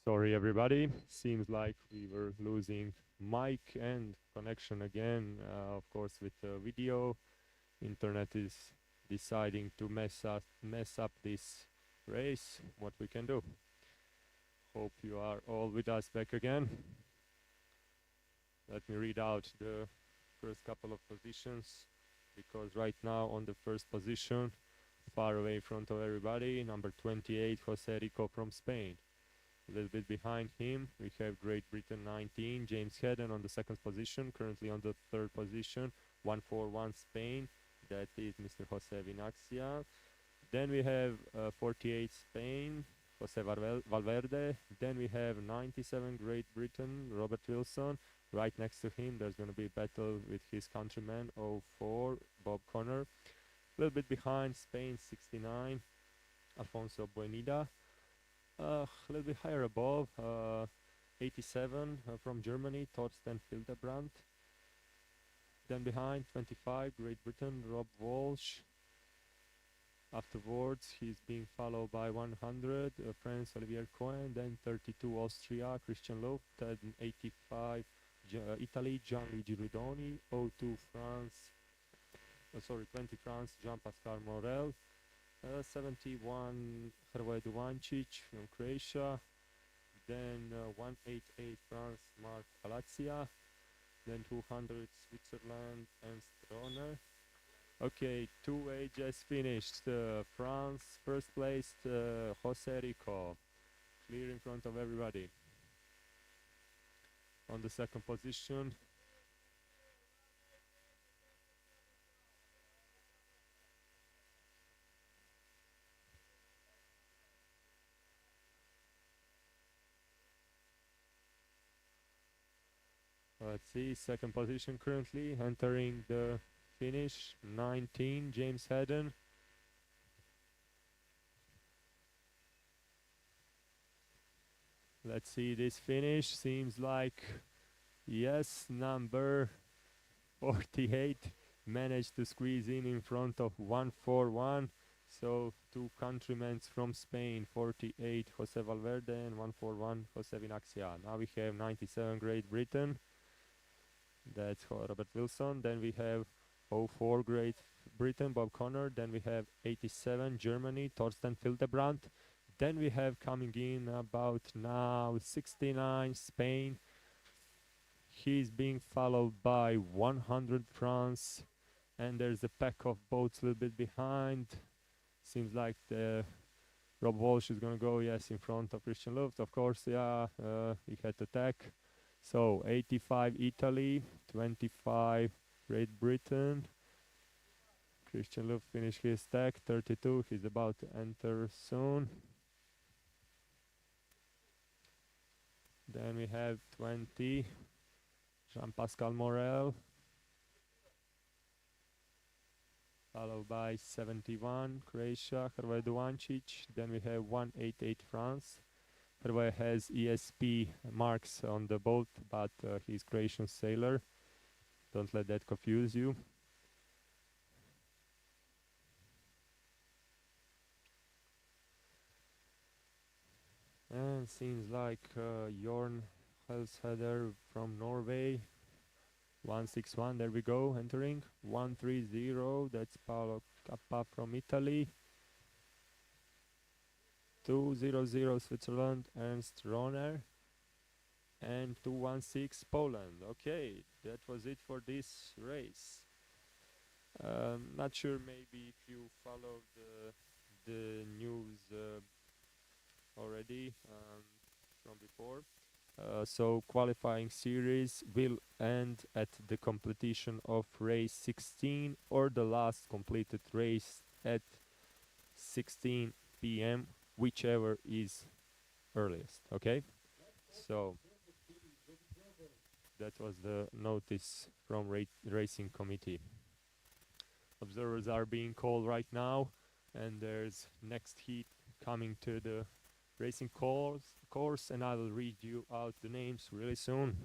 Sorry, everybody. Seems like we were losing mic and connection again. Of course, with the video, internet is deciding to mess up this race. What we can do? Hope you are all with us back again. Let me read out the first couple of positions, because right now on the first position, far away in front of everybody, number 28, Jose Rico from Spain. A little bit behind him, we have Great Britain 19, James Hedden on the second position, currently on the third position, 141 Spain, that is Mr. Jose Vinaxia. Then we have 48 Spain, Jose Valverde. Then we have 97 Great Britain, Robert Wilson. Right next to him, there's going to be a battle with his countryman, 04, Bob Connor. A little bit behind Spain, 69, Alfonso Buenida. A little bit higher above, 87 from Germany, Thorsten Hildebrand. Then behind, 25, Great Britain, Rob Walsh. Afterwards, he's being followed by 100, France, Olivier Cohen. Then 32, Austria, Christian Loeb. Then 85, Italy, Gianluigi Ridoni. 02, France. 20, France, Jean-Pascal Morel. 71, Hrvoje Duvancic from Croatia. Then 188, France, Mark Alazia. Then 200, Switzerland, and Stroner. Okay, 2A just finished. France, first place, Jose Rico, clear in front of everybody. On the second position, let's see, second position currently, entering the finish, 19, James Hedden. Let's see this finish, seems like, yes, number 48 managed to squeeze in front of 141. So two countrymen from Spain, 48 Jose Valverde and 141 Jose Vinaxia. Now we have 97 Great Britain. That's Robert Wilson. Then we have 04 Great Britain, Bob Connor. Then we have 87 Germany, Thorsten Hildebrand. Then we have coming in about now 69 Spain. He's being followed by 100 France. And there's a pack of boats a little bit behind. Seems like the Rob Walsh is going to go, yes, in front of Christian Luft. Of course, yeah, he had to attack. So 85 Italy, 25 Great Britain. Christian Luft finished his stack, 32. He's about to enter soon. Then we have 20 Jean-Pascal Morel, followed by 71 Croatia, Hrvoje Duvancic. Then we have 188 France. Hrvoje has ESP marks on the boat, but he's Croatian sailor. Don't let that confuse you. And seems like Jorn Helsheder from Norway. 161, there we go, entering. 130, that's Paolo Cappa from Italy. 200 Switzerland, Ernst Rohner. And 216 Poland. Okay, that was it for this race. Not sure maybe if you followed the news already from before. So qualifying series will end at the completion of race 16 or the last completed race at 16 p.m., whichever is earliest. Okay, so that was the notice from racing committee. Observers are being called right now, and there's next heat coming to the racing course, and I will read you out the names really soon.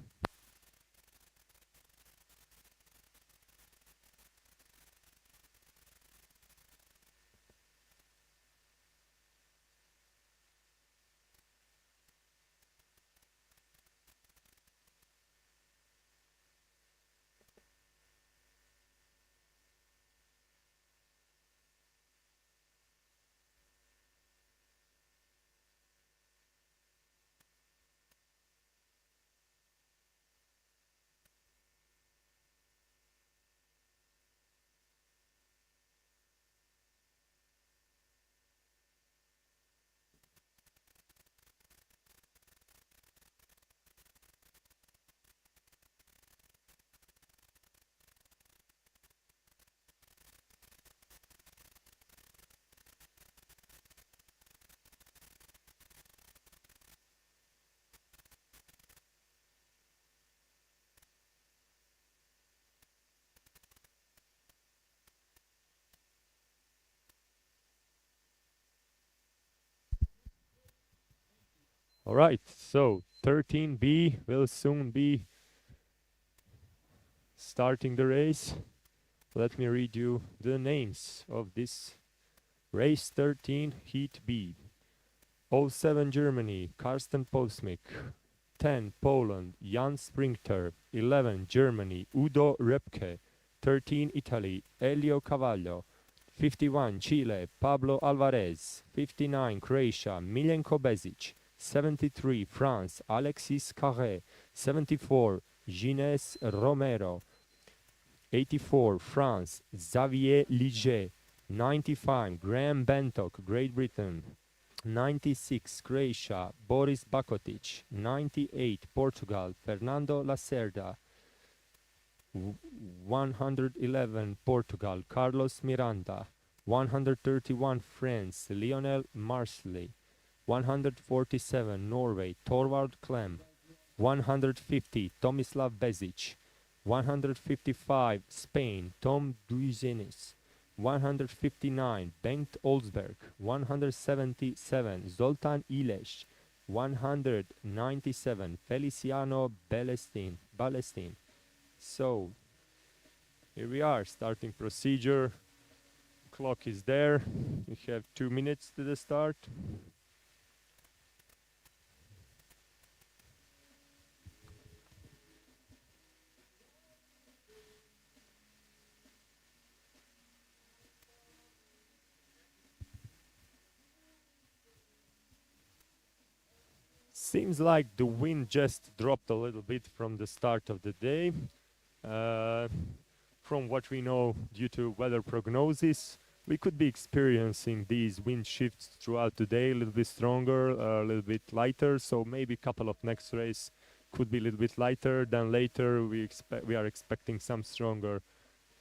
All right, so 13B will soon be starting the race. Let me read you the names of this race 13 Heat B. 07 Germany, Karsten Posmik. 10 Poland, Jan Sprinter. 11 Germany, Udo Repke. 13 Italy, Elio Cavallo. 51 Chile, Pablo Alvarez. 59 Croatia, Miljenko Bezic. 73 France, Alexis Carré. 74 Gines Romero. 84 France, Xavier Liget. 95 Graham Bentock, Great Britain. 96 Croatia, Boris Bakotic. 98 Portugal, Fernando Lacerda. 111 Portugal, Carlos Miranda. 131 France, Lionel Marsley. 147 Norway, Torvald Klem. 150 Tomislav Bezic. 155 Spain, Tom Duizenis. 159 Bengt Olsberg. 177 Zoltan Iles. 197 Feliciano Balestin. So here we are, starting procedure. Clock is there. We have 2 minutes to the start. Seems like the wind just dropped a little bit from the start of the day. From what we know due to weather prognosis, we could be experiencing these wind shifts throughout the day, a little bit stronger, a little bit lighter. So maybe a couple of next race could be a little bit lighter. Then later we are expecting some stronger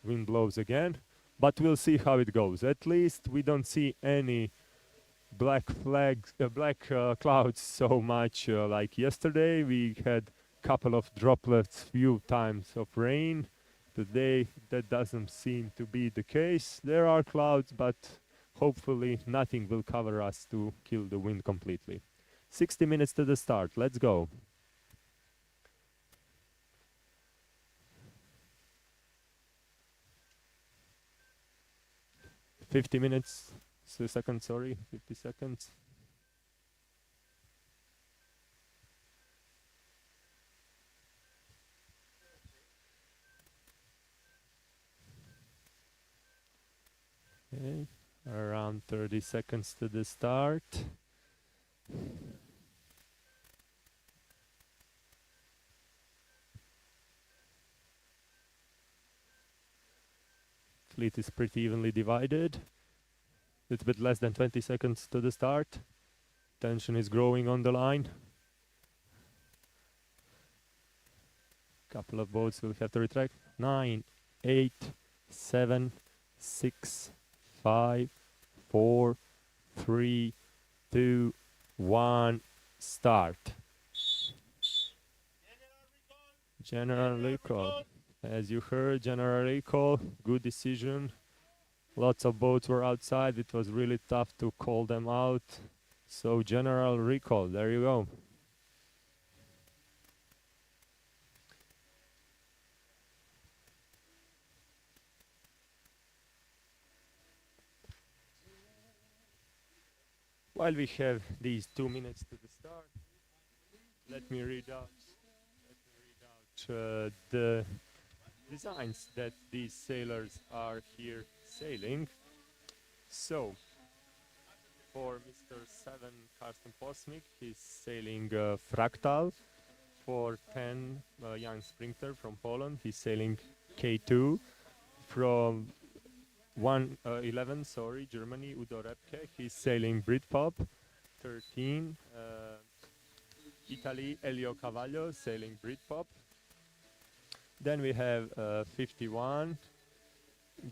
wind blows again. But we'll see how it goes. At least we don't see any black clouds so much like yesterday. We had couple of droplets, few times of rain. Today that doesn't seem to be the case. There are clouds, but hopefully nothing will cover us to kill the wind completely. 60 minutes to the start. Let's go. 50 minutes. 50 seconds. 'Kay. Around 30 seconds to the start. Fleet is pretty evenly divided. Little bit less than 20 seconds to the start. Tension is growing on the line. Couple of boats will have to retract. 9, 8, 7, 6, 5, 4, 3, 2, 1, start. General recall. As you heard, general recall, good decision. Lots of boats were outside. It was really tough to call them out. So general recall, there you go. While we have these 2 minutes to the start, let me read out the designs that these sailors are here sailing. So, for Mr. 7 Karsten Posmik, he's sailing Fractal. For 10 Jan Sprinter from Poland, he's sailing K2. From 11, Germany, Udo Repke, he's sailing Britpop. 13, Italy, Elio Cavallo, sailing Britpop. Then we have 51,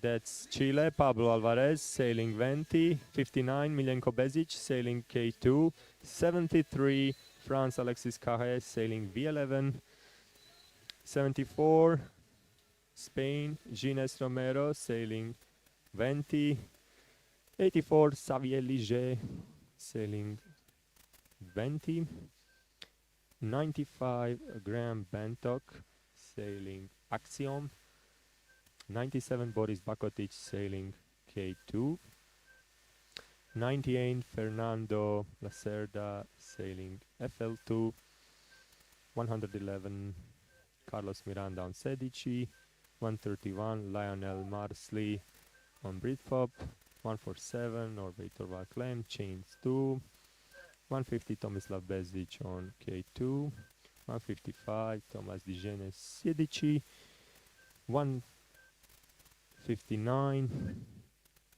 that's Chile, Pablo Alvarez, sailing Venti. 59, Miljenko Bezic, sailing K2. 73, France, Alexis Carré, sailing V11. 74, Spain, Gines Romero, sailing Venti. 84, Xavier Liget, sailing Venti. 95 Bentok sailing Axiom, 97 Boris Bakotic sailing K2, 98 Fernando Lacerda sailing FL2, 111 Carlos Miranda on Sedici, 131 Lionel Marsley on Britpop, 147 Norvator Valklem chains 2, 150 Tomislav Bezic on K2, 155 Thomas Digenes Sedici, 159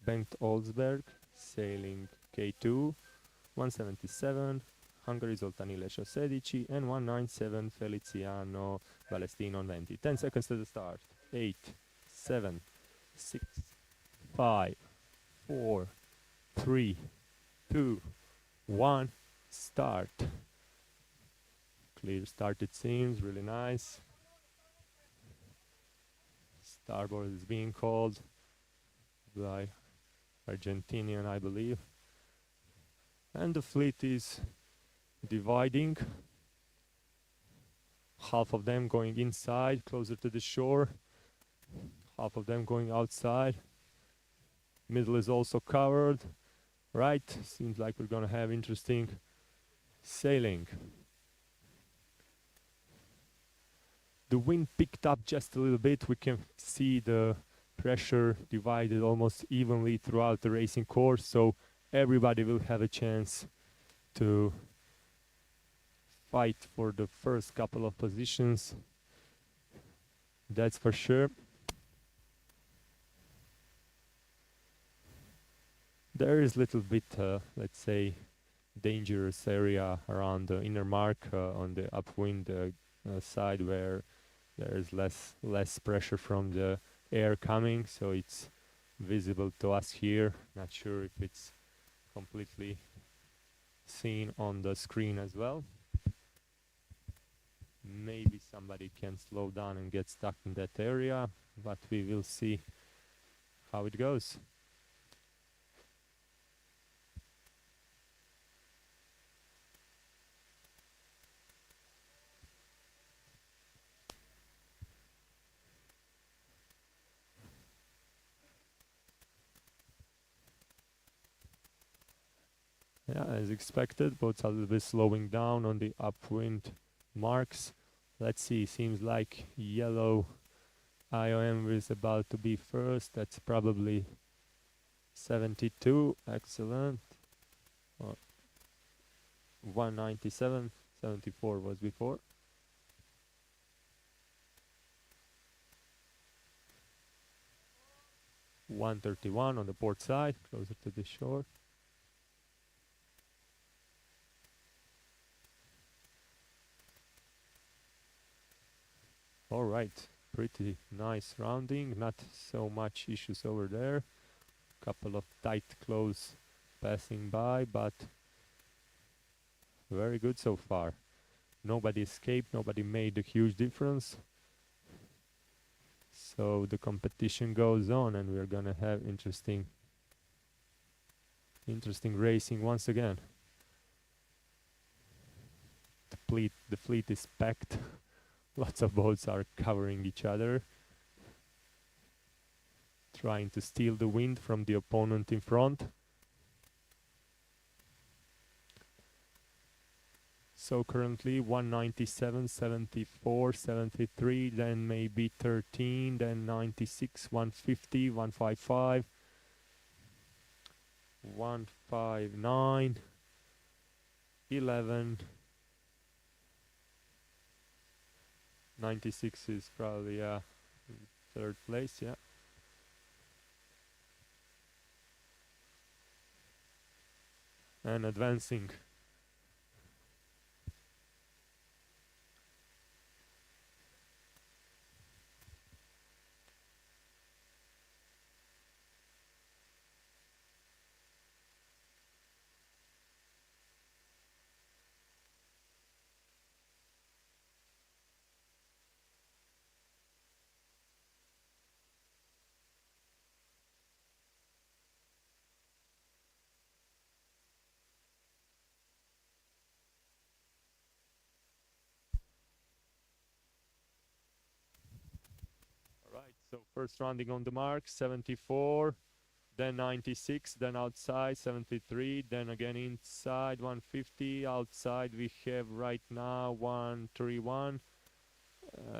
Bengt Olsberg sailing K2, 177 Hungary Zoltán Ilesha Sedici, and 197 Feliciano Balestino on Venti. 10 seconds to the start. 8, 7, 6, 5, 4, 3, 2, 1, start. Clear start it seems, really nice. Starboard is being called by Argentinian, I believe. And the fleet is dividing. Half of them going inside, closer to the shore. Half of them going outside. Middle is also covered. Right, seems like we're gonna have interesting sailing. The wind picked up just a little bit. We can see the pressure divided almost evenly throughout the racing course, so everybody will have a chance to fight for the first couple of positions. That's for sure. There is a little bit, let's say, dangerous area around the inner mark on the upwind side where there is less pressure from the air coming, so it's visible to us here. Not sure if it's completely seen on the screen as well. Maybe somebody can slow down and get stuck in that area, but we will see how it goes. Yeah, as expected, boats are a little bit slowing down on the upwind marks. Let's see, seems like yellow IOM is about to be first. That's probably 72, excellent. 197, 74 was before. $131 on the port side, closer to the shore. All right, pretty nice rounding, not so much issues over there. Couple of tight close passing by, but very good so far. Nobody escaped, nobody made a huge difference. So the competition goes on and we're gonna have interesting racing once again. The fleet is packed. Lots of boats are covering each other, trying to steal the wind from the opponent in front. So currently 197, 74, 73, then maybe 13, then 96, 150, 155, 159, 11, 96 is probably third place, yeah. And advancing. So first rounding on the mark, 74, then 96, then outside 73, then again inside 150, outside we have right now 131,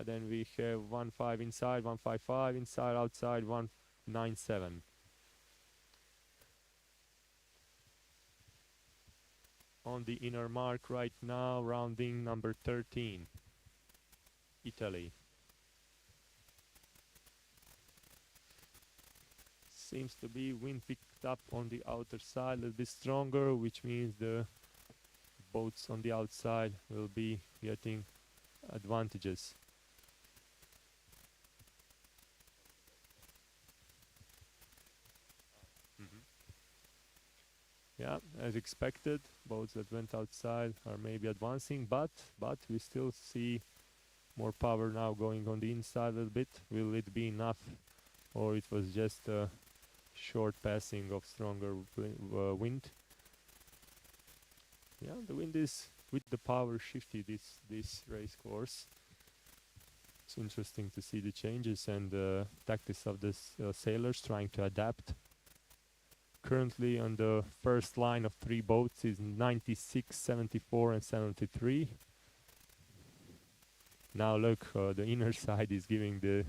then we have 15 inside, 155 inside, outside 197. On the inner mark right now, rounding number 13, Italy. Seems to be wind picked up on the outer side a little bit stronger, which means the boats on the outside will be getting advantages. Yeah, as expected, boats that went outside are maybe advancing, but we still see more power now going on the inside a little bit. Will it be enough, or it was just a short passing of stronger wind? Yeah, the wind is with the power shifty this race course. It's interesting to see the changes and the tactics of the sailors trying to adapt. Currently on the first line of 3 boats is 96, 74 and 73. Now look, the inner side is giving the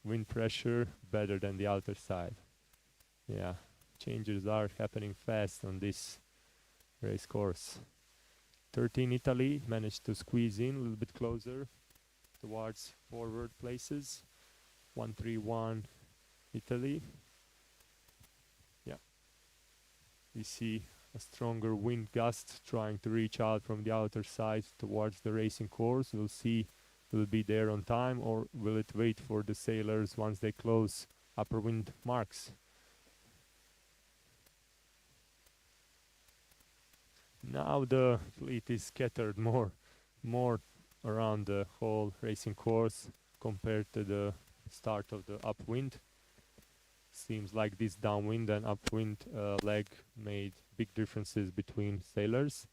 wind pressure better than the outer side. Yeah, changes are happening fast on this race course. 13 Italy managed to squeeze in a little bit closer towards forward places. 131 Italy. Yeah, we see a stronger wind gust trying to reach out from the outer side towards the racing course. We'll see, will it be there on time, or will it wait for the sailors once they close upper wind marks? Now the fleet is scattered more around the whole racing course compared to the start of the upwind. Seems like this downwind and upwind leg made big differences between sailors.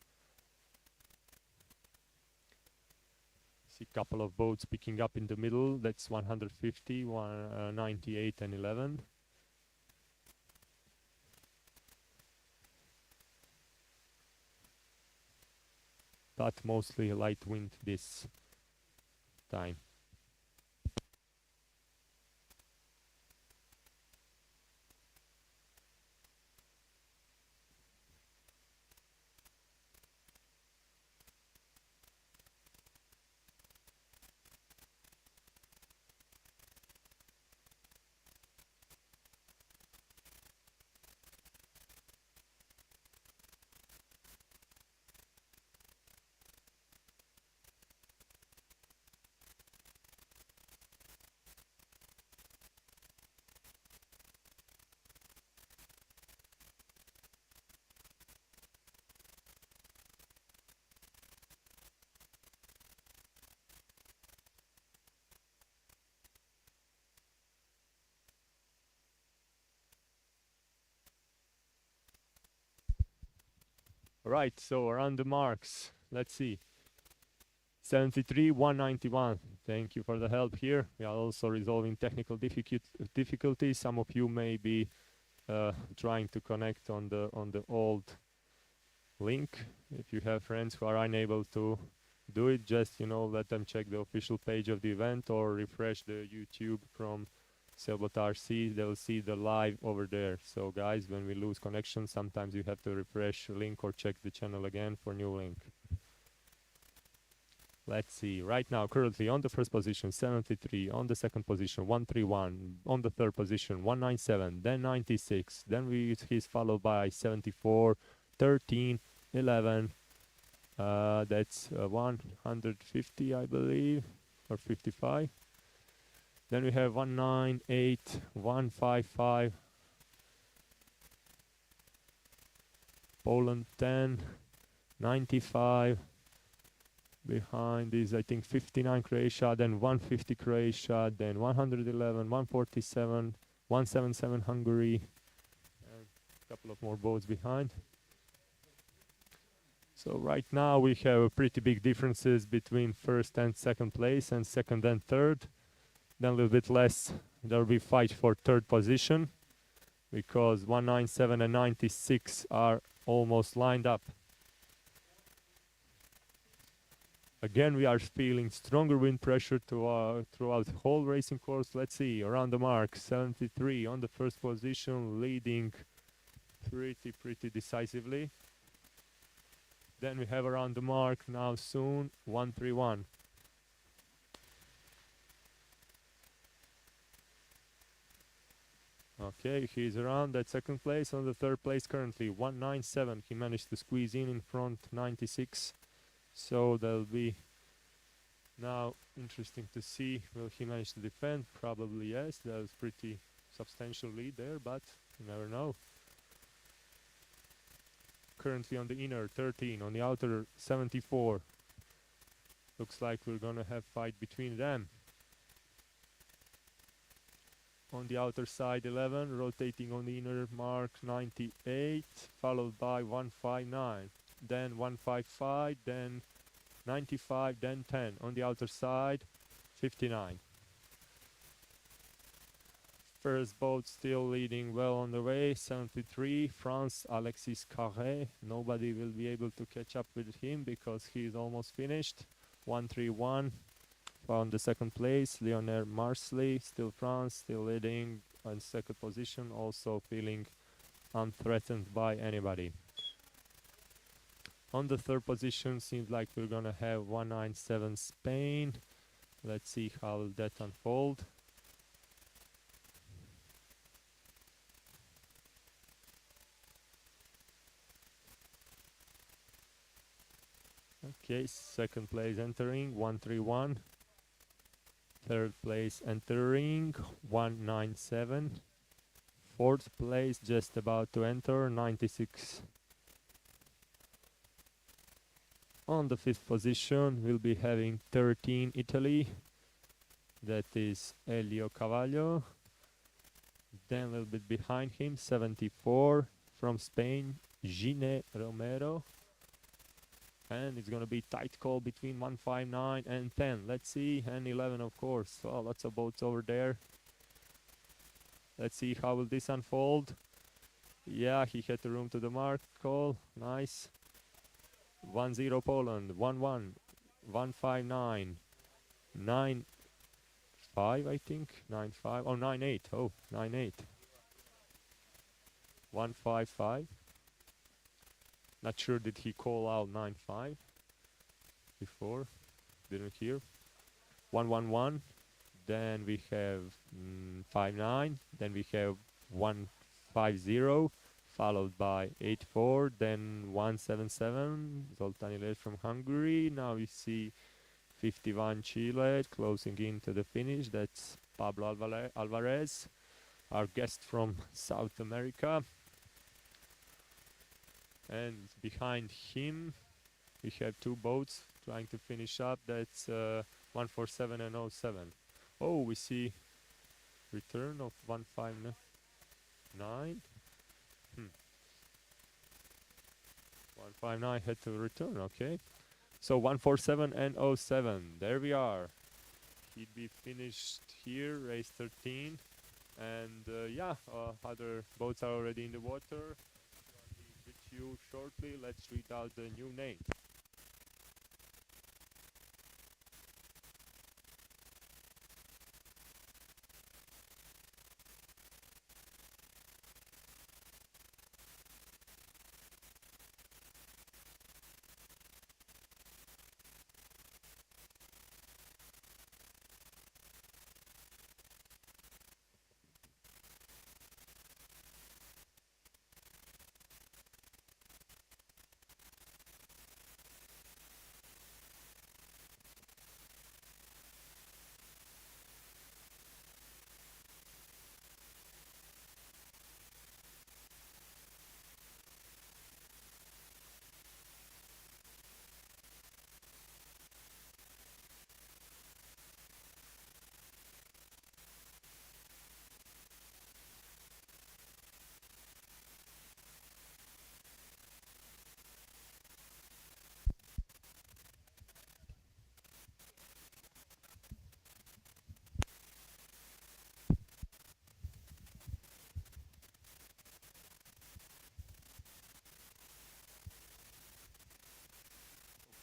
See a couple of boats picking up in the middle. That's 150, 198 and 11. But mostly light wind this time. Right, so around the marks, let's see. 73, 191. Thank you for the help here. We are also resolving technical difficulties. Some of you may be trying to connect on the old link. If you have friends who are unable to do it, just let them check the official page of the event or refresh the YouTube from Sailboat RC. They'll see the live over there. So guys, when we lose connection, sometimes you have to refresh the link or check the channel again for new link. Let's see, right now currently on the first position 73, on the second position 131, on the third position 197, then 96, then he's followed by 74, 13, 11, that's 150 I believe, or 55. Then we have 198, 155, Poland 10, 95, behind is I think 59 Croatia, then 150 Croatia, then 111, 147, 177 Hungary, and a couple of more boats behind. So right now we have pretty big differences between first and second place and second and third. Then a little bit less, there will be fight for third position because 197 and 96 are almost lined up. Again, we are feeling stronger wind pressure throughout the whole racing course. Let's see, around the mark, 73 on the first position, leading pretty decisively. Then we have around the mark now soon, 131. Okay, he's around that second place. On the third place currently, 197. He managed to squeeze in front, 96. So that'll be now interesting to see. Will he manage to defend? Probably yes. That was pretty substantial lead there, but you never know. Currently on the inner, 13. On the outer, 74. Looks like we're gonna have fight between them. On the outer side, 11. Rotating on the inner mark, 98. Followed by 159. Then 155. Then 95, then 10. On the outer side, 59. First boat still leading well on the way, 73. France, Alexis Carré. Nobody will be able to catch up with him because he is almost finished. 131. On the second place, Lionel Marsley, still France, still leading on second position, also feeling unthreatened by anybody. On the third position, seems like we're gonna have 197 Spain. Let's see how that unfold. Okay, second place entering, 131. Third place entering, 197. Fourth place just about to enter, 96. On the fifth position, we'll be having 13 Italy. That is Elio Cavallo. Then a little bit behind him, 74 from Spain, Gine Romero. And it's gonna be tight call between 159 and 10. Let's see, and 11 of course. Oh, lots of boats over there. Let's see how will this unfold. Yeah, he had the room to the mark call. Nice. 1-0 Poland, 1-1, 159, 9-5 I think, 9-5, oh 9-8, oh 9-8, 155. Not sure did he call out 9-5 before, didn't hear. 1-1-1, then we have 5-9, then we have 1-5-0. Followed by 8-4, then 1-7-7, Zoltan Illet from Hungary. Now we see 51 Chile closing into the finish. That's Pablo Alvarez, our guest from South America. And behind him, we have two boats trying to finish up. That's 147 and 07. Oh, we see return of 159. 159 had to return, okay. So 147 and 07, there we are. He'd be finished here, race 13. And yeah, other boats are already in the water. I'll be with you shortly. Let's read out the new name.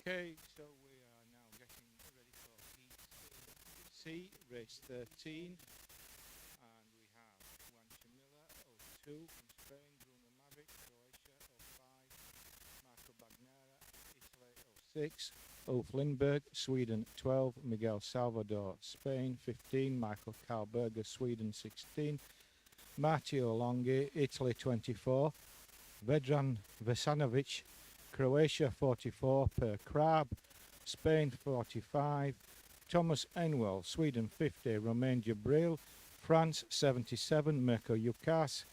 Okay, so we are now getting ready for heat C, race 13, and we have Juan Chamilla 02 from Spain, Bruno Mavic, Croatia 05, Marco Bagnara, Italy 06, Ulf Lindberg, Sweden 12, Miguel Salvador, Spain 15, Michael Karlberger, Sweden 16, Matteo Longhi, Italy 24, Vedran Vesanovic, Croatia 44, Per Krab, Spain 45, Thomas Enwell, Sweden 50, Romain Jabril, France 77, Mirko Yukas,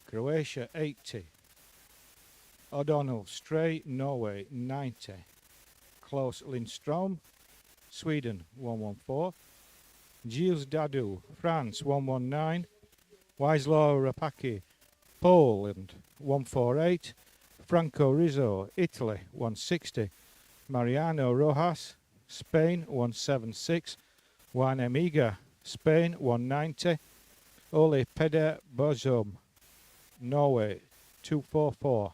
Croatia 80, O'Donnell Stray, Norway 90, Klaus Lindstrom, Sweden 114, Gilles Dadou, France 119, Wieslow Rapaki, Poland 148, Franco Rizzo, Italy 160, Mariano Rojas, Spain 176, Juan Emiga, Spain 190, Ole Peder Bozum, Norway 244.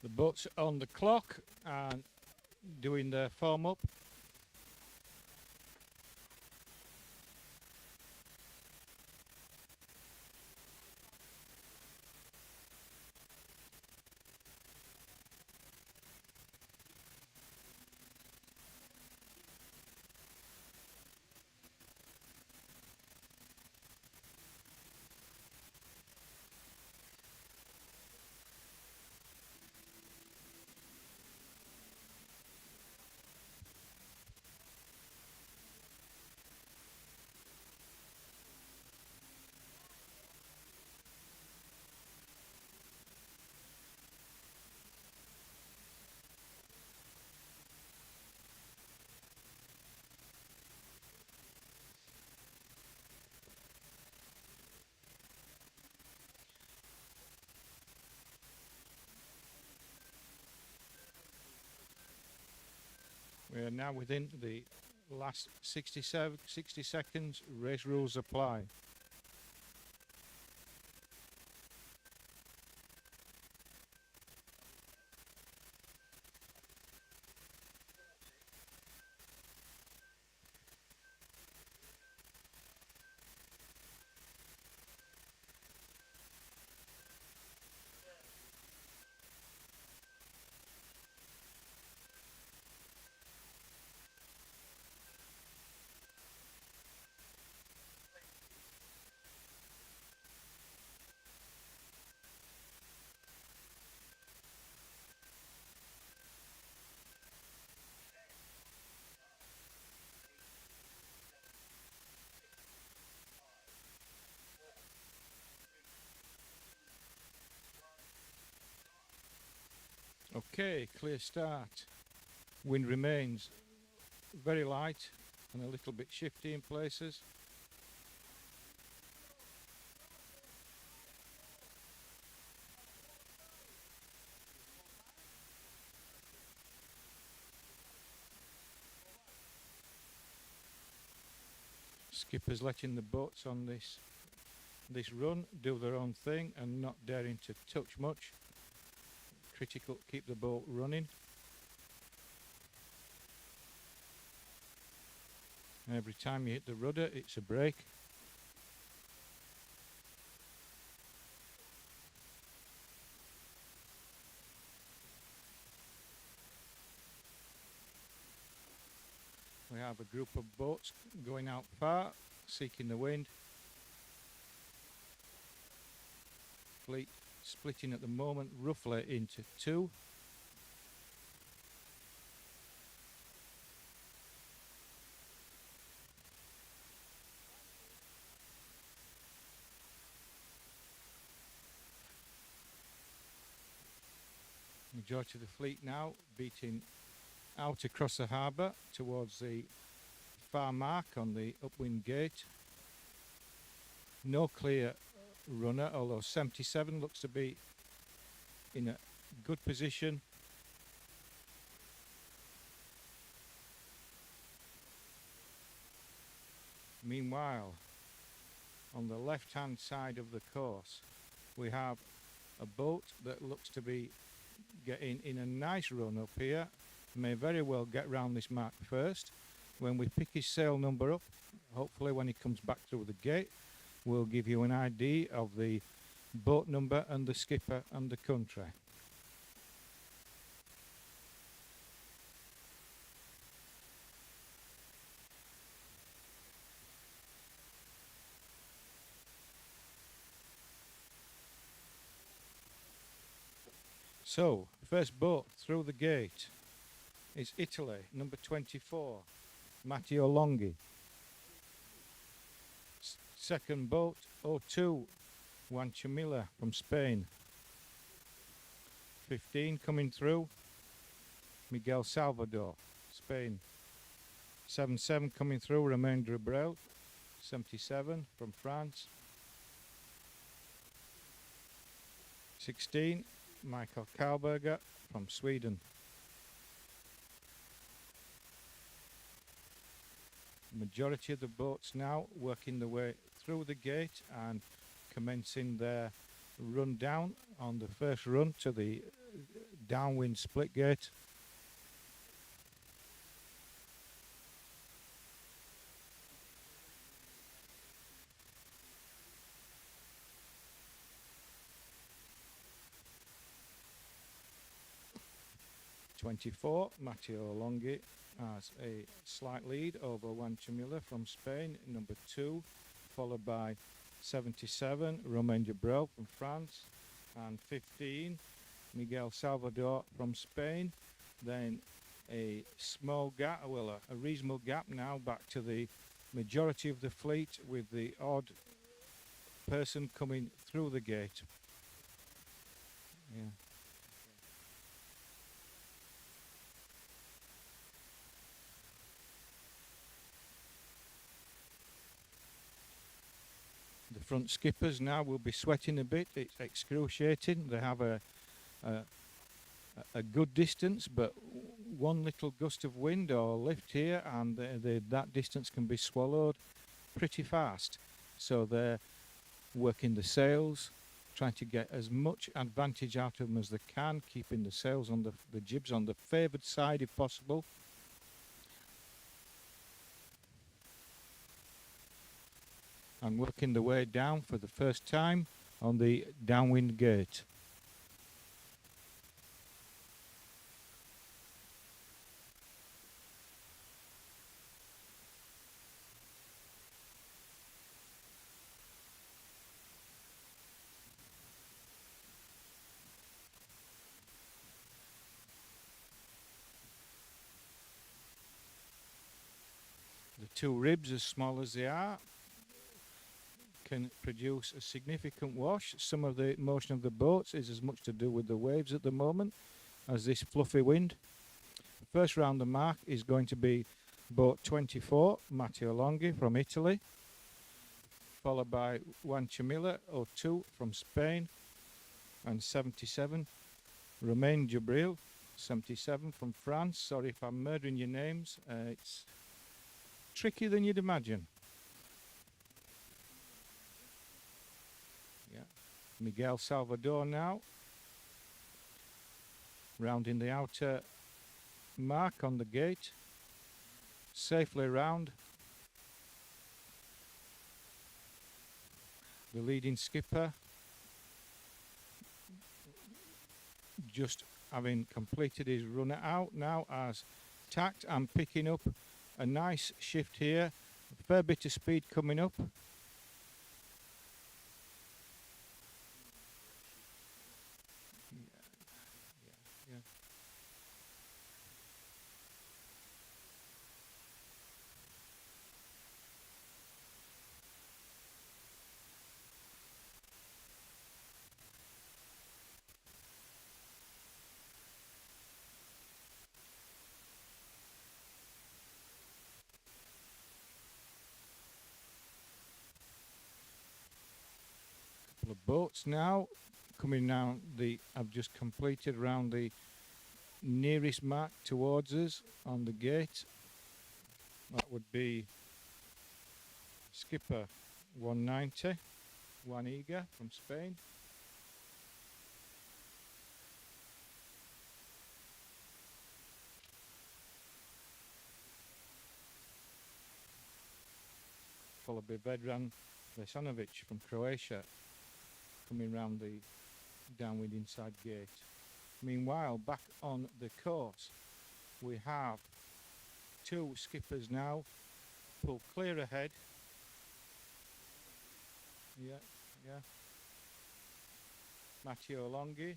The boats on the clock and doing their form up. We are now within the last 60 seconds. Race rules apply. Okay, clear start. Wind remains very light and a little bit shifty in places. Skippers letting the boats on this run do their own thing and not daring to touch much. Critical, keep the boat running. Every time you hit the rudder, it's a break. We have a group of boats going out far, seeking the wind. Fleet splitting at the moment roughly into two. majority of the fleet now beating out across the harbour towards the far mark on the upwind gate. No clear runner, although 77 looks to be in a good position. Meanwhile, on the left hand side of the course we have a boat that looks to be getting in a nice run up here. May very well get round this mark first. When we pick his sail number up, hopefully when he comes back through the gate, we'll give you an idea of the boat number and the skipper and the country. So, first boat through the gate is Italy, number 24, Matteo Longhi. Second boat, 02, Juan Chamilla from Spain. 15 coming through, Miguel Salvador, Spain. 77 coming through, Romain Dubreuil, 77 from France. 16, Michael Karlberger from Sweden. Majority of the boats now working their way through the gate and commencing their run down on the first run to the downwind split gate. (24) Matteo Longhi has a slight lead over Juan Chamilla from Spain, number 2, followed by 77 Romain Dubreuil from France, and 15 Miguel Salvador from Spain. Then a small gap, well, a reasonable gap now back to the majority of the fleet, with the odd person coming through the gate. Yeah. The front skippers now will be sweating a bit. It's excruciating. They have a good distance, but one little gust of wind or lift here and that distance can be swallowed pretty fast. So they're working the sails, trying to get as much advantage out of them as they can, keeping the sails on the jibs on the favoured side if possible. And working the way down for the first time on the downwind gate. The two ribs, as small as they are, can produce a significant wash. Some of the motion of the boats is as much to do with the waves at the moment as this fluffy wind. First round the mark is going to be boat 24, Matteo Longhi from Italy, followed by Juan Chamilla, 02 from Spain, and 77, Romain Dubreuil, 77 from France. Sorry if I'm murdering your names. It's trickier than you'd imagine. Miguel Salvador now, rounding the outer mark on the gate, safely round. The leading skipper, just having completed his run out now, has tacked and picking up a nice shift here, a fair bit of speed coming up. couple of boats now coming down the, I've just completed around the nearest mark towards us on the gate. That would be Skipper 190, Juan Eager from Spain. Followed by Vedran Vesanovic from Croatia, coming round the downwind inside gate. Meanwhile, back on the course, we have two skippers now, pull clear ahead. Yeah. Matteo Longhi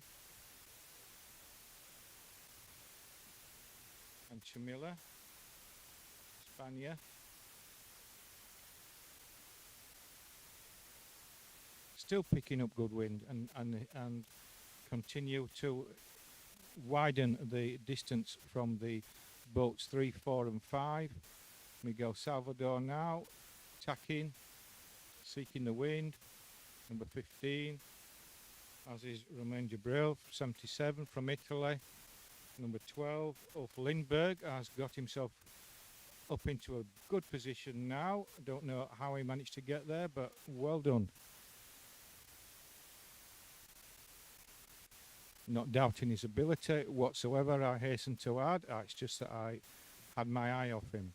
and Chamilla, Spania. Still picking up good wind and continue to widen the distance from the boats 3, 4 and 5. Miguel Salvador now tacking, seeking the wind. Number 15, as is Romain Gibril, 77 from Italy. Number 12, Ulf Lindberg has got himself up into a good position now. I don't know how he managed to get there, but well done. Not doubting his ability whatsoever, I hasten to add. It's just that I had my eye off him.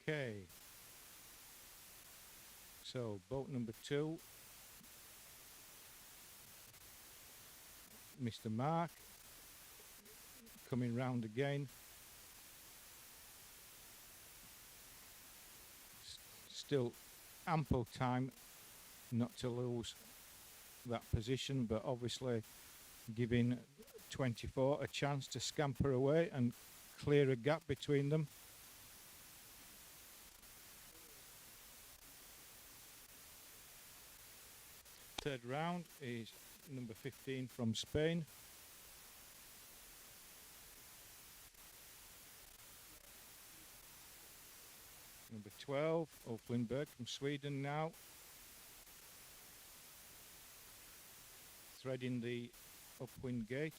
Okay. So, boat number 2. Mr. Mark coming round again. Still ample time not to lose that position, but obviously giving 24 a chance to scamper away and clear a gap between them. Third round is number 15 from Spain. Number 12, Ulf Lindberg from Sweden now. Threading the upwind gate.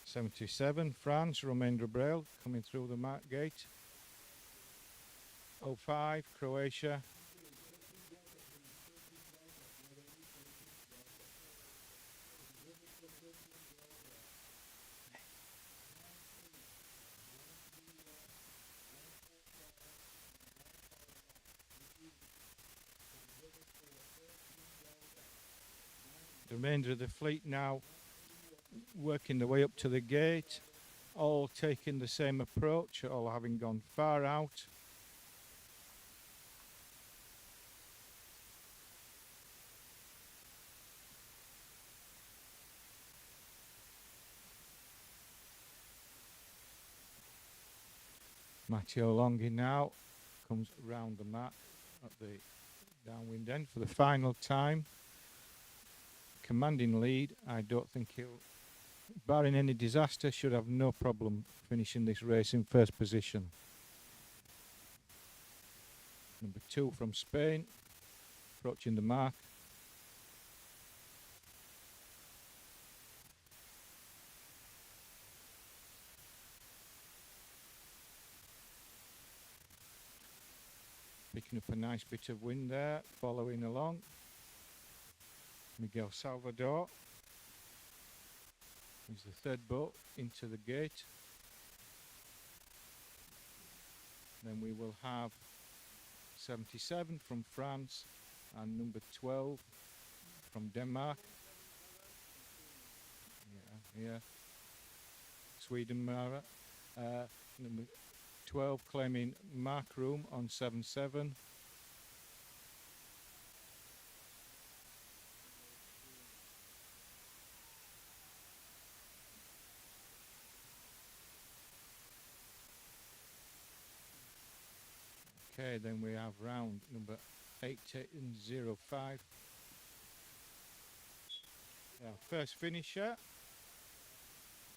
77, France, Romain Gibril coming through the mark gate. 05, Croatia. The remainder of the fleet now working their way up to the gate, all taking the same approach, all having gone far out. Matteo Longhi now comes round the mat at the downwind end for the final time. Commanding lead. I don't think he'll, barring any disaster, should have no problem finishing this race in first position. Number 2 from Spain, approaching the mark. Picking up a nice bit of wind there, following along. Miguel Salvador is the third boat into the gate. Then we will have 77 from France and number 12 from Denmark. Yeah. Sweden Mara. Number 12 claiming mark room on 7-7. Okay, then we have round number 1805. Our first finisher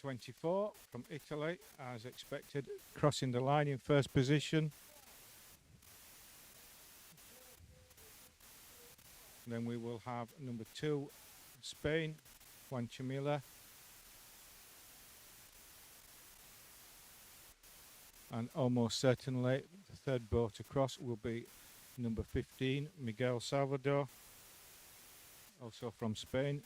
24 from Italy, as expected, crossing the line in first position. Then we will have number 2, Spain, Juan Chamila. And almost certainly the third boat across will be number 15, Miguel Salvador, also from Spain.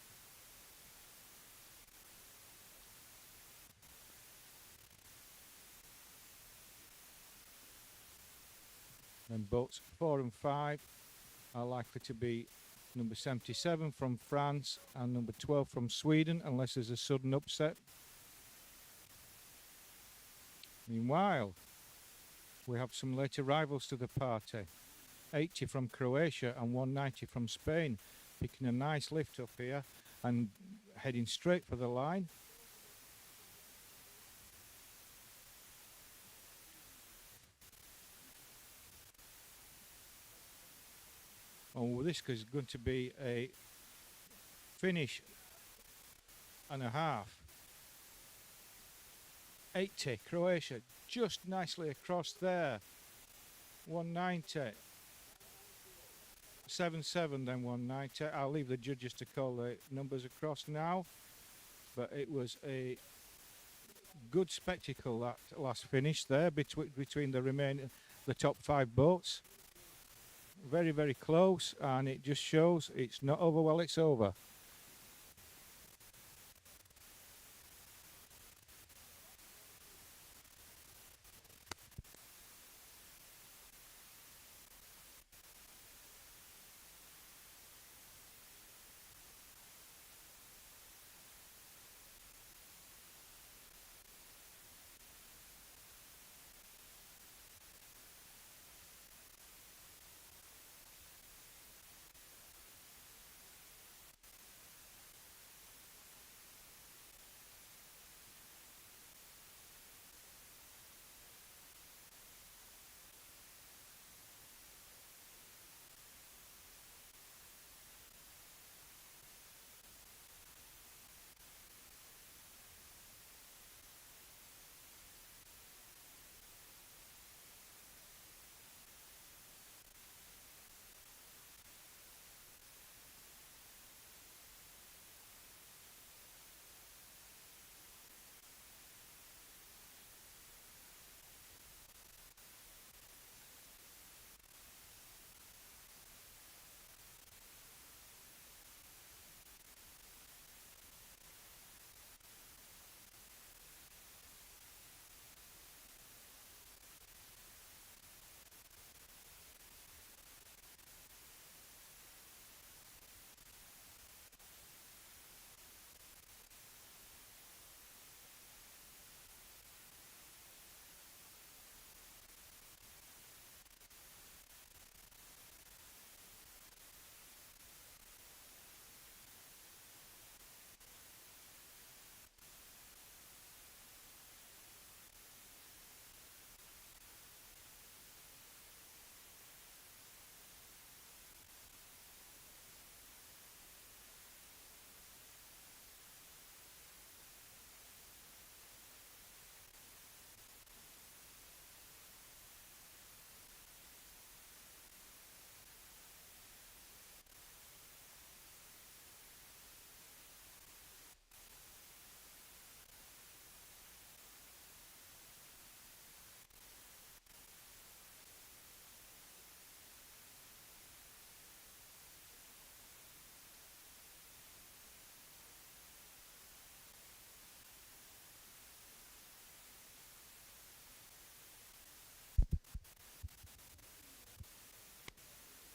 And boats 4 and 5 are likely to be number 77 from France and number 12 from Sweden, unless there's a sudden upset. Meanwhile, we have some late arrivals to the party. 80 from Croatia and 190 from Spain, picking a nice lift up here and heading straight for the line. Oh, this is going to be a finish and a half. 80 Croatia, just nicely across there. 190. 77, then 190. I'll leave the judges to call the numbers across now, but it was a good spectacle, that last finish there between the top 5 boats. Very, very close, and it just shows it's not over well it's over.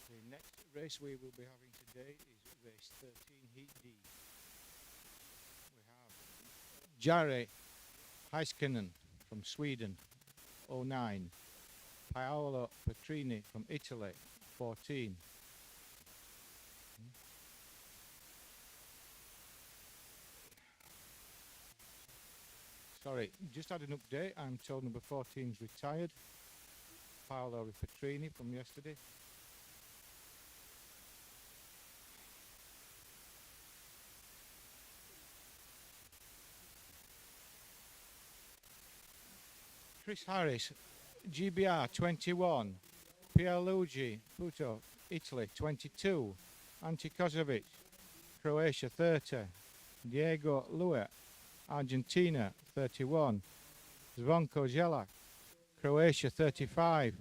The next race we will be having today is race 13, Heat D. We have Jari Heiskanen from Sweden, 09. Paolo Petrini from Italy, 14. Sorry, just had an update. I'm told number 14 is retired. Paolo Petrini from yesterday. Chris Harris, GBR 21. Pierluigi Puto, Italy 22. Ante Kozovic, Croatia 30. Diego Luet, Argentina 31. Zvonko Jelak, Croatia 35.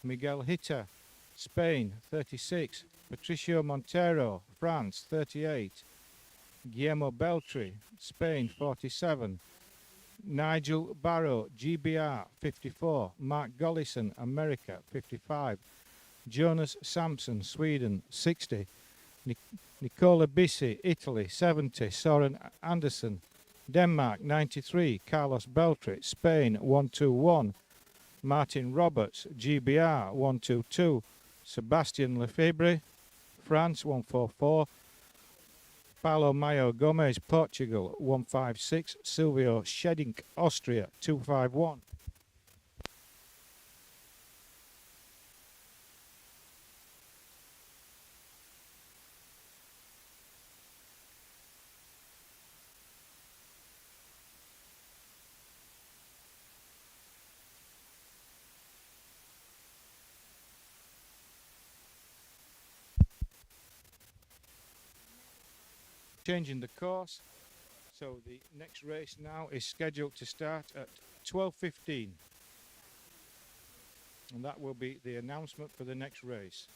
Miguel Hitter, Spain 36. Patricio Montero, France 38. Guillermo Beltri, Spain 47. Nigel Barrow, GBR 54. Mark Gollison, America 55. Jonas Sampson, Sweden 60. Nicola Bissi, Italy 70. Soren Anderson, Denmark 93. Carlos Beltri, Spain 121. Martin Roberts, GBR 122. Sebastian Lefebvre, France 144. Paulo Mayo Gomez, Portugal 156. Silvio Schedink, Austria 251. Changing the course, so the next race now is scheduled to start at 12:15, and that will be the announcement for the next race.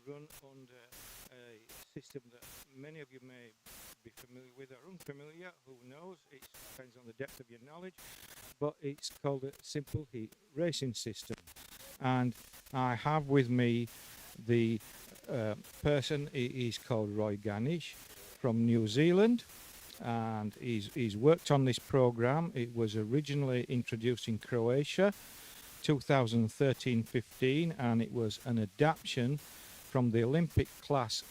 run under a system that many of you may be familiar with or unfamiliar, who knows, it depends on the depth of your knowledge, but it's called a simple heat racing system. And I have with me the person, he's called Roy Ganish from New Zealand, and he's worked on this program. It was originally introduced in Croatia 2013-15, and it was an adaptation from the Olympic class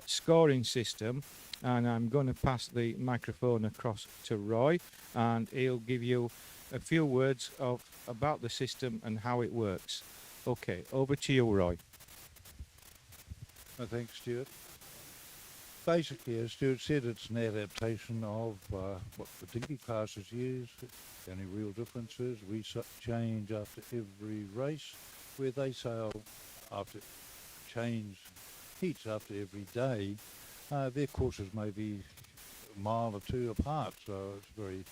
scoring system. And I'm going to pass the microphone across to Roy, and he'll give you a few words about the system and how it works. Okay, over to you, Roy. Thanks, Stuart. Basically, as Stuart said, it's an adaptation of what the dinghy classes use. The only real difference is we change after every race, where they sail after change heats after every day. Their courses may be a mile or two apart, so it's very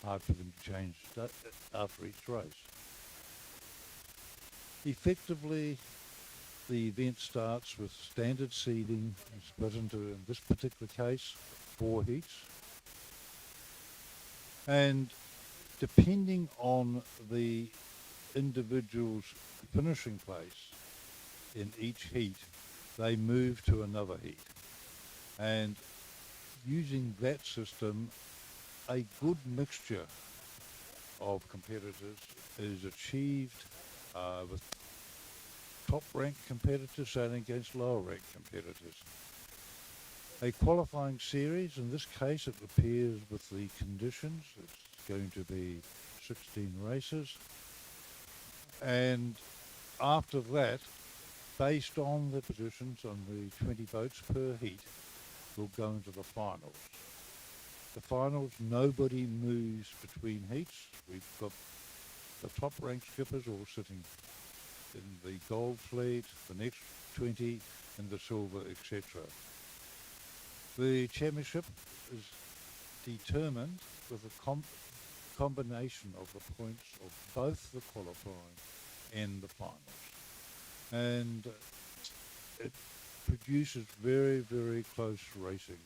hard for them to change after each race. Effectively, the event starts with standard seeding, split into, in this particular case, 4 heats. And depending on the individual's finishing place in each heat, they move to another heat. And using that system, a good mixture of competitors is achieved with top-ranked competitors sailing against lower-ranked competitors. A qualifying series, in this case it appears with the conditions, it's going to be 16 races, and after that, based on the positions on the 20 boats per heat, we'll go into the finals. The finals, nobody moves between heats. We've got the top-ranked skippers all sitting in the gold fleet, the next 20 in the silver, etc. The championship is determined with a combination of the points of both the qualifying and the finals. And it produces very, very close racing.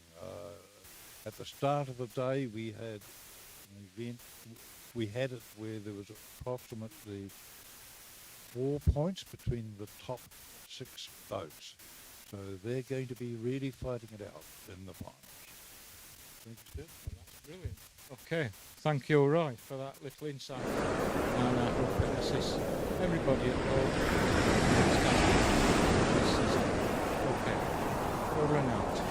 At the start of the day, we had an event, we had it where there was approximately 4 points between the top 6 boats. So they're going to be really fighting it out in the finals. Thank you, Steph. That's brilliant. Okay, thank you, Roy, for that little insight. And I hope it assists everybody at home. Okay, over and out.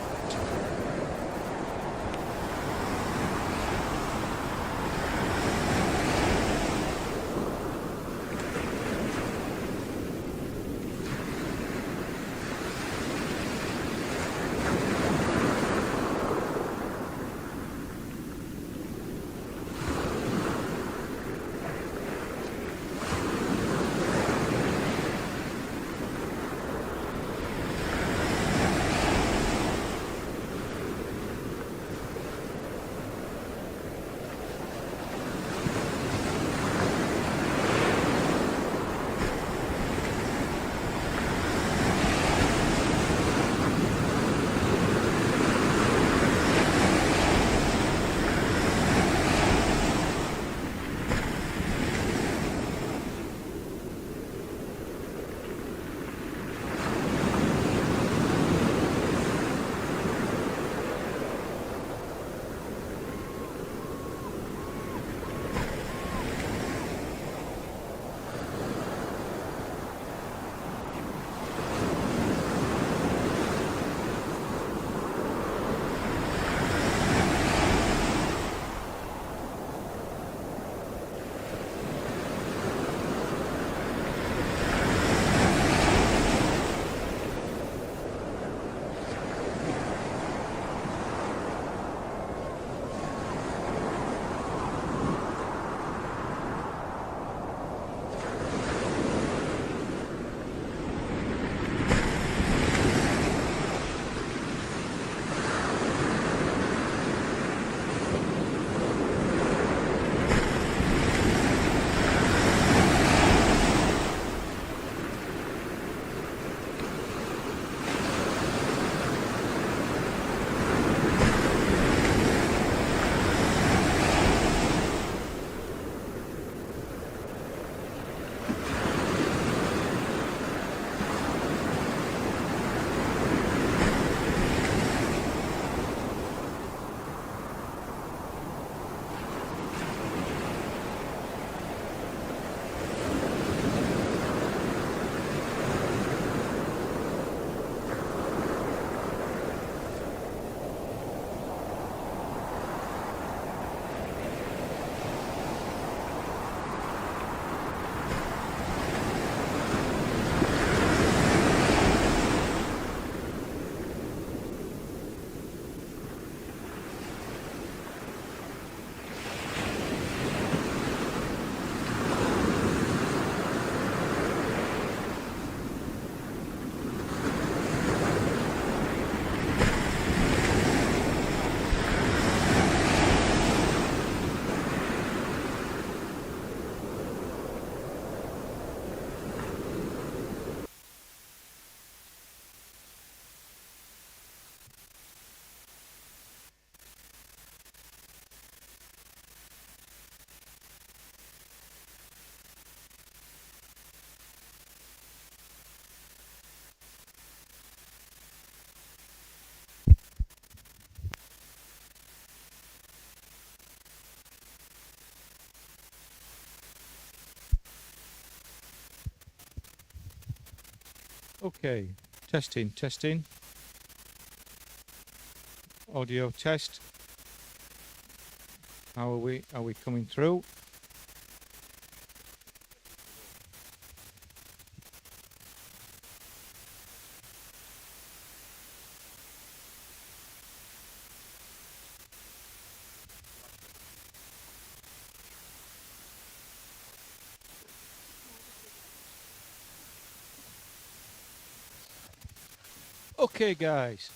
Okay, testing. Audio test. How are we? Are we coming through? Okay, guys.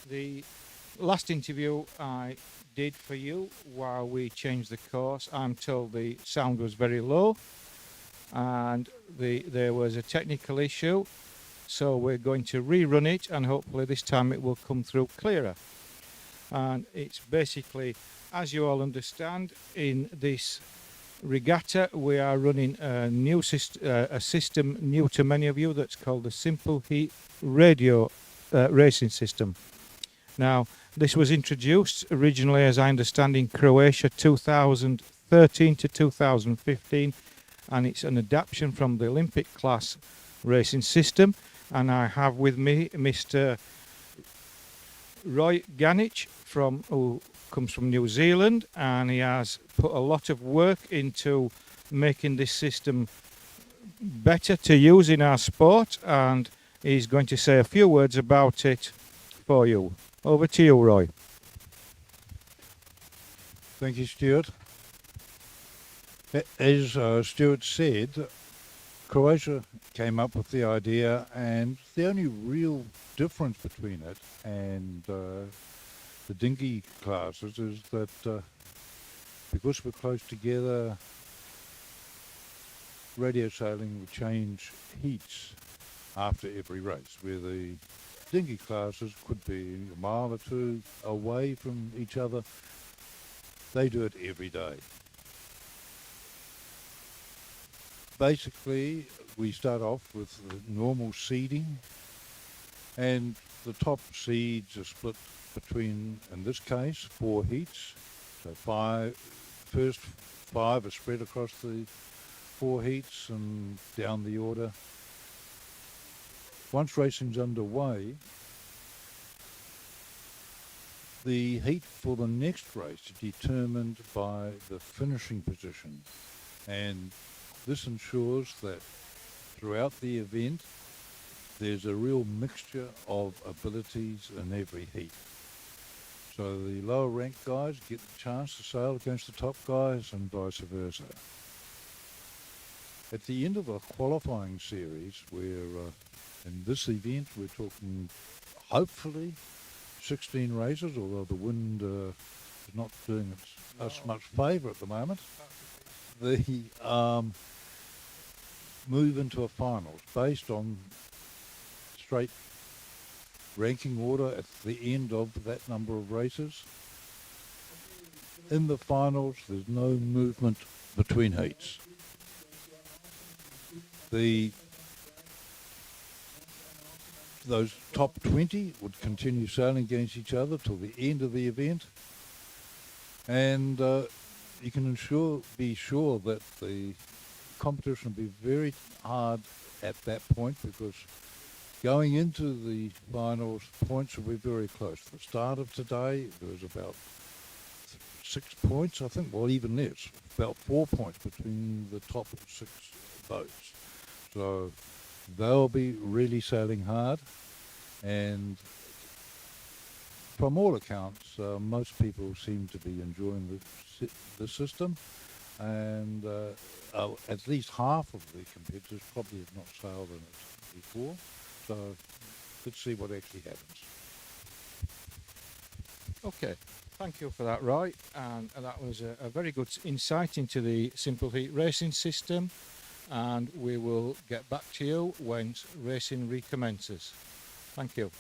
The last interview I did for you while we changed the course, I'm told the sound was very low and there was a technical issue, so we're going to rerun it and hopefully this time it will come through clearer. And it's basically, as you all understand, in this regatta we are running a new system new to many of you that's called the Simple Heat radio racing system. Now, this was introduced originally, as I understand, in Croatia 2013 to 2015, and it's an adaptation from the Olympic class racing system. And I have with me Mr. Roy Ganich, who comes from New Zealand, and he has put a lot of work into making this system better to use in our sport, and he's going to say a few words about it for you. Over to you, Roy. Thank you, Stuart. As Stuart said, Croatia came up with the idea, and the only real difference between it and the dinghy classes is that because we're close together, radio sailing would change heats after every race, where the dinghy classes could be a mile or two away from each other. They do it every day. Basically, we start off with the normal seeding, and the top seeds are split between, in this case, 4 heats. So first five are spread across the 4 heats and down the order. Once racing's underway, the heat for the next race is determined by the finishing position, and this ensures that throughout the event there's a real mixture of abilities in every heat. So the lower ranked guys get the chance to sail against the top guys and vice versa. At the end of a qualifying series, where in this event we're talking hopefully 16 races, although the wind is not doing us much favour at the moment, the move into a finals based on straight ranking order at the end of that number of races. In the finals, there's no movement between heats. Those top 20 would continue sailing against each other till the end of the event, and you can be sure that the competition will be very hard at that point, because going into the finals, points will be very close. At the start of today, there was about 6 points, I think, well, even less, about 4 points between the top 6 boats. So they'll be really sailing hard, and from all accounts, most people seem to be enjoying the system, and at least half of the competitors probably have not sailed in it before. So let's see what actually happens. Okay, thank you for that, Roy, and that was a very good insight into the Simple Heat racing system, and we will get back to you when racing recommences. Thank you.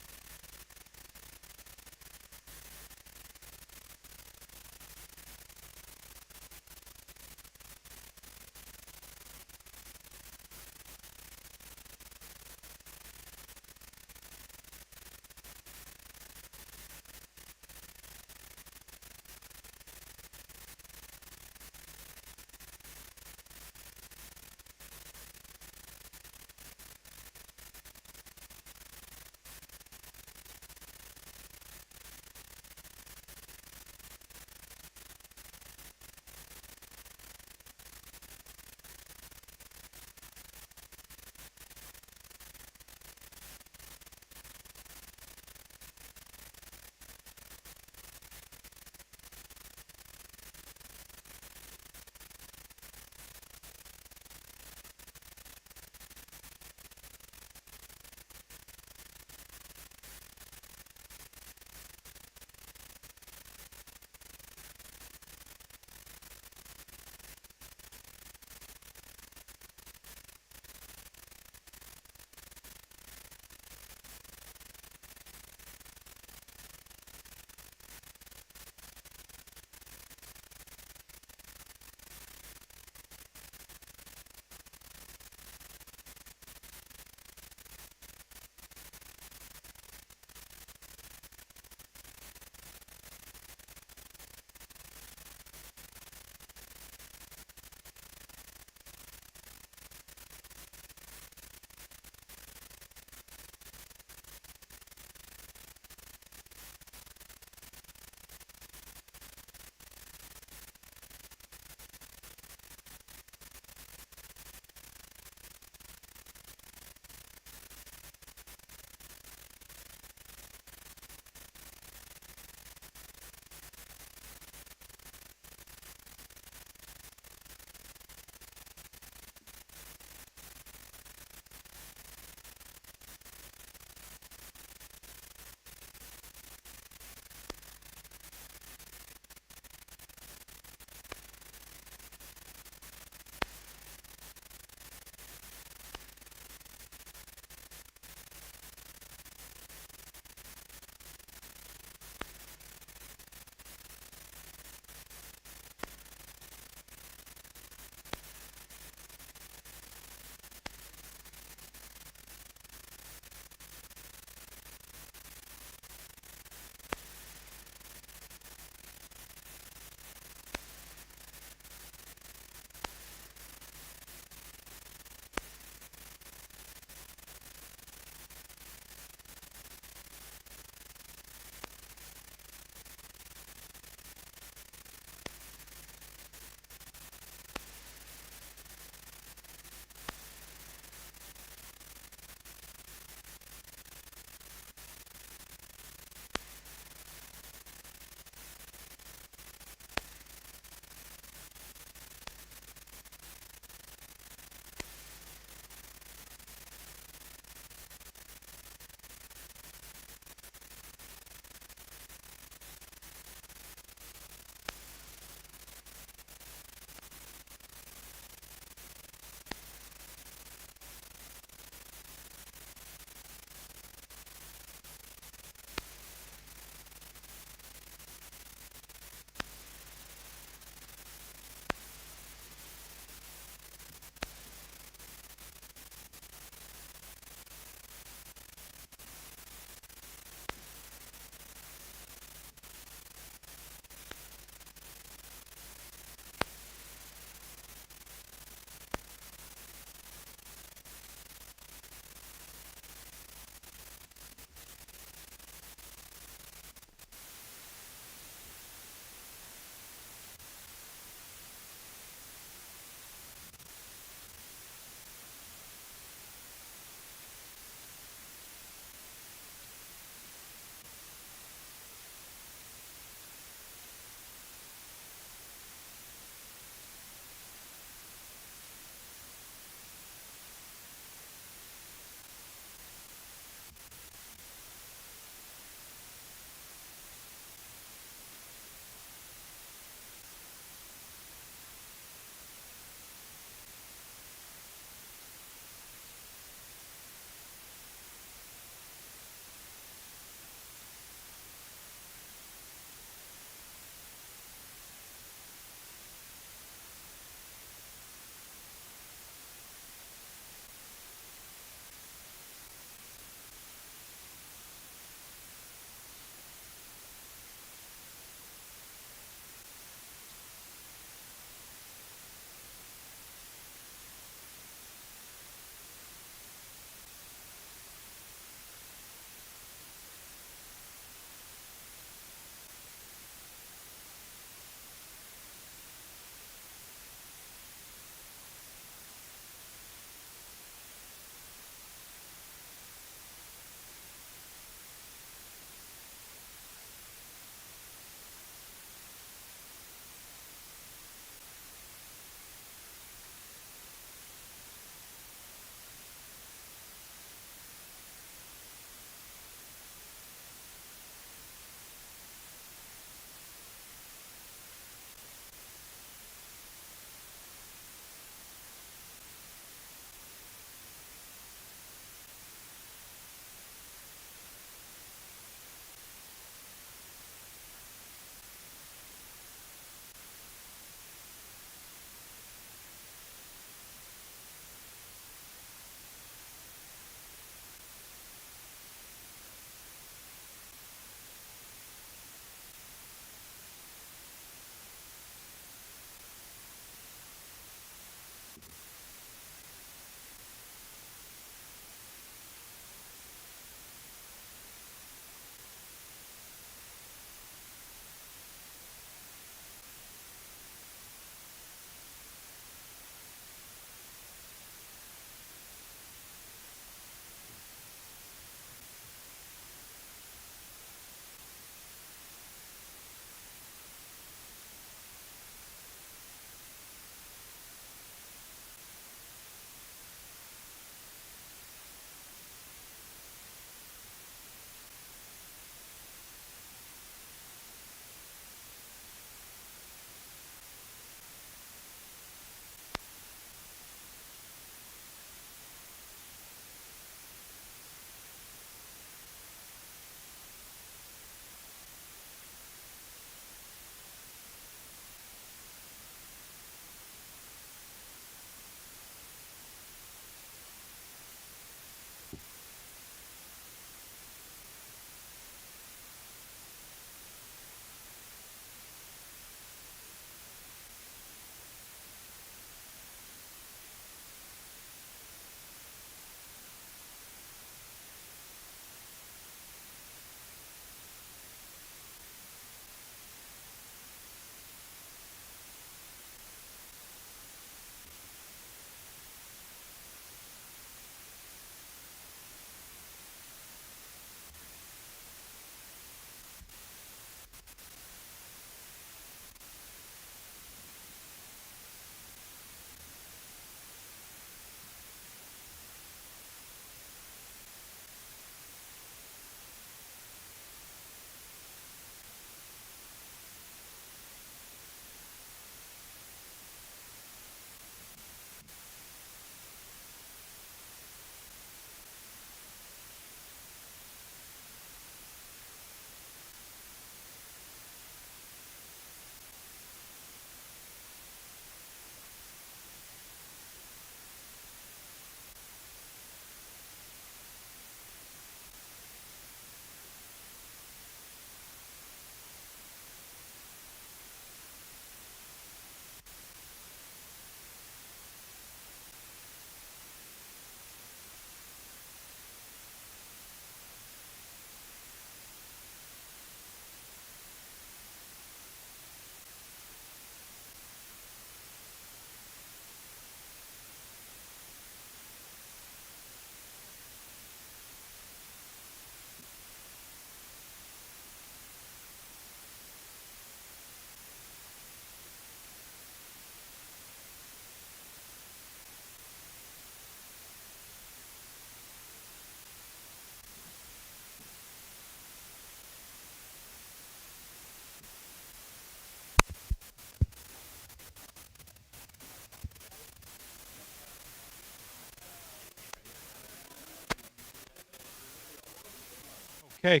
Okay,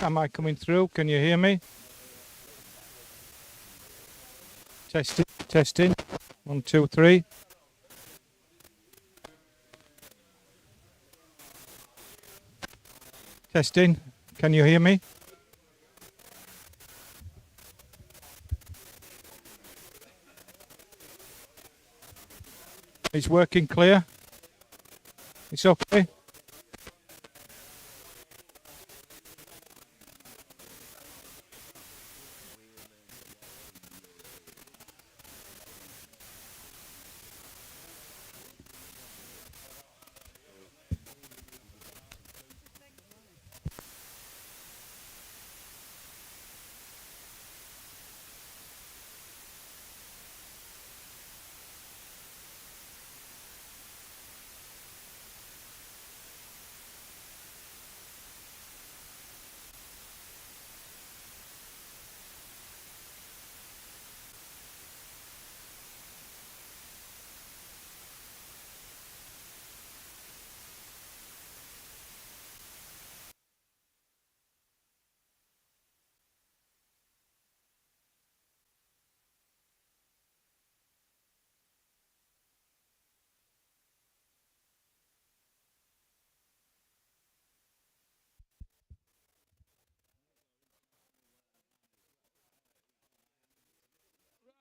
am I coming through? Can you hear me? Testing, testing. 1, 2, 3. Testing. Can you hear me? It's working clear. It's okay.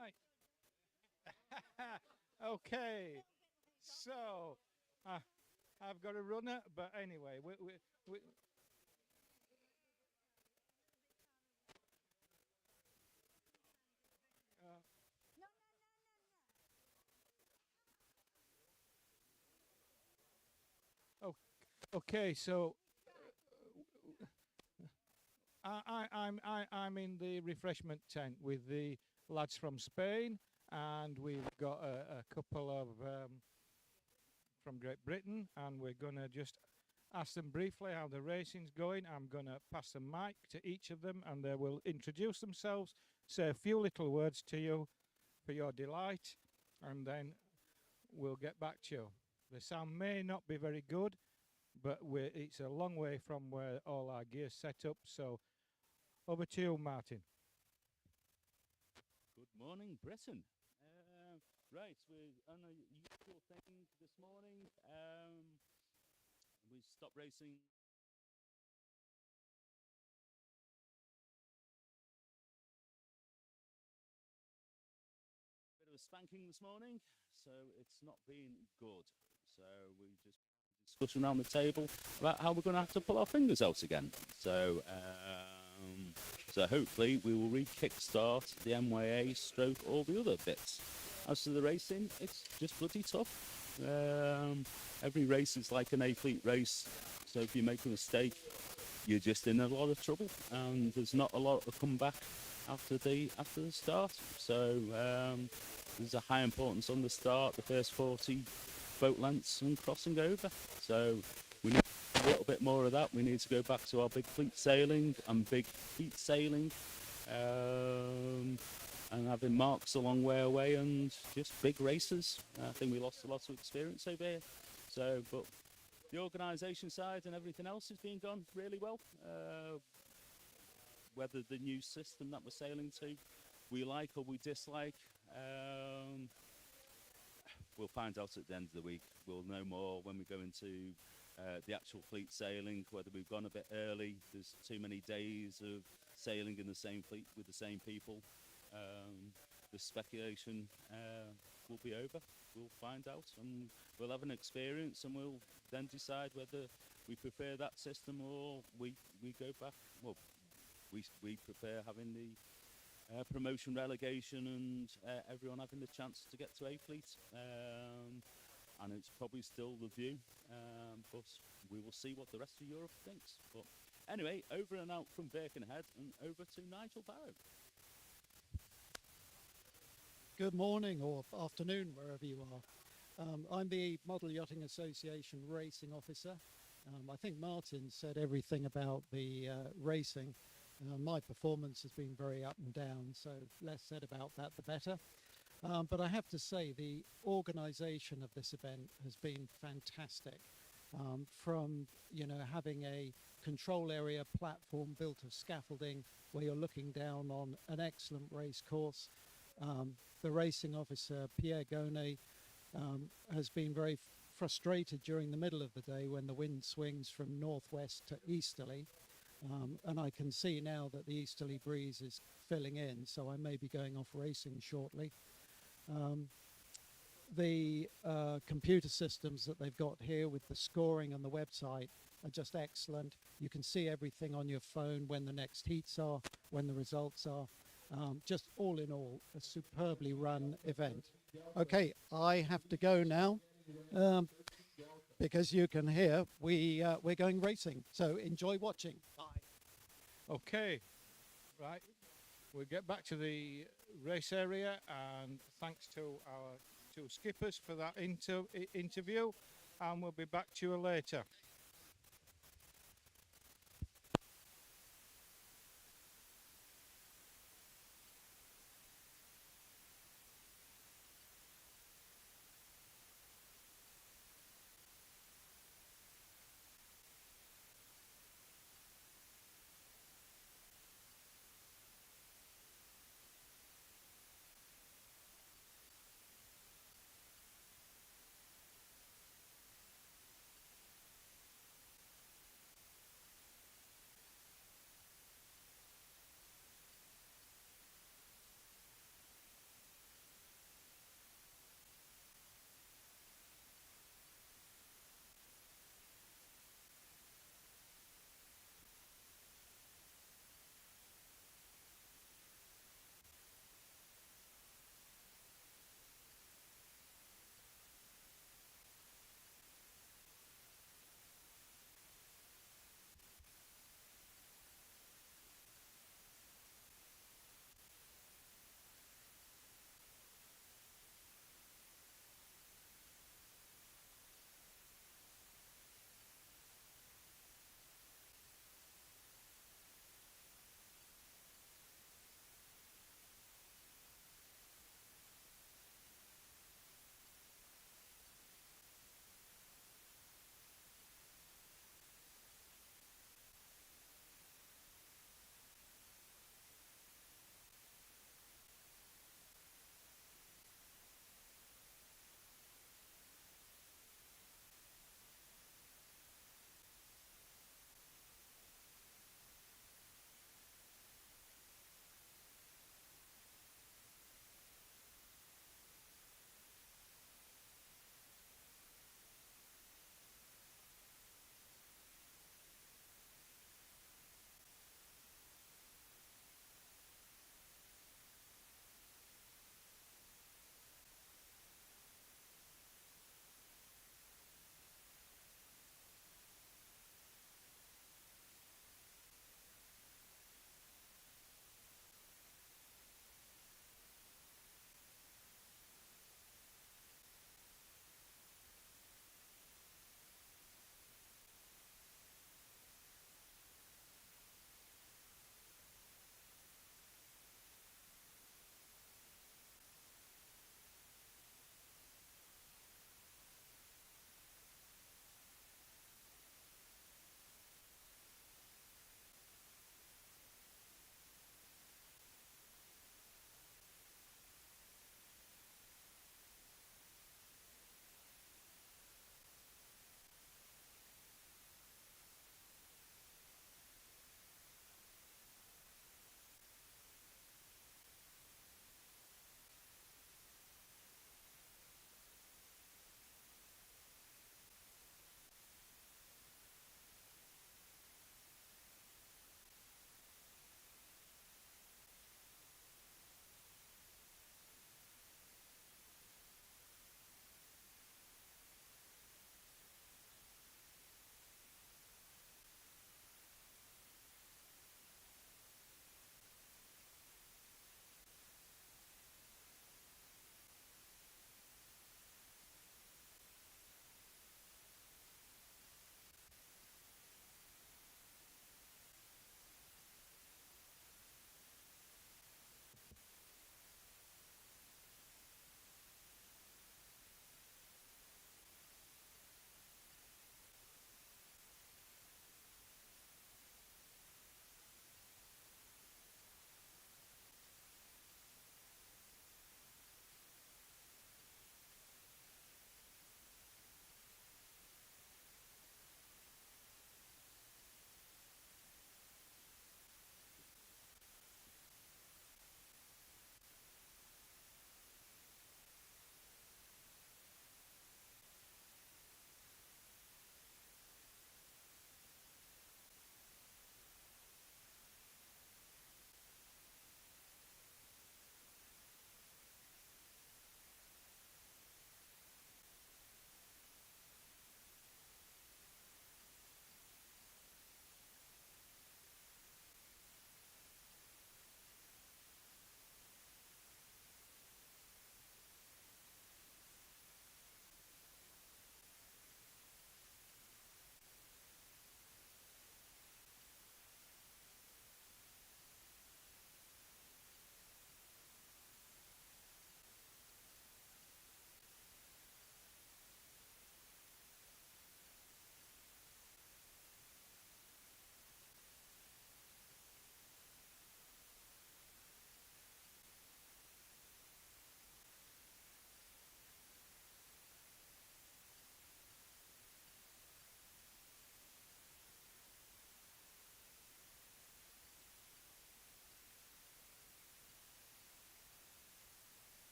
Right. Okay. So, I've got a runner, but anyway, we oh, okay. So, I'm in the refreshment tent with the lads from Spain, and we've got a couple of from Great Britain, and we're gonna just ask them briefly how the racing's going. I'm gonna pass the mic to each of them, and they will introduce themselves, say a few little words to you for your delight, and then we'll get back to you. The sound may not be very good, but it's a long way from where all our gear's set up, so over to you, Martin. Good morning, Britain. Right, we're on a usual thing this morning. We stopped racing. Bit of a spanking this morning, so it's not been good. So we just discussing around the table about how we're going to have to pull our fingers out again. So hopefully we will re-kickstart the MYA stroke all the other bits. As to the racing, it's just bloody tough. Every race is like an A-fleet race, so if you make a mistake, you're just in a lot of trouble, and there's not a lot of comeback after the start. So there's a high importance on the start, the first 40 boat lengths and crossing over. So we need a little bit more of that. We need to go back to our big fleet sailing and big heat sailing, and having marks a long way away and just big races. I think we lost a lot of experience over here. So, but the organisation side and everything else has been gone really well. Whether the new system that we're sailing to we like or we dislike, we'll find out at the end of the week. We'll know more when we go into the actual fleet sailing, whether we've gone a bit early. There's too many days of sailing in the same fleet with the same people. The speculation will be over. We'll find out, and we'll have an experience, and we'll then decide whether we prefer that system or we go back. Well, we prefer having the promotion relegation and everyone having the chance to get to A fleet, and it's probably still the view, but we will see what the rest of Europe thinks. But anyway, over and out from Birkenhead and over to Nigel Barrow. Good morning or afternoon, wherever you are. I'm the Model Yachting Association Racing Officer. I think Martin said everything about the racing. My performance has been very up and down, so less said about that, the better. But I have to say the organisation of this event has been fantastic. From having a control area platform built of scaffolding where you're looking down on an excellent race course. The racing officer, Pierre Gonnet, has been very frustrated during the middle of the day when the wind swings from northwest to easterly. And I can see now that the easterly breeze is filling in, so I may be going off racing shortly. The computer systems that they've got here with the scoring and the website are just excellent. You can see everything on your phone, when the next heats are, when the results are. Just all in all, a superbly run event. Okay, I have to go now because you can hear we're going racing. So enjoy watching. Bye. Okay, right. We'll get back to the race area, and thanks to our two skippers for that interview, and we'll be back to you later.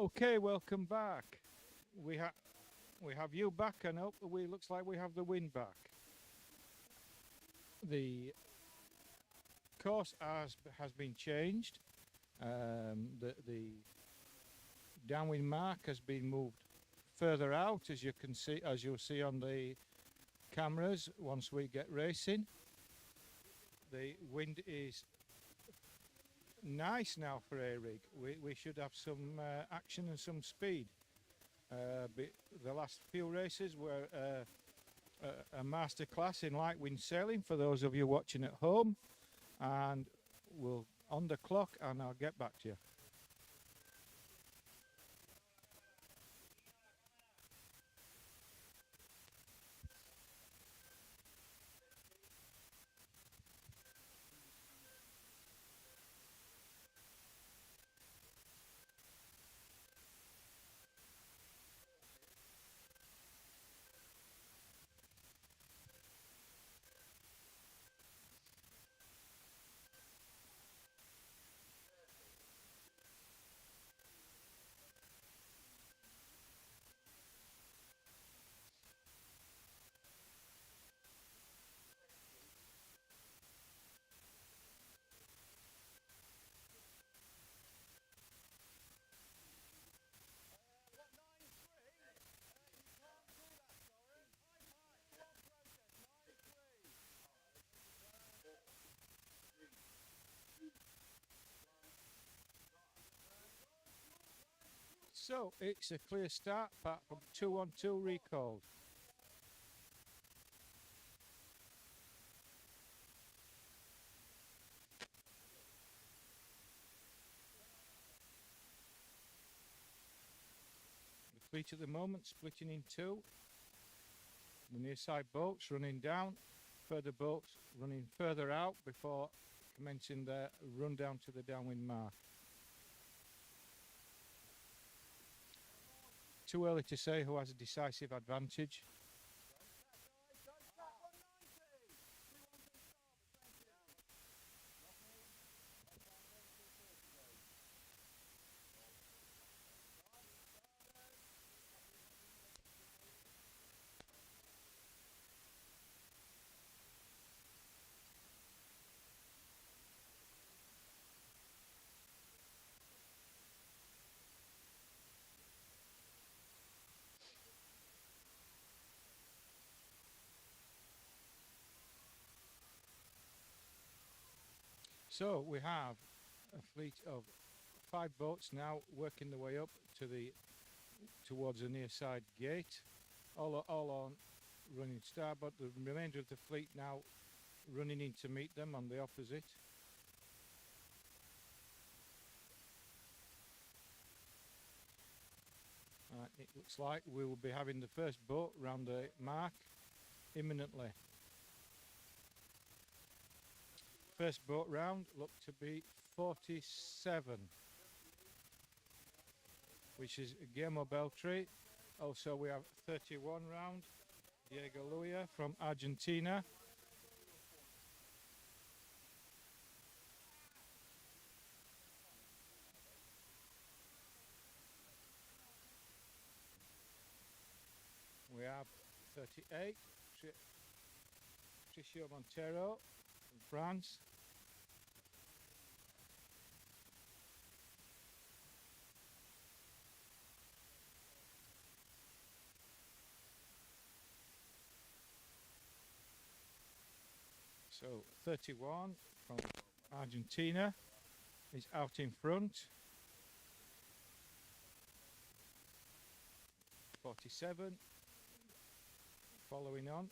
Okay, welcome back. We have you back, and we looks like we have the wind back. The course has been changed. The downwind mark has been moved further out, as you'll see on the cameras once we get racing. The wind is nice now for a rig. We should have some action and some speed. The last few races were a master class in light wind sailing for those of you watching at home, and we'll on the clock and I'll get back to you. So it's a clear start, apart from 2-on-2 recalled. The fleet at the moment splitting in two. The near side boats running down, further boats running further out before commencing their run down to the downwind mark. Too early to say who has a decisive advantage. So we have a fleet of 5 boats now working their way up to towards the near side gate, all on running starboard. The remainder of the fleet now running in to meet them on the opposite. It looks like we will be having the first boat round the mark imminently. First boat round looked to be 47, which is Guillermo Beltri. Also we have 31 round, Diego Luya from Argentina. We have 38, Tricio Montero from France. So 31 from Argentina is out in front. 47 following on.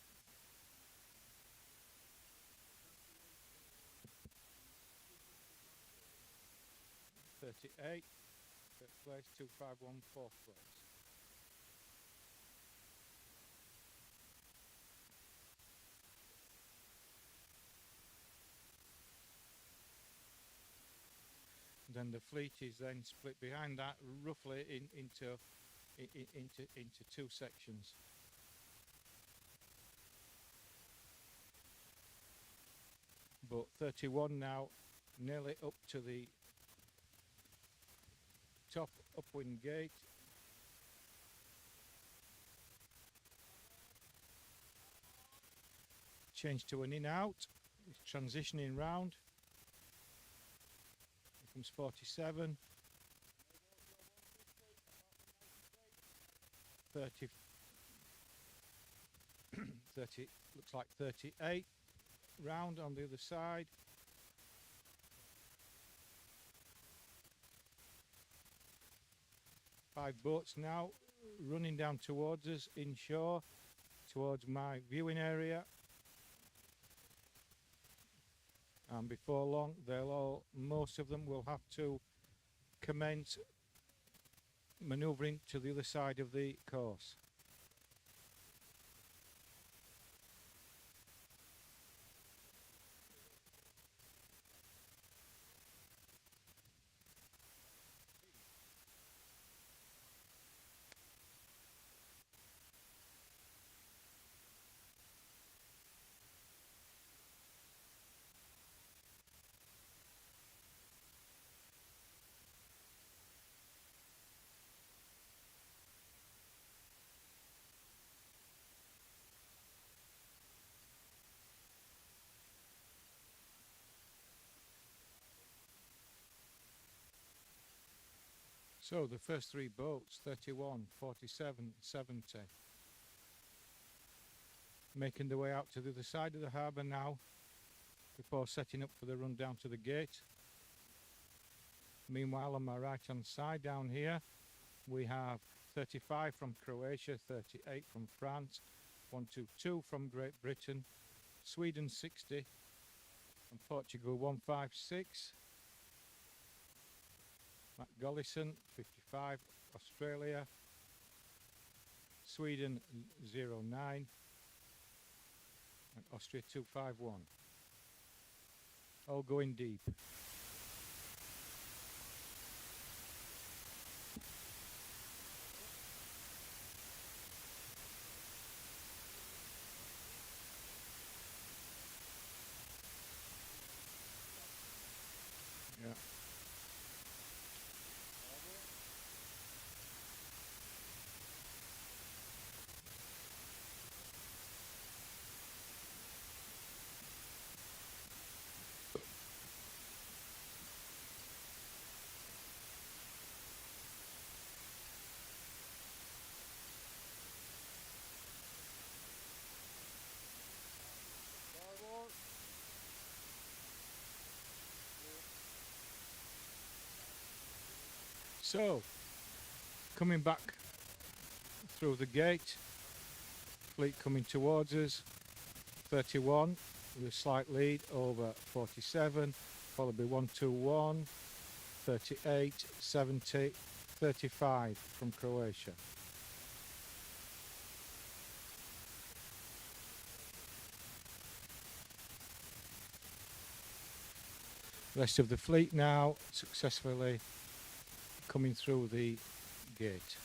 38, third place, 251, fourth place. Then the fleet is then split behind that roughly into two sections. But 31 now nearly up to the top upwind gate. Change to an in-out. It's transitioning round. Here comes 47. 30, 30, looks like 38. Round on the other side. Five boats now running down towards us inshore, towards my viewing area. And before long, most of them will have to commence manoeuvring to the other side of the course. So the first three boats, 31, 47, 70, making their way out to the other side of the harbour now before setting up for the run down to the gate. Meanwhile, on my right hand side down here we have 35 from Croatia, 38 from France, 122 from Great Britain, Sweden 60 and Portugal 156. Matt Gollison 55, Australia, Sweden 09 and Austria 251. All going deep. Yeah. So, coming back through the gate, fleet coming towards us, 31 with a slight lead over 47, followed by 121, 38, 70, 35 from Croatia. Rest of the fleet now successfully coming through the gate.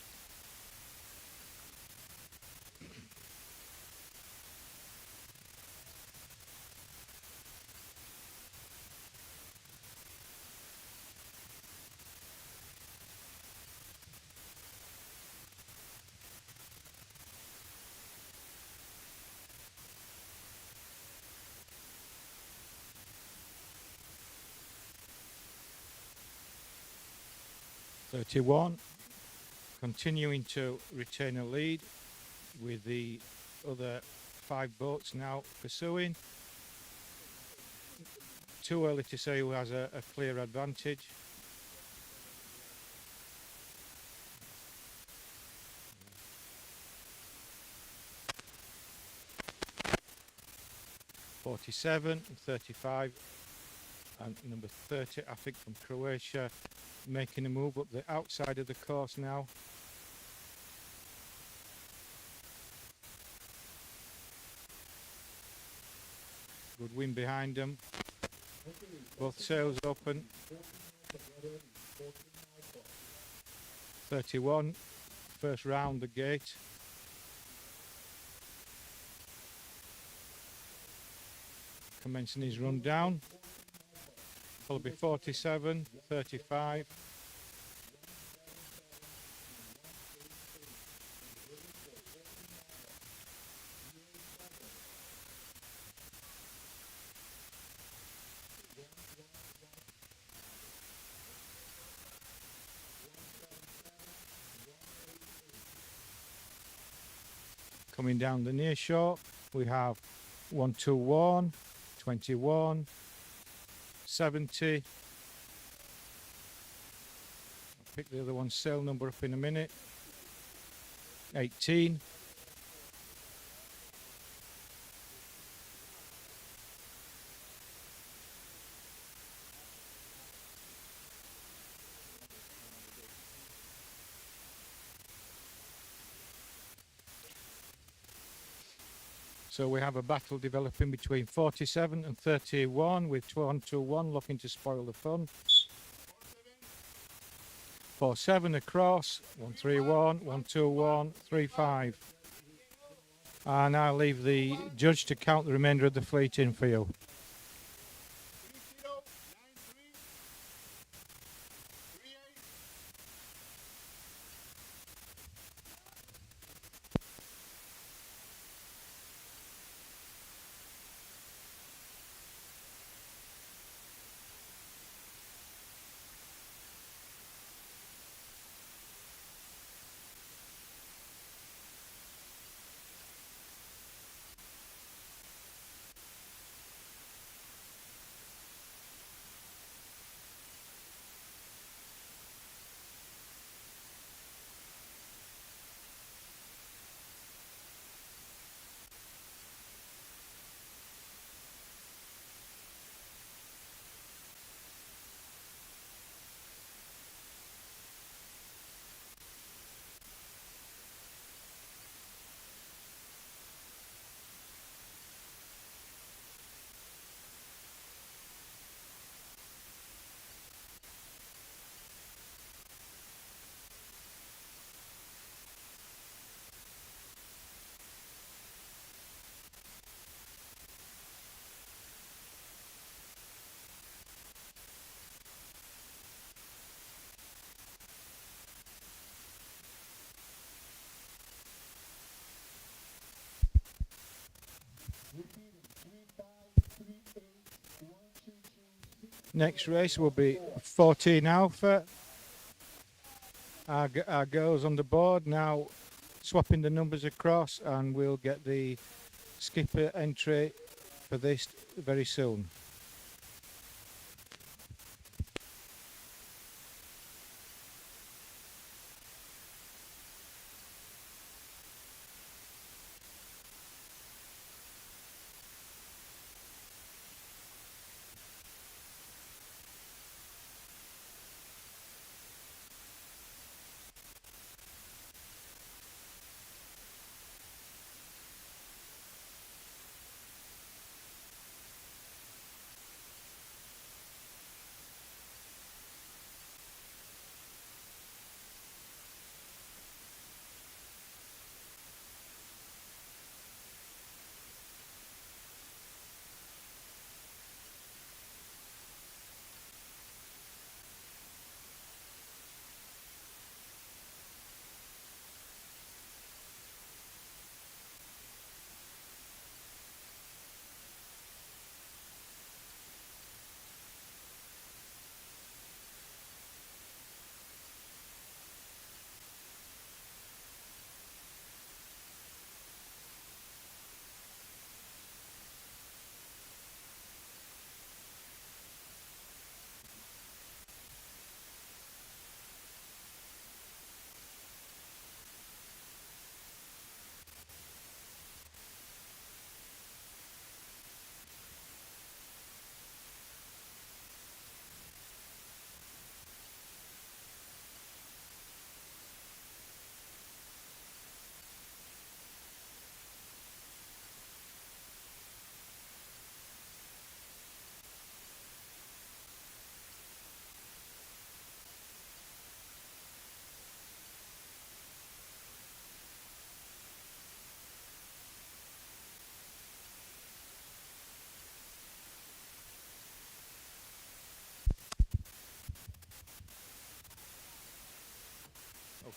(31) continuing to retain a lead with the other 5 boats now pursuing. Too early to say who has a clear advantage. (47) 35 and number 30 I think from Croatia making a move up the outside of the course now. Good wind behind them. Both sails open. 31, first round the gate. Commencing his run down. Followed by 47, 35. Coming down the near shore, we have 121, 21, 70. I'll pick the other one's sail number up in a minute. 18. So we have a battle developing between 47 and 31 with 121 looking to spoil the fun. 47 across, 131, 121, 35. And I'll leave the judge to count the remainder of the fleet in for you. Next race will be 14 Alpha. Our girls on the board now swapping the numbers across, and we'll get the skipper entry for this very soon.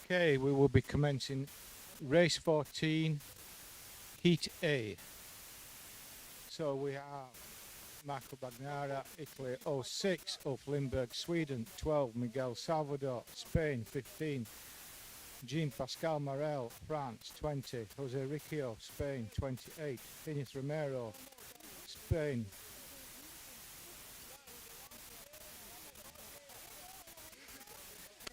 Okay, we will be commencing race 14, heat A. So we have Marco Bagnara, Italy, 06, Ulf Lindberg, Sweden, 12, Miguel Salvador, Spain, 15, Jean-Pascal Morel, France, 20. Jose Riccio, Spain, 28. Inés Romero, Spain.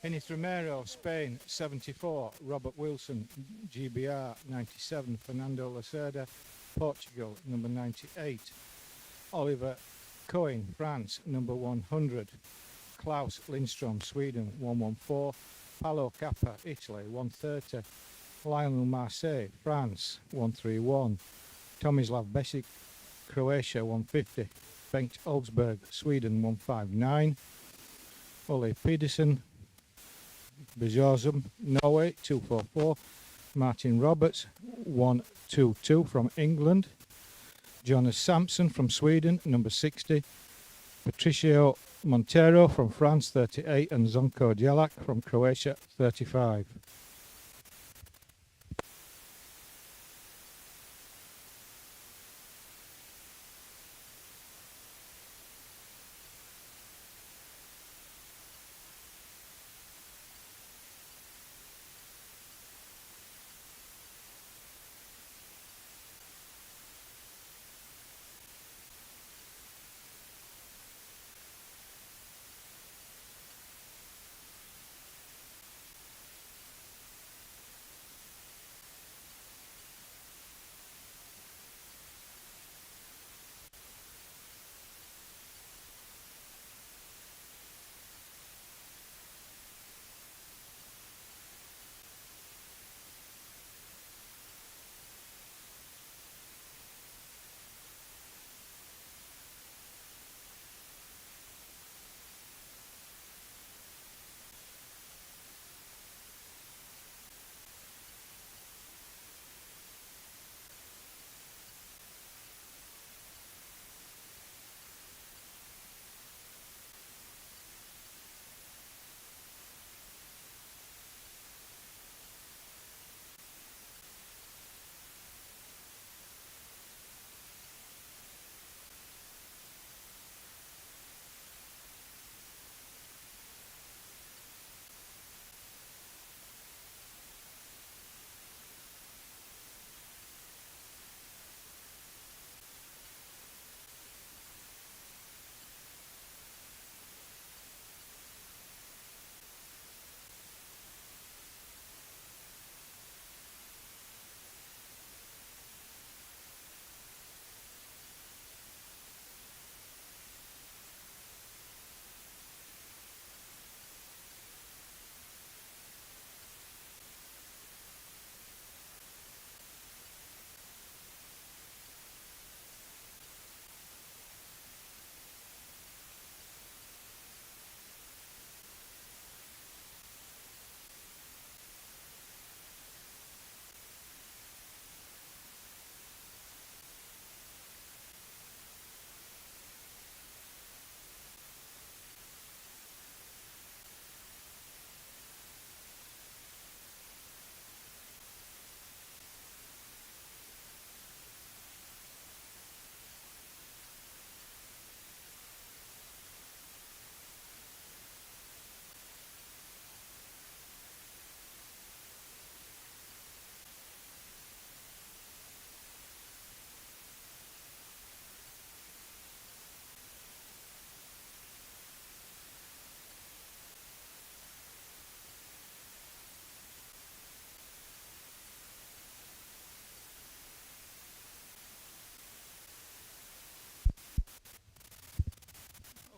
Inés Romero, Spain, 74. Robert Wilson, GBR, 97. Fernando Lacerda, Portugal, number 98. Oliver Cohen, France, number 100. Klaus Lindstrom, Sweden, 114. Paolo Cappa, Italy, 130. Lionel Marseille, France, 131. Tomislav Besic, Croatia, 150. Bengt Olsberg, Sweden, 159. Ole Pedersen, Bejorzum, Norway, 244. Martin Roberts, 122 from England. Jonas Sampson from Sweden, number 60. Patricio Montero from France, 38. And Zonko Djelak from Croatia, 35.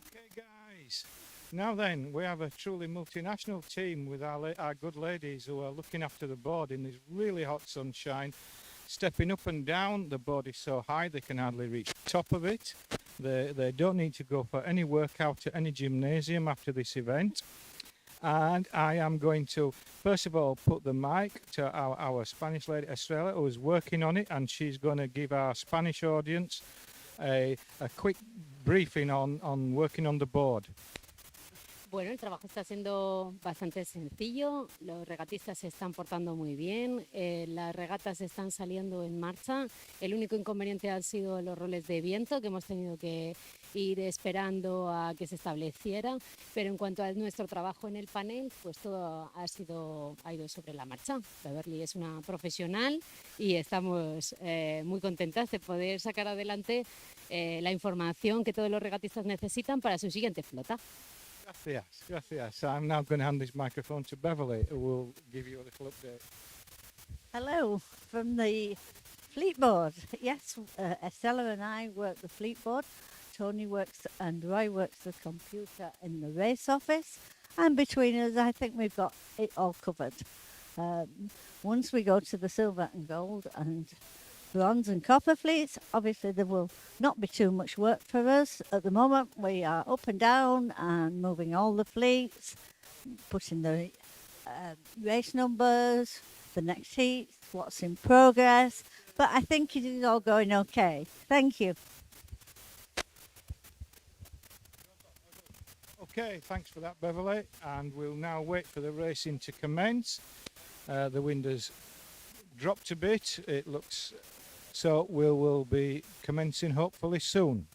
Okay, guys. Now then, we have a truly multinational team with our good ladies who are looking after the board in this really hot sunshine, stepping up and down. The board is so high they can hardly reach the top of it. They don't need to go for any workout at any gymnasium after this event. And I am going to, first of all, put the mic to our Spanish lady, Estrella, who is working on it, and she's going to give our Spanish audience a quick briefing on working on the board. Bueno, el trabajo está siendo bastante sencillo, los regatistas se están portando muy bien, las regatas están saliendo en marcha. El único inconveniente han sido los roles de viento, que hemos tenido que ir esperando a que se estableciera, pero en cuanto a nuestro trabajo en el panel, pues todo ha ido sobre la marcha. Beverly es una profesional y estamos muy contentas de poder sacar adelante la información que todos los regatistas necesitan para su siguiente flota. Gracias, gracias. I'm now going to hand this microphone to Beverly, who will give you a little update. Hello from the fleet board. Yes, Estella and I work the fleet board. Tony works and Roy works the computer in the race office. And between us, I think we've got it all covered. Once we go to the silver and gold and bronze and copper fleets, obviously there will not be too much work for us. At the moment, we are up and down and moving all the fleets, putting the race numbers, the next heat, what's in progress. But I think it is all going okay. Thank you. Okay, thanks for that, Beverly. And we'll now wait for the racing to commence. The wind has dropped a bit, it looks, so we will be commencing hopefully soon.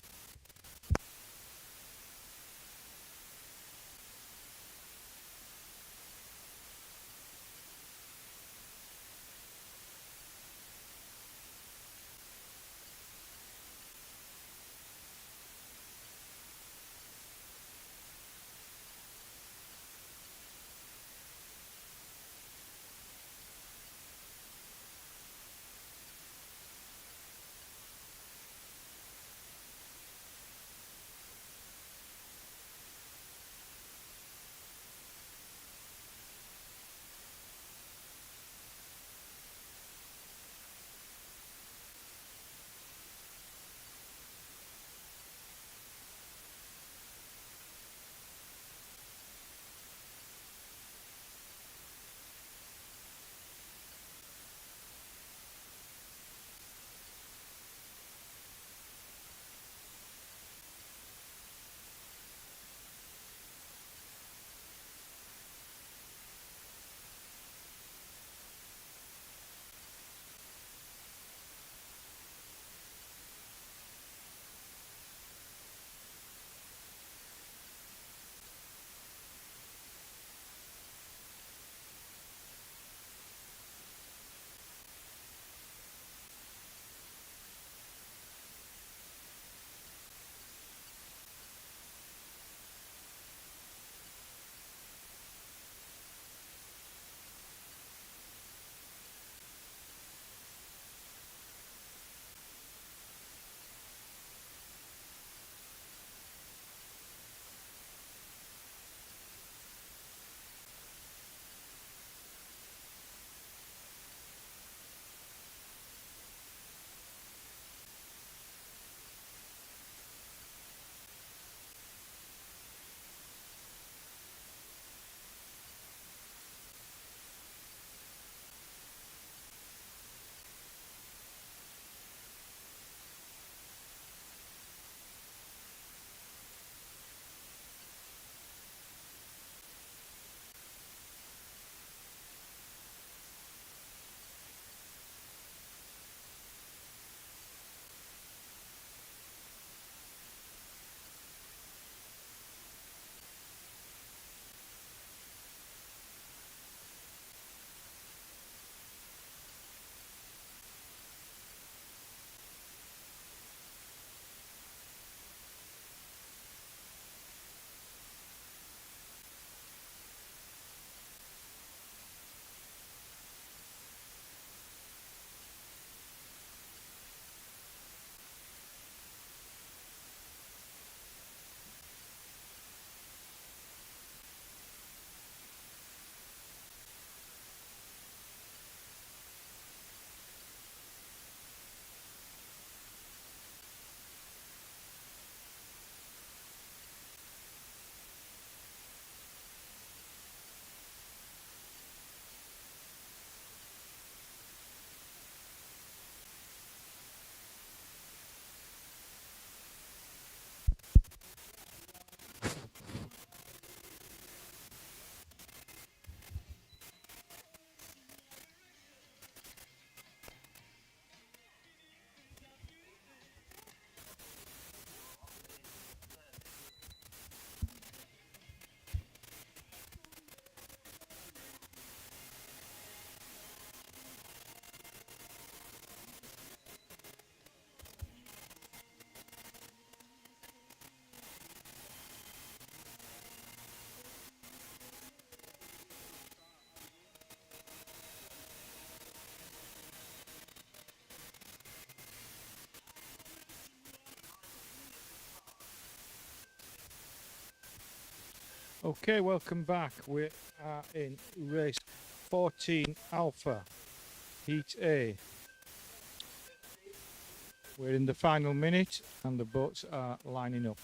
Okay, welcome back. We are in race 14 Alpha, Heat A. We're in the final minute and the boats are lining up.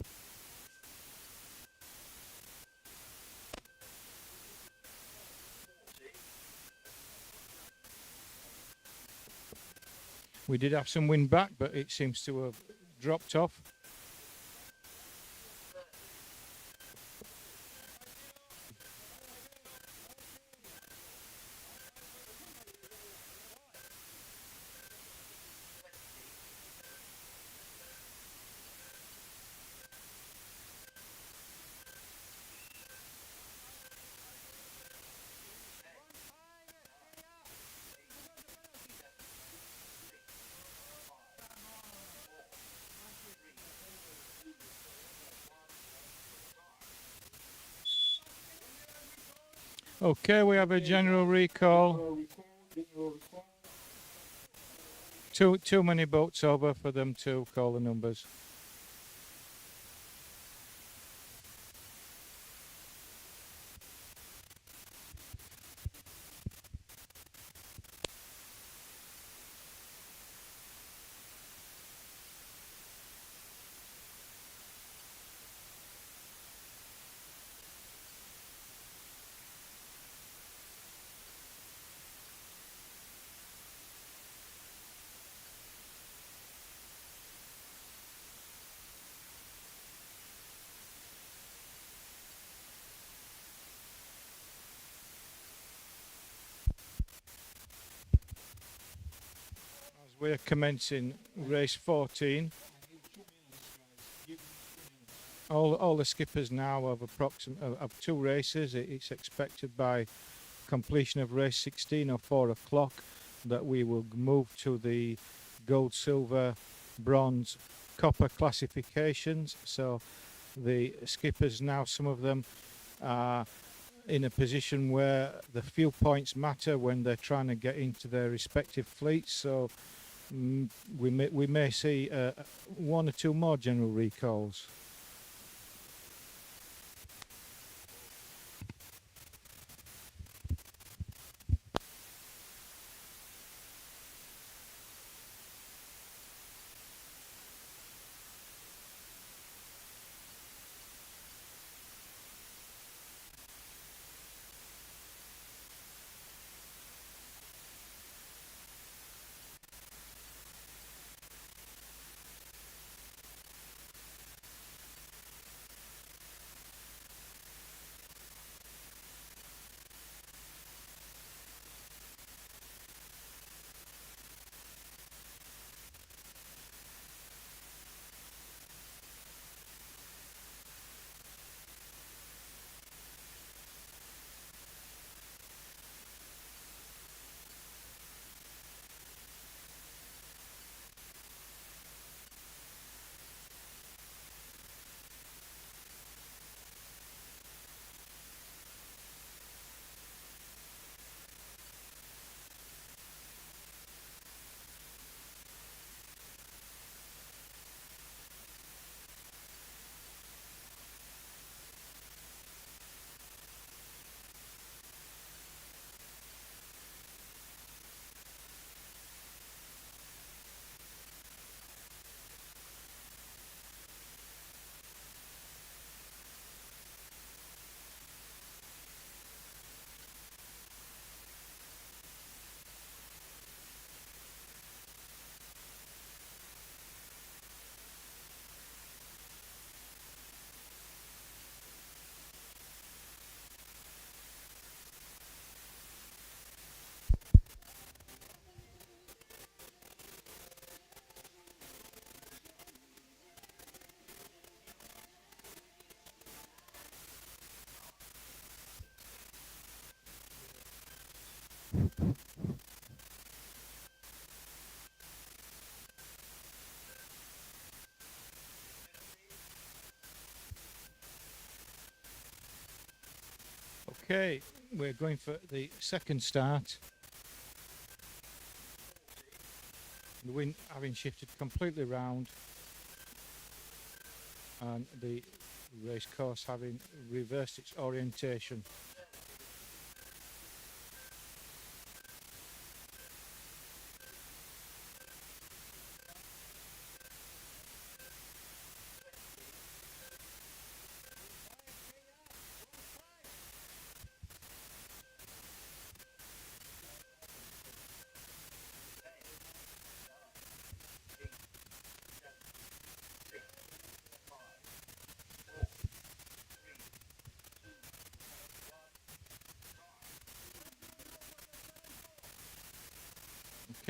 We did have some wind back, but it seems to have dropped off. Okay, we have a general recall. Too many boats over for them to call the numbers. As we're commencing race 14, all the skippers now have of 2 races. It's expected by completion of race 16 or 4 o'clock that we will move to the gold, silver, bronze, copper classifications. So the skippers now, some of them are in a position where the fuel points matter when they're trying to get into their respective fleets. So we may see 1 or 2 more general recalls. Okay, we're going for the second start. The wind having shifted completely round, and the race course having reversed its orientation.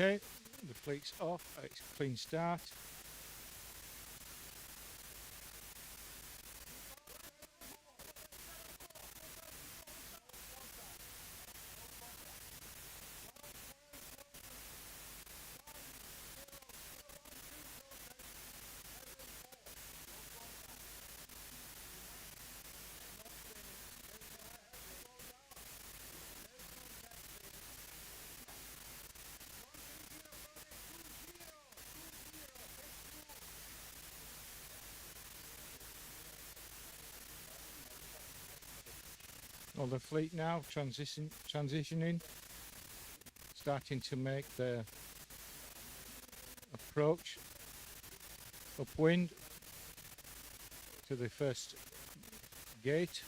Okay, the fleet's off, it's a clean start. Well, the fleet now transitioning, starting to make their approach upwind to the first gate.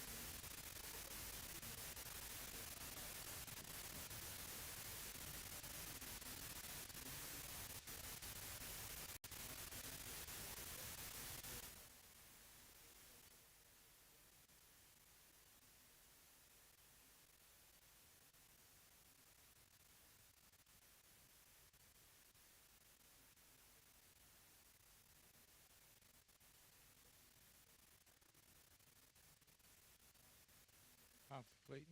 Half the fleet.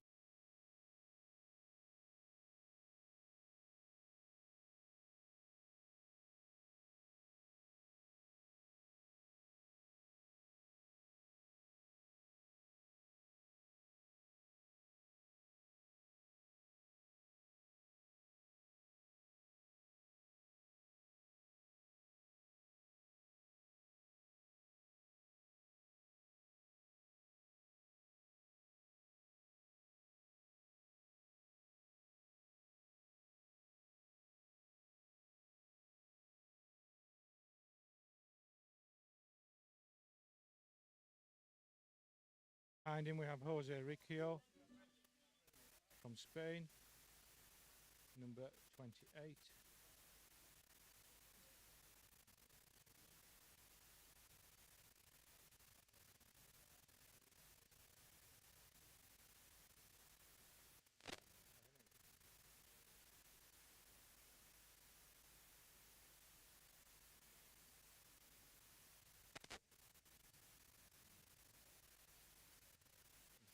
Behind him we have Jose Riccio from Spain, number 28.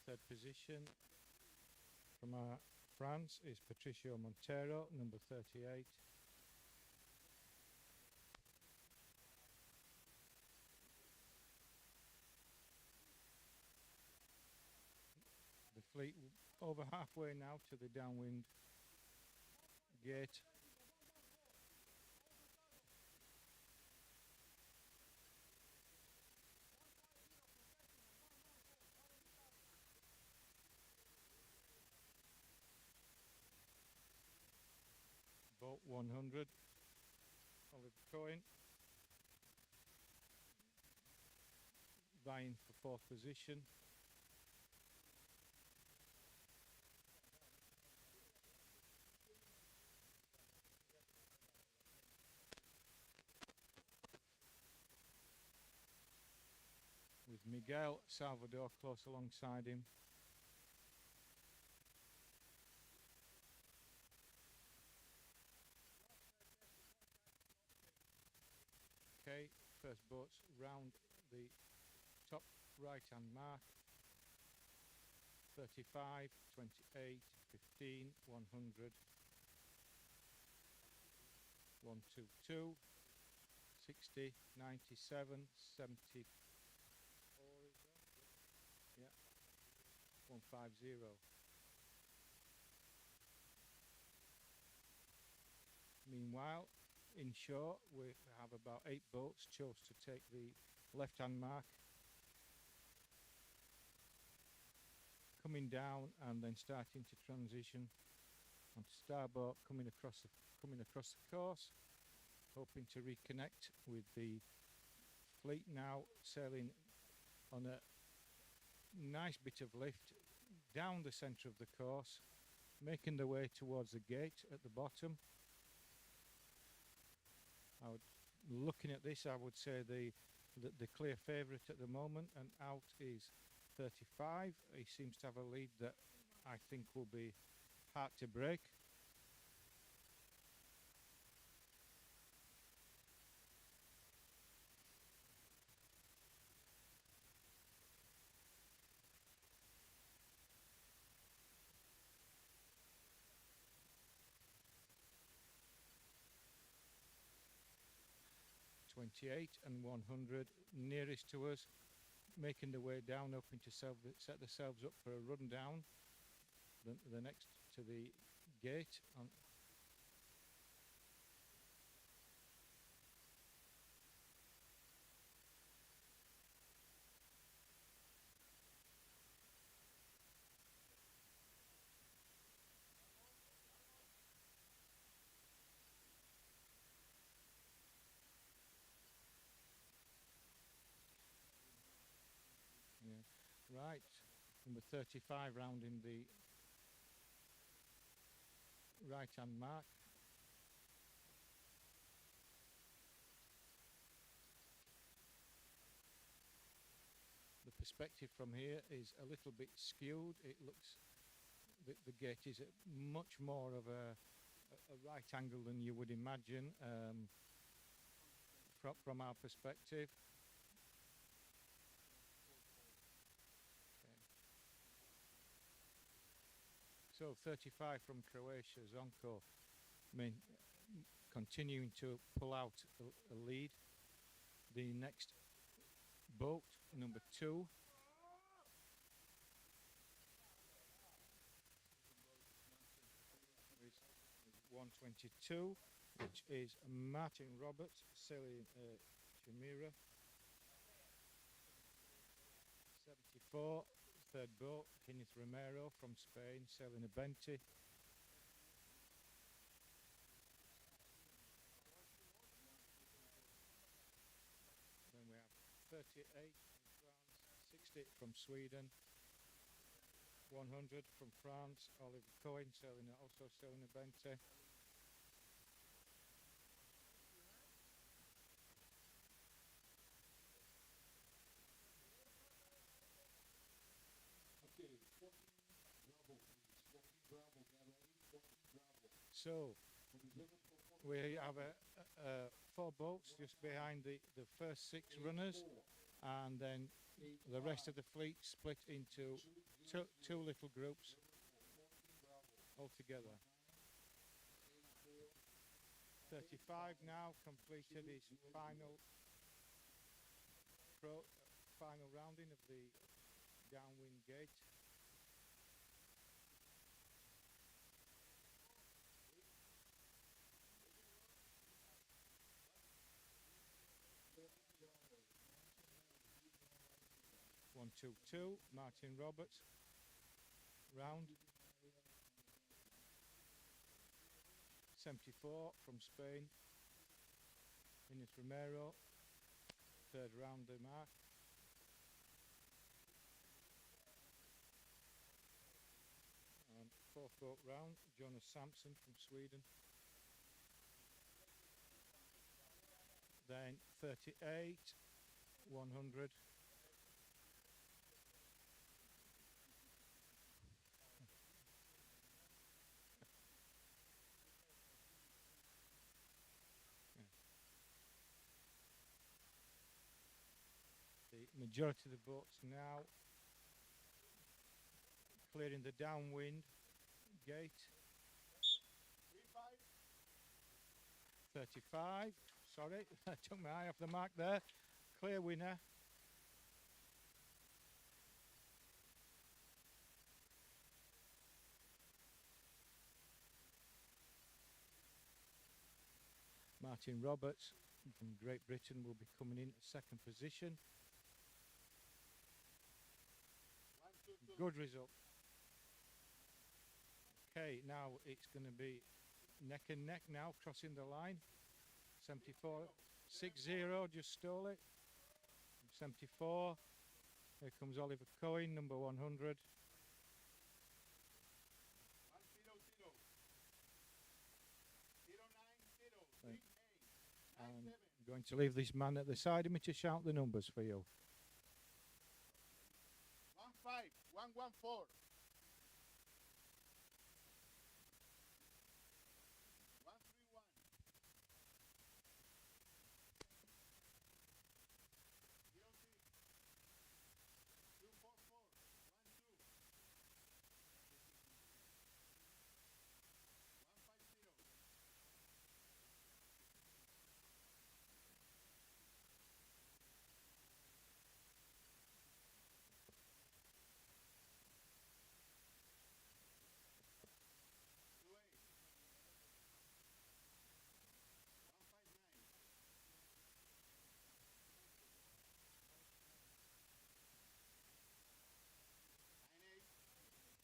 Third position from France is Patricio Montero, number 38. The fleet over halfway now to the downwind gate. Boat 100, Oliver Cohen, vying for fourth position. With Miguel Salvador close alongside him. Okay, first boats round the top right hand mark. 35, 28, 15, 100, 122, 60, 97, 74 is that? Yeah, 150. Meanwhile, inshore we have about 8 boats chose to take the left hand mark. coming down and then starting to transition onto starboard, coming across the course, hoping to reconnect with the fleet now sailing on a nice bit of lift down the centre of the course, making their way towards the gate at the bottom. Looking at this, I would say the clear favourite at the moment, and out is 35. He seems to have a lead that I think will be hard to break. .28 and 100 nearest to us, making their way down, hoping to set themselves up for a run down the next to the gate. Yeah. Right, number 35 rounding the right hand mark. The perspective from here is a little bit skewed. It looks the gate is at much more of a right angle than you would imagine from our perspective. So 35 from Croatia, Zonko, continuing to pull out a lead. The next boat, number 2, is 122, which is Martin Roberts sailing Chimera. 74. Third boat, Kenneth Romero from Spain, sailing a Benti. Then we have 38 from France, 60 from Sweden, 100 from France, Oliver Cohen also sailing a Benti. So we have 4 boats just behind the first 6 runners, and then the rest of the fleet split into two little groups altogether. 35 now completed his final rounding of the downwind gate. One, 2, 2, Martin Roberts, round. 74 from Spain, Ines Romero, third round the mark. And 4th boat round, Jonas Sampson from Sweden. Then 38, 100. The majority of the boats now clearing the downwind gate. 35, sorry, I took my eye off the mark there. Clear winner. Martin Roberts from Great Britain will be coming in at 2nd position. Good result. Okay, now it's going to be neck and neck now, crossing the line. 74, 6-0, just stole it. 74. Here comes Oliver Cohen, number 100. I'm going to leave this man at the side of me to shout the numbers for you. 15, 114. 131. 06. 244. 12. 150. 28. 159. 98.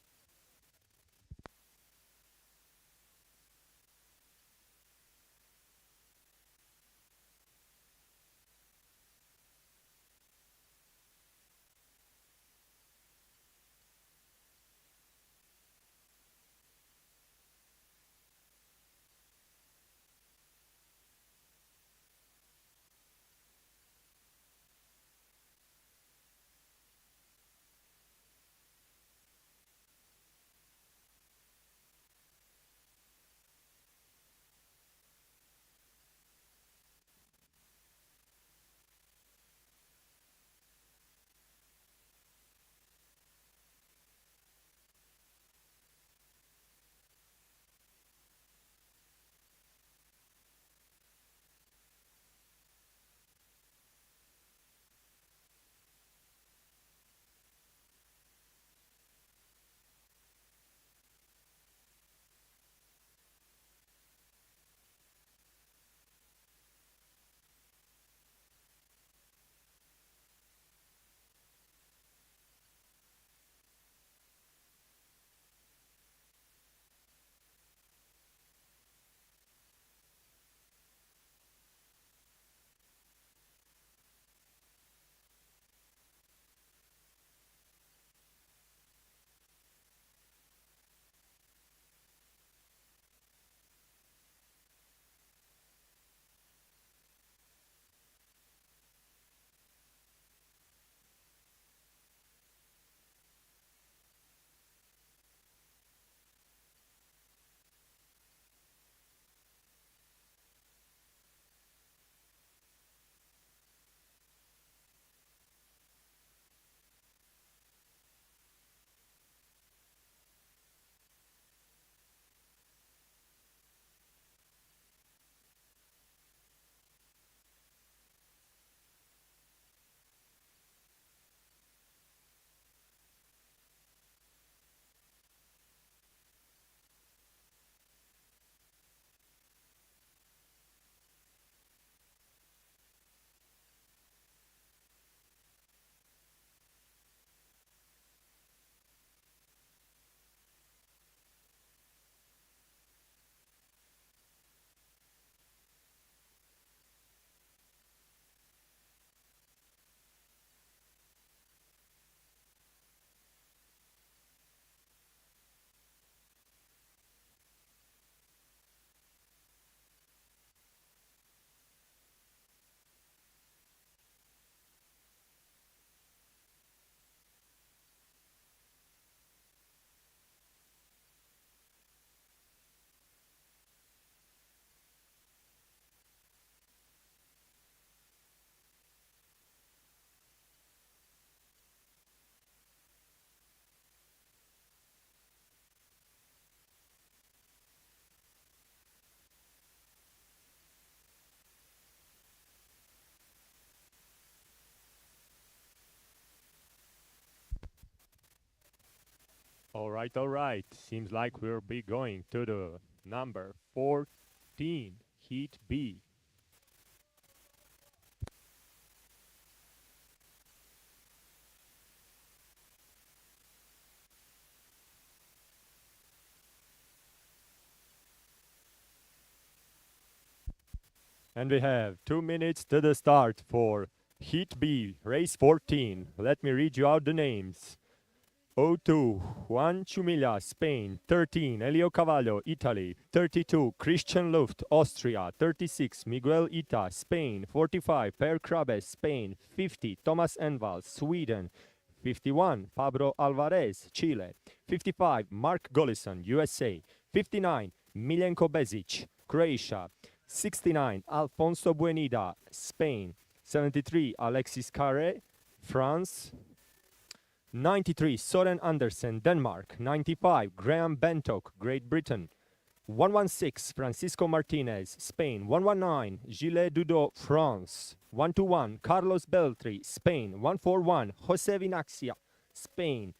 All right, all right. Seems like we'll be going to the number 14, Heat B. And we have 2 minutes to the start for Heat B, race 14. Let me read you out the names. 02, Juan Chumilla, Spain. 13, Elio Cavallo, Italy. 32, Christian Luft, Austria. 36, Miguel Ita, Spain. 45, Per Krabbe, Spain. 50, Thomas Enval, Sweden. 51, Pablo Alvarez, Chile. 55, Mark Gollison, USA. 59, Milenko Bezic, Croatia. 69, Alfonso Buenida, Spain. 73, Alexis Carré, France. 93, Soren Andersen, Denmark. 95, Graham Bentock, Great Britain. 116, Francisco Martinez, Spain. 119, Gilles Dudot, France. 121, Carlos Beltri, Spain. 141, Jose Vinaxia, Spain.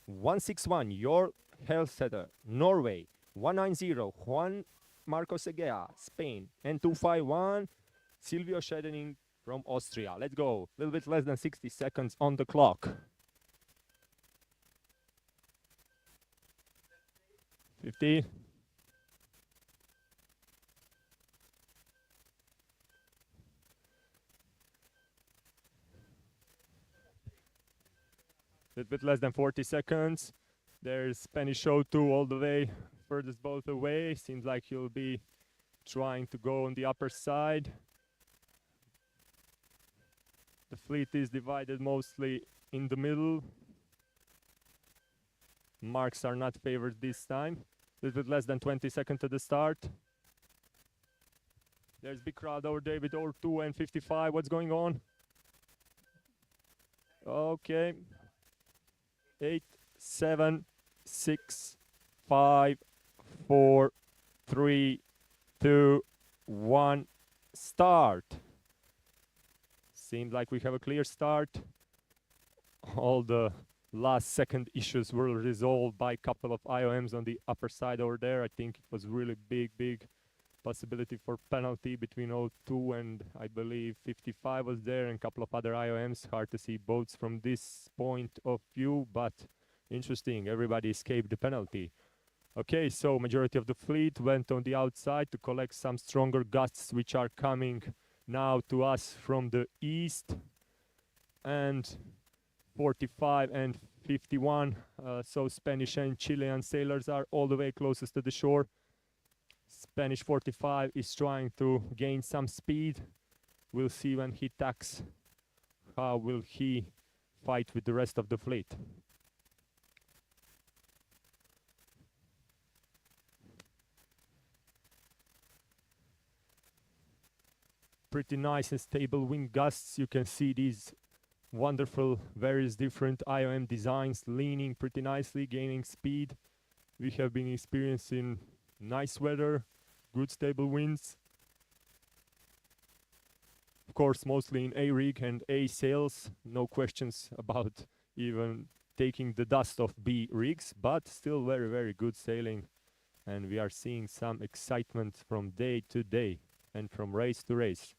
161, Jörg Helseter, Norway. 190, Juan Marcos Egea, Spain. And 251, Silvio Schedening from Austria. Let's go. A little bit less than 60 seconds on the clock. 50. Little bit less than 40 seconds. There's Spanish O2 all the way, furthest boat away. Seems like he'll be trying to go on the upper side. The fleet is divided mostly in the middle. Marks are not favored this time. A little bit less than 20 seconds to the start. There's big crowd over there with O2 and 55. What's going on? Okay. 8, 7, 6, 5, 4, 3, 2, 1. Start. Seems like we have a clear start. All the last second issues were resolved by a couple of IOMs on the upper side over there. I think it was really big possibility for penalty between 02 and I believe 55 was there, and a couple of other IOMs. Hard to see boats from this point of view, but interesting. Everybody escaped the penalty. Okay, so majority of the fleet went on the outside to collect some stronger gusts which are coming now to us from the east. And 45 and 51, so Spanish and Chilean sailors are all the way closest to the shore. Spanish 45 is trying to gain some speed. We'll see when he tacks how will he fight with the rest of the fleet. Pretty nice and stable wind gusts. You can see these wonderful, various different IOM designs leaning pretty nicely, gaining speed. We have been experiencing nice weather, good stable winds. Of course, mostly in A rig and A sails. No questions about even taking the dust of B rigs, but still very good sailing. And we are seeing some excitement from day to day and from race to race.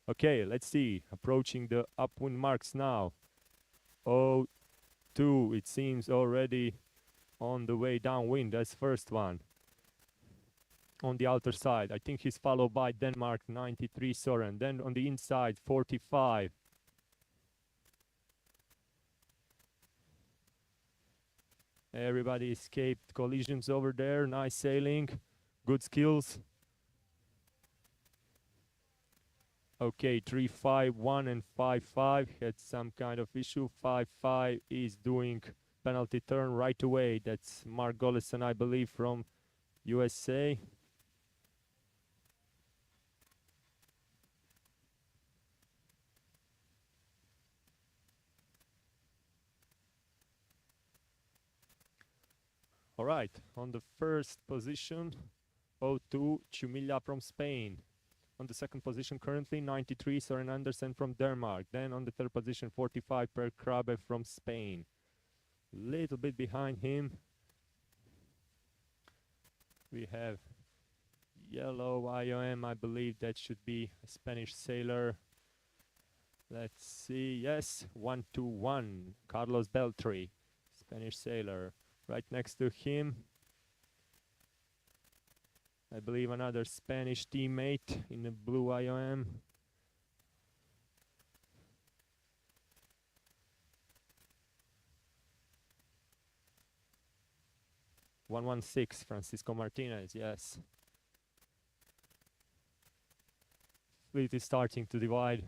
Okay, let's see. Approaching the upwind marks now. 02, it seems already on the way downwind. That's first one. On the outer side, I think he's followed by Denmark 93 Soren. Then on the inside 45. Everybody escaped collisions over there. Nice sailing, good skills. Okay, 351 and 55 had some kind of issue. 55 is doing penalty turn right away. That's Mark Gollison, I believe, from USA. All right, on the first position, 02, Chumilla from Spain. On the second position currently, 93, Soren Andersen from Denmark. Then on the third position, 45, Per Krabbe from Spain. Little bit behind him, we have yellow IOM, I believe that should be a Spanish sailor. Let's see, yes, 121, Carlos Beltri, Spanish sailor. Right next to him, I believe another Spanish teammate in the blue IOM. (116) Francisco Martinez, yes. Fleet is starting to divide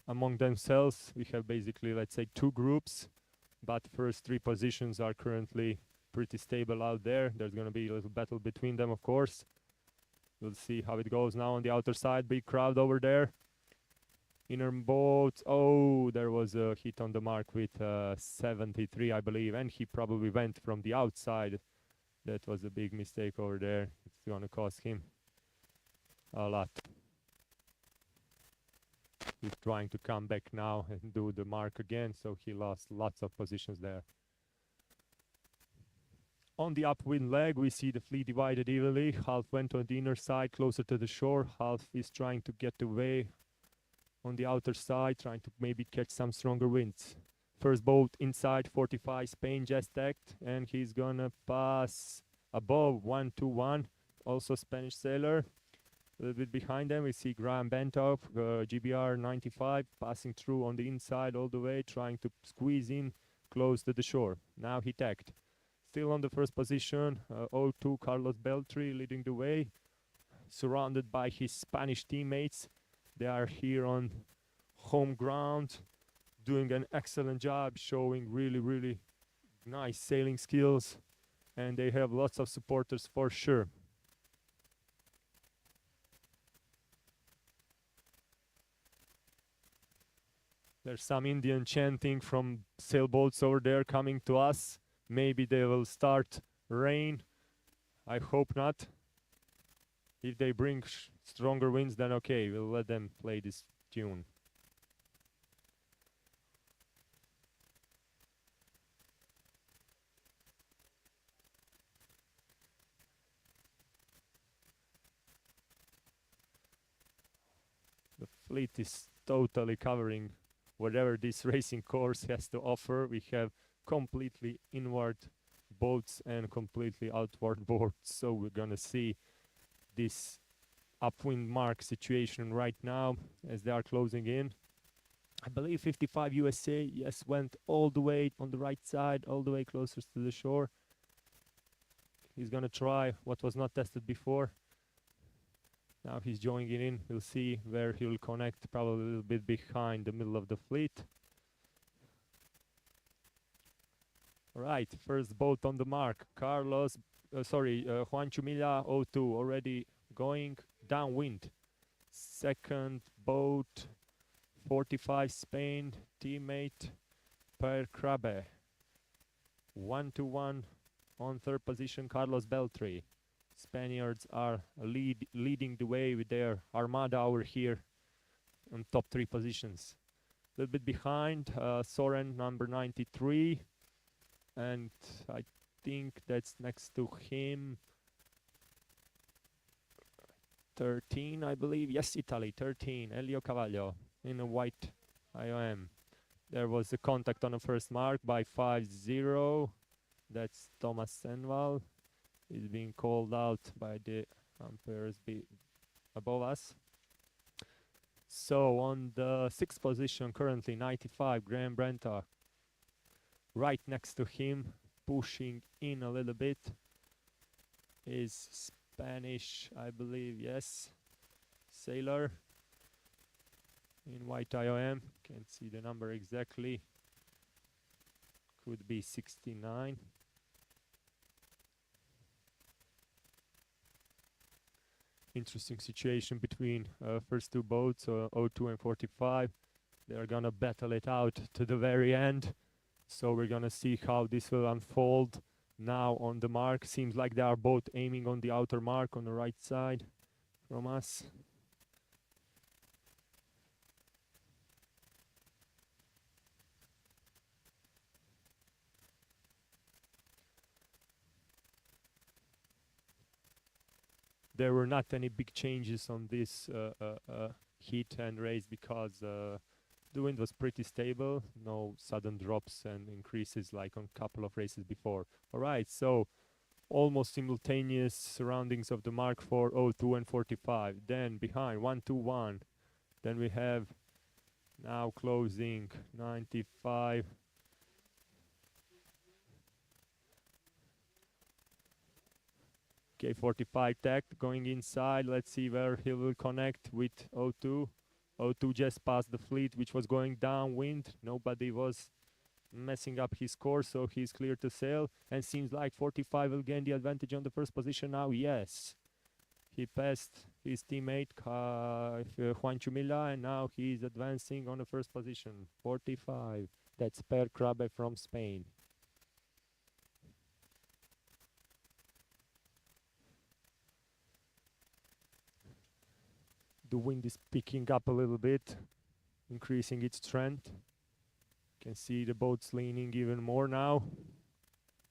among themselves. We have basically, let's say, two groups, but first three positions are currently pretty stable out there. There's going to be a little battle between them, of course. We'll see how it goes now on the outer side. Big crowd over there. Inner boat. Oh, there was a hit on the mark with 73, I believe, and he probably went from the outside. That was a big mistake over there. It's going to cost him a lot. He's trying to come back now and do the mark again, so he lost lots of positions there. On the upwind leg, we see the fleet divided evenly. Half went on the inner side, closer to the shore. Half is trying to get away on the outer side, trying to maybe catch some stronger winds. First boat inside 45, Spain just tacked, and he's gonna pass above 121. Also Spanish sailor. A little bit behind them, we see Graham Bentov, GBR 95, passing through on the inside all the way, trying to squeeze in close to the shore. Now he tacked. Still on the first position, 02 Carlos Beltri leading the way, surrounded by his Spanish teammates. They are here on home ground, doing an excellent job, showing really nice sailing skills, and they have lots of supporters for sure. There's some Indian chanting from sailboats over there coming to us. Maybe they will start rain. I hope not. If they bring stronger winds, then okay, we'll let them play this tune. The fleet is totally covering whatever this racing course has to offer. We have completely inward boats and completely outward boards, so we're gonna see this upwind mark situation right now as they are closing in. I believe 55 USA, yes, went all the way on the right side, all the way closest to the shore. He's gonna try what was not tested before. Now he's joining in. We'll see where he'll connect, probably a little bit behind the middle of the fleet. Right, first boat on the mark. Juan Chumilla 02 already going downwind. Second boat, 45 Spain, teammate Per Crabe. 1-1 on third position, Carlos Beltri. Spaniards are leading the way with their armada over here on top three positions. A little bit behind, Soren number 93. And I think that's next to him 13, I believe. Yes, Italy, 13, Elio Cavallo in a white IOM. There was a contact on the first mark by 5-0. That's Thomas Senval. He's being called out by the umpires above us. So on the sixth position currently, 95, Graham Brenta. Right next to him, pushing in a little bit, is Spanish, I believe, yes, sailor in white IOM. Can't see the number exactly. Could be 69. Interesting situation between first two boats, 02 and 45. They're gonna battle it out to the very end. So we're gonna see how this will unfold. Now on the mark, seems like they are both aiming on the outer mark on the right side from us. There were not any big changes on this heat and race because the wind was pretty stable, no sudden drops and increases like on a couple of races before. All right, so almost simultaneous surroundings of the Mark 4 02 and 45. Then behind 121. Then we have now closing 95. K45 tech going inside. Let's see where he will connect with 02. 02 just passed the fleet which was going downwind. Nobody was messing up his course, so he's clear to sail. And seems like 45 will gain the advantage on the first position now. Yes, he passed his teammate Juan Chumila, and now he's advancing on the first position. 45. That's Per Krabbe from Spain. The wind is picking up a little bit, increasing its strength. Can see the boat's leaning even more now,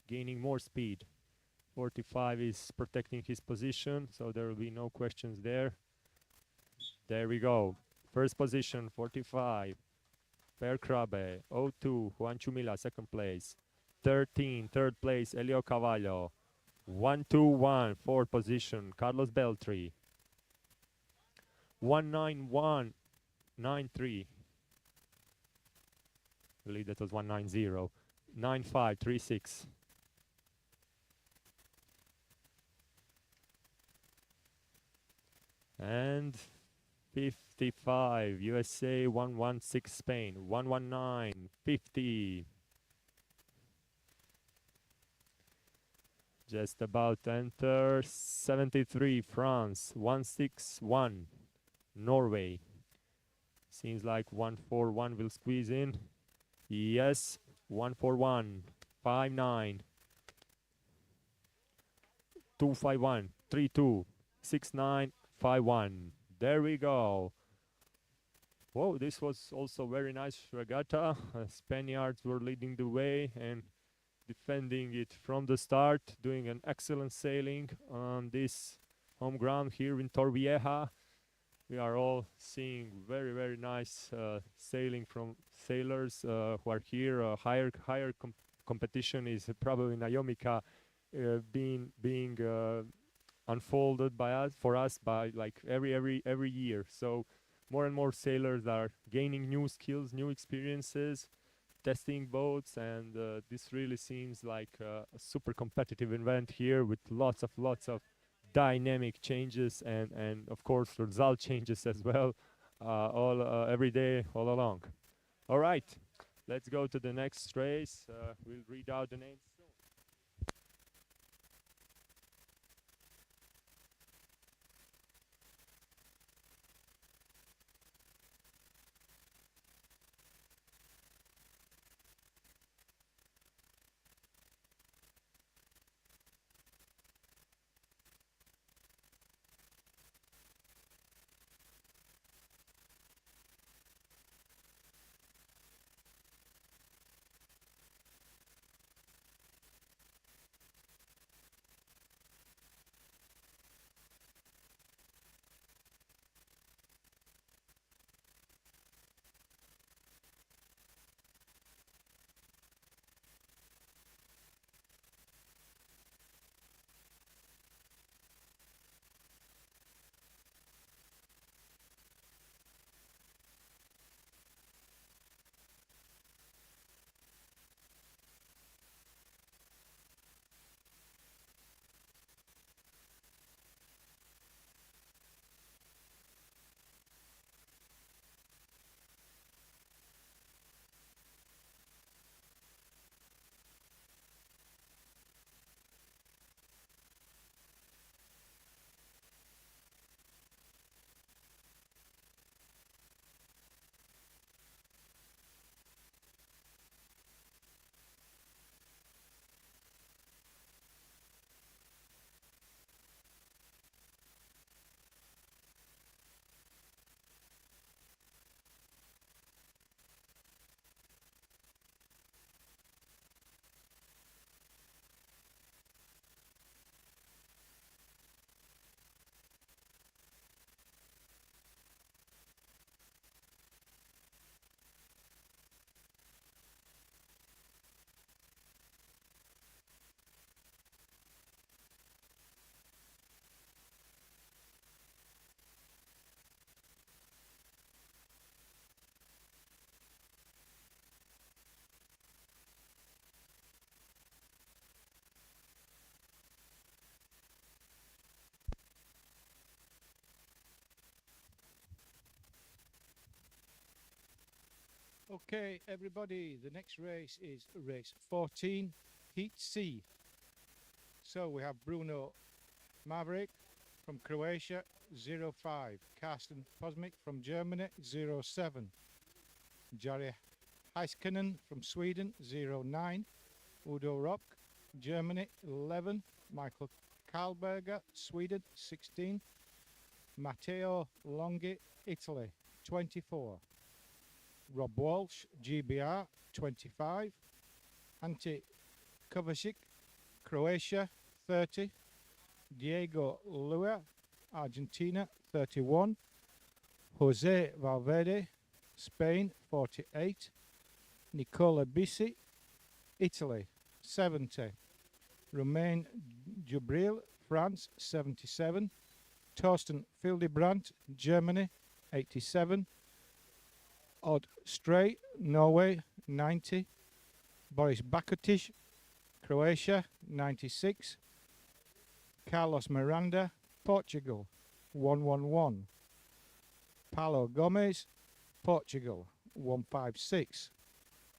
gaining more speed. 45 is protecting his position, so there will be no questions there. There we go. First position, 45. Per Krabbe. 02, Juan Chumila, second place. 13, third place, Elio Cavallo. 121, fourth position, Carlos Beltri. 19193. I believe that was 190. 9536. And 55 USA, 116 Spain, 119 50. Just about to enter 73 France, 161 Norway. Seems like 141 will squeeze in. Yes, 141 59 251 32 69 51. There we go. Whoa, this was also very nice regatta. Spaniards were leading the way and defending it from the start, doing an excellent sailing on this home ground here in Torrevieja. We are all seeing very, very nice sailing from sailors who are here. Higher competition is probably Nayomica being unfolded by us by like every year. So more and more sailors are gaining new skills, new experiences, testing boats, and this really seems like a super competitive event here with lots of dynamic changes and of course result changes as well, all every day, all along. All right, let's go to the next race. We'll read out the names. Okay, everybody, the next race is race 14, Heat C. So we have Bruno Maverick from Croatia, 05. Carsten Posmic from Germany, 07. Jari Heiskanen from Sweden, 09. Udo Rock, Germany, 11. Michael Karlberger, Sweden, 16. Matteo Longhi, Italy, 24. Rob Walsh, GBR, 25. Ante Kovacic, Croatia, 30. Diego Lua, Argentina, 31. Jose Valverde, Spain, 48. Nicola Bisi, Italy, 70. Romain Jubril, France, 77. Torsten Fildebrandt, Germany, 87. Odd Stray, Norway, 90. Boris Bakotic, Croatia, 96. Carlos Miranda, Portugal, 111. Paulo Gomez, Portugal, 156.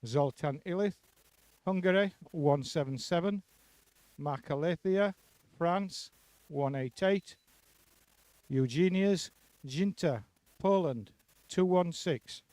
Zoltan Ilith, Hungary, 177. Markalethia, France, 188. Eugenius Ginta, Poland, 216.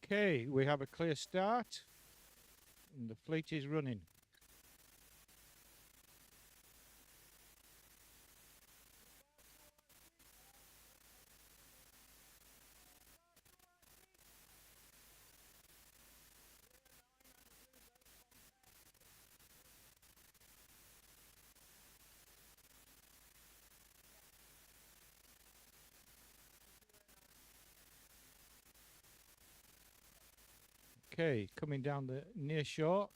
Okay, we have a clear start and the fleet is running. Okay, coming down the near shore,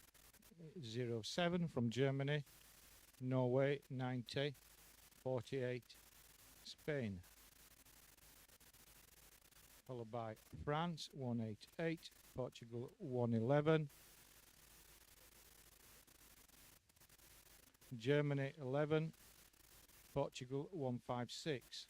07 from Germany, Norway 90, 48 Spain, followed by France 188, Portugal 111, Germany 11, Portugal 156.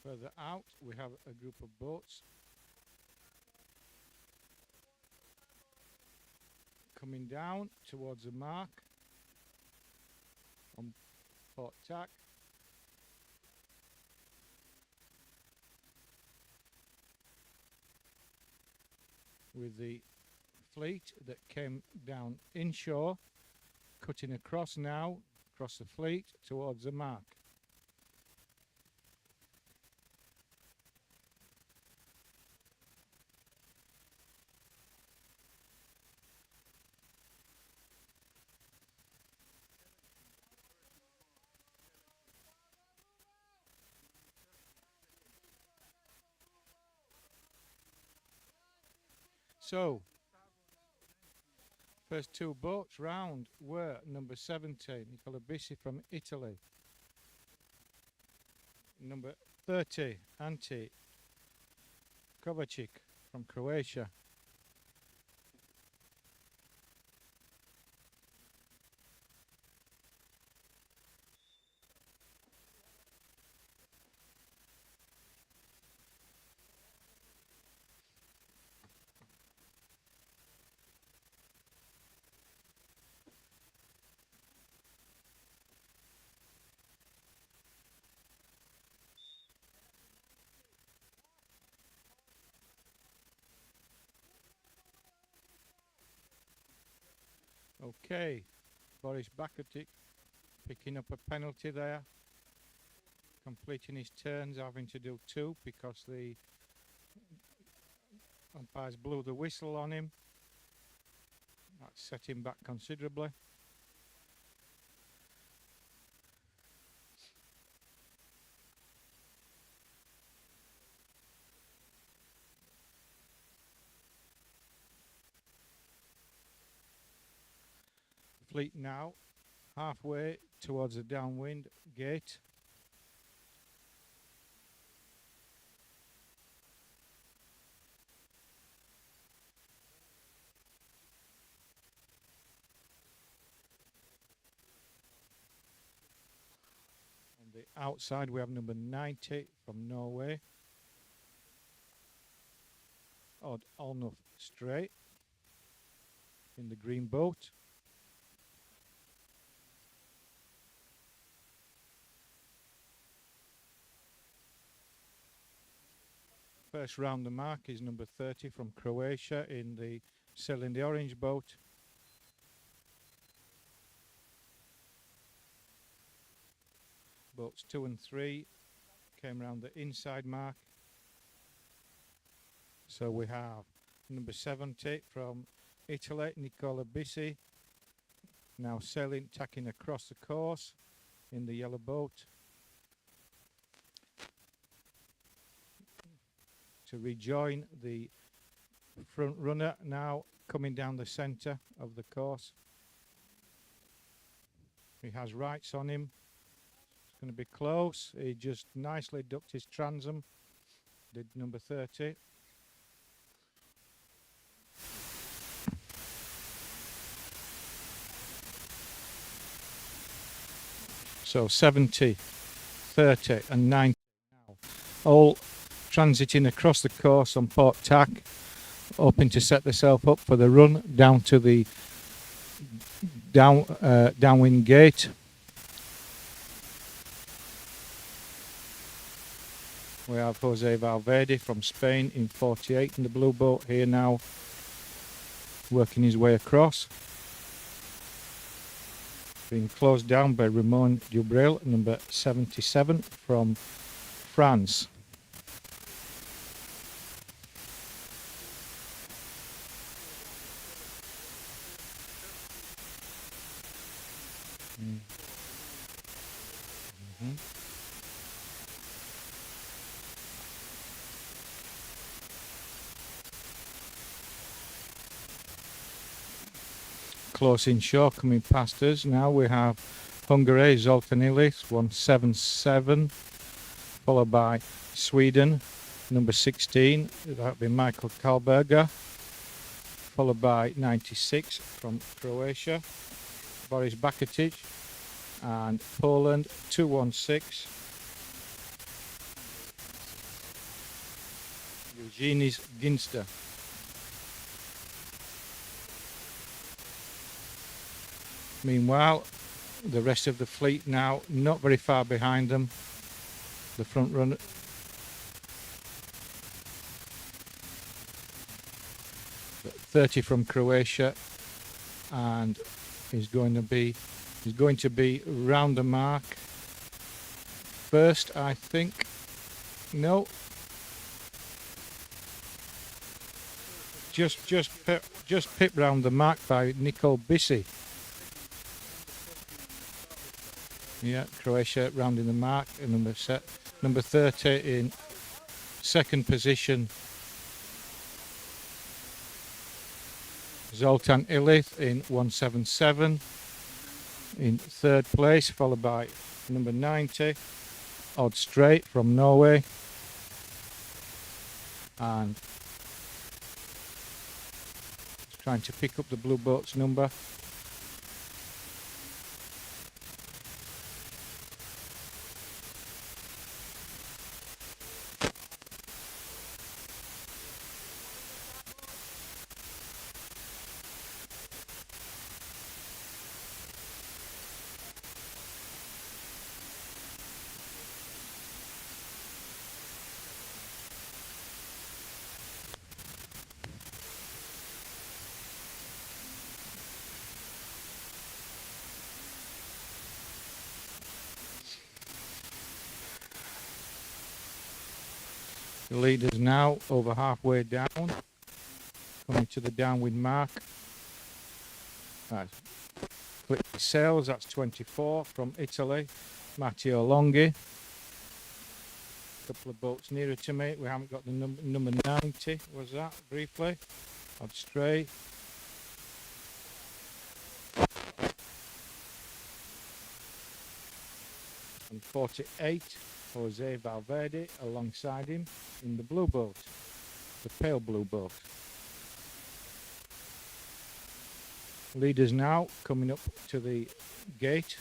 Further out, we have a group of boats coming down towards the mark on port tack. With the fleet that came down inshore, cutting across now, across the fleet towards the mark. So, first two boats round were number 70, Nicola Bisi from Italy. Number 30, Ante Kovacic from Croatia. Okay, Boris Bakatic picking up a penalty there, completing his turns, having to do 2 because the umpires blew the whistle on him. That set him back considerably. Fleet now halfway towards the downwind gate. On the outside we have number 90 from Norway. Odd Olnuf straight in the green boat. First round the mark is number 30 from Croatia in the sailing the orange boat. Boats 2 and 3 came round the inside mark. So we have number 70 from Italy, Nicola Bissi, now sailing, tacking across the course in the yellow boat to rejoin the front runner, now coming down the centre of the course. He has rights on him. It's going to be close. He just nicely ducked his transom, did number 30. So 70, 30 and 90 now, all transiting across the course on port tack, hoping to set themselves up for the run down to the downwind gate. We have Jose Valverde from Spain in 48 in the blue boat here now, working his way across. Being closed down by Ramon Dubril, number 77 from France. Close inshore, coming past us. Now we have Hungary, Zoltan Illich, 177, followed by Sweden, number 16, that would be Michael Karlberger, followed by 96 from Croatia, Boris Bakatic, and Poland, 216, Eugenis Ginster. Meanwhile, the rest of the fleet now not very far behind them. The front runner, .30 from Croatia, and he's going to be round the mark first, I think. No, just pip round the mark by Nicole Bissi. Yeah, Croatia rounding the mark, and number 30 in second position. Zoltan Illich in 177 in third place, followed by number 90, Odd Straight from Norway, and trying to pick up the blue boat's number. The leader's now over halfway down, coming to the downwind mark. Right. Click sails, that's 24 from Italy, Matteo Longhi. Couple of boats nearer to me. We haven't got the number 90, was that briefly? Odd stray. And 48, Jose Valverde alongside him in the blue boat, the pale blue boat. Leaders now coming up to the gate.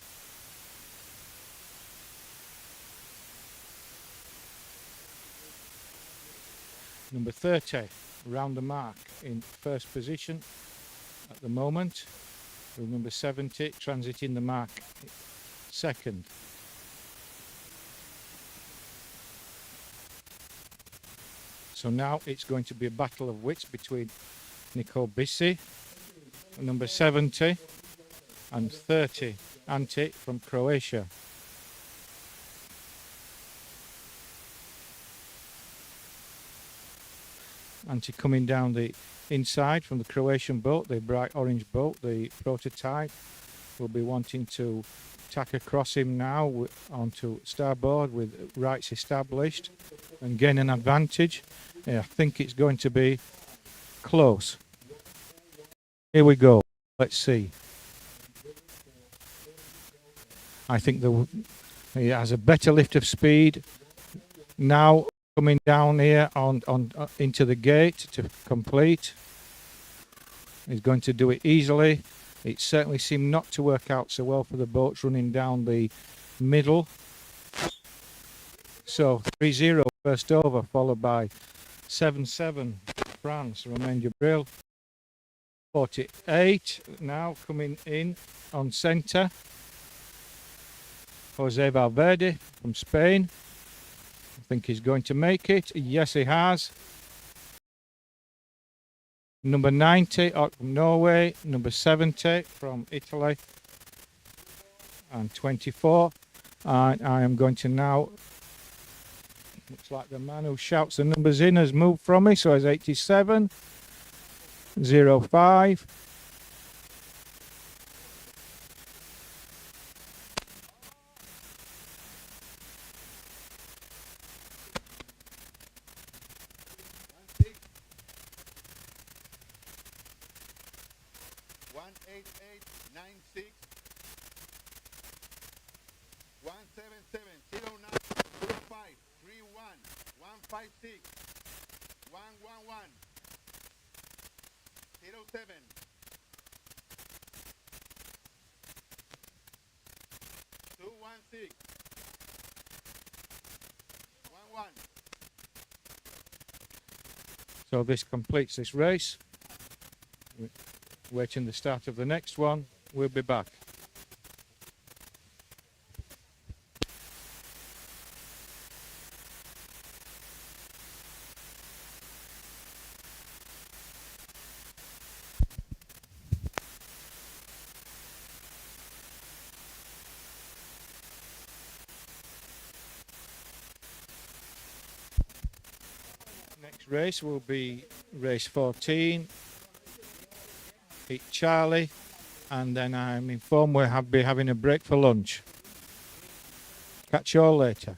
Number 30, round the mark in first position at the moment. With number 70 transiting the mark second. So now it's going to be a battle of wits between Nico Bissi, number 70, and 30, Ante from Croatia. Ante coming down the inside from the Croatian boat, the bright orange boat, the prototype. Will be wanting to tack across him now onto starboard with rights established and gain an advantage. Yeah, I think it's going to be close. Here we go. Let's see. I think he has a better lift of speed now coming down here on into the gate to complete. He's going to do it easily. It certainly seemed not to work out so well for the boats running down the middle. So 3-0 first over, followed by 7-7 France, Romain Jabril. 48 now coming in on centre. Jose Valverde from Spain. I think he's going to make it. Yes, he has. Number 90 from Norway. Number 70 from Italy. And 24. And I am going to now... Looks like the man who shouts the numbers in has moved from me. So it's 87. 05. So this completes this race. Waiting the start of the next one. We'll be back. Next race will be race 14. Eat Charlie, and then I'm informed we'll be having a break for lunch. Catch you all later.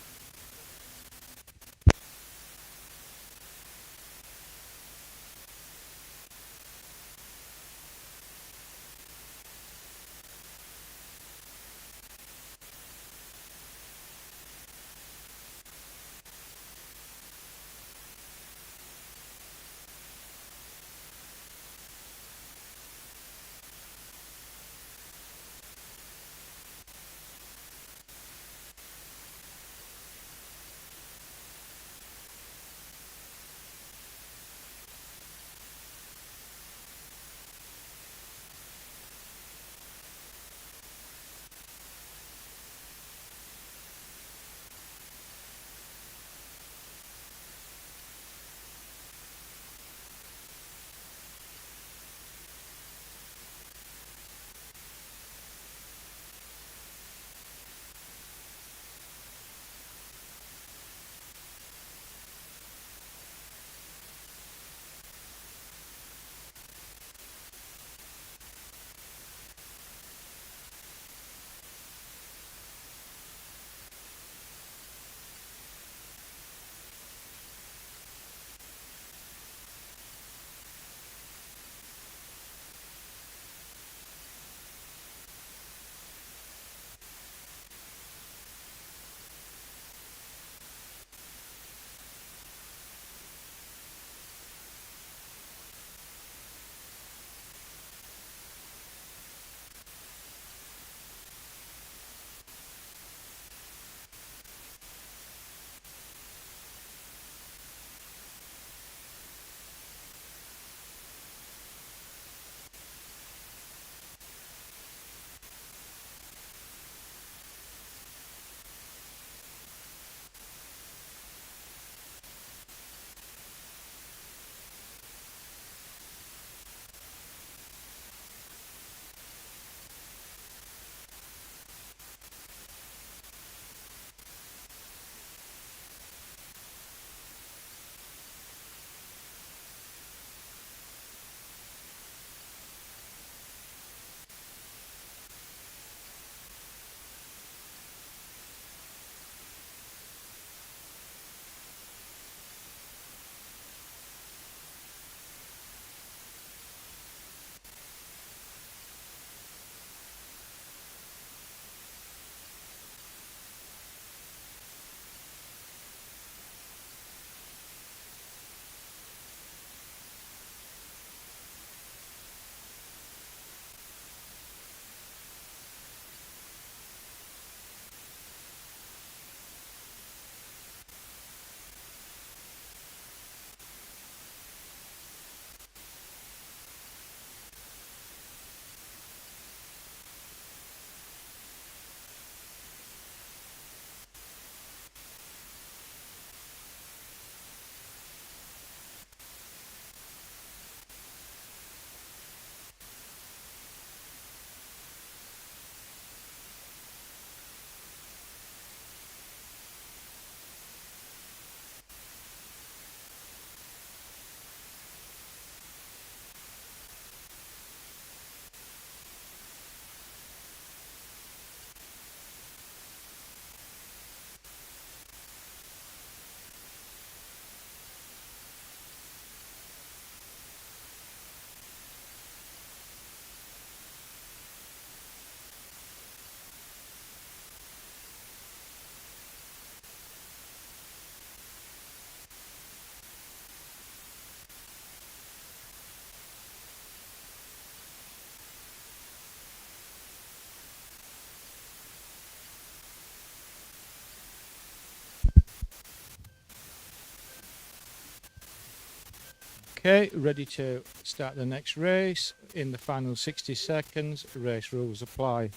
Okay, ready to start the next race. In the final 60 seconds, race rules apply.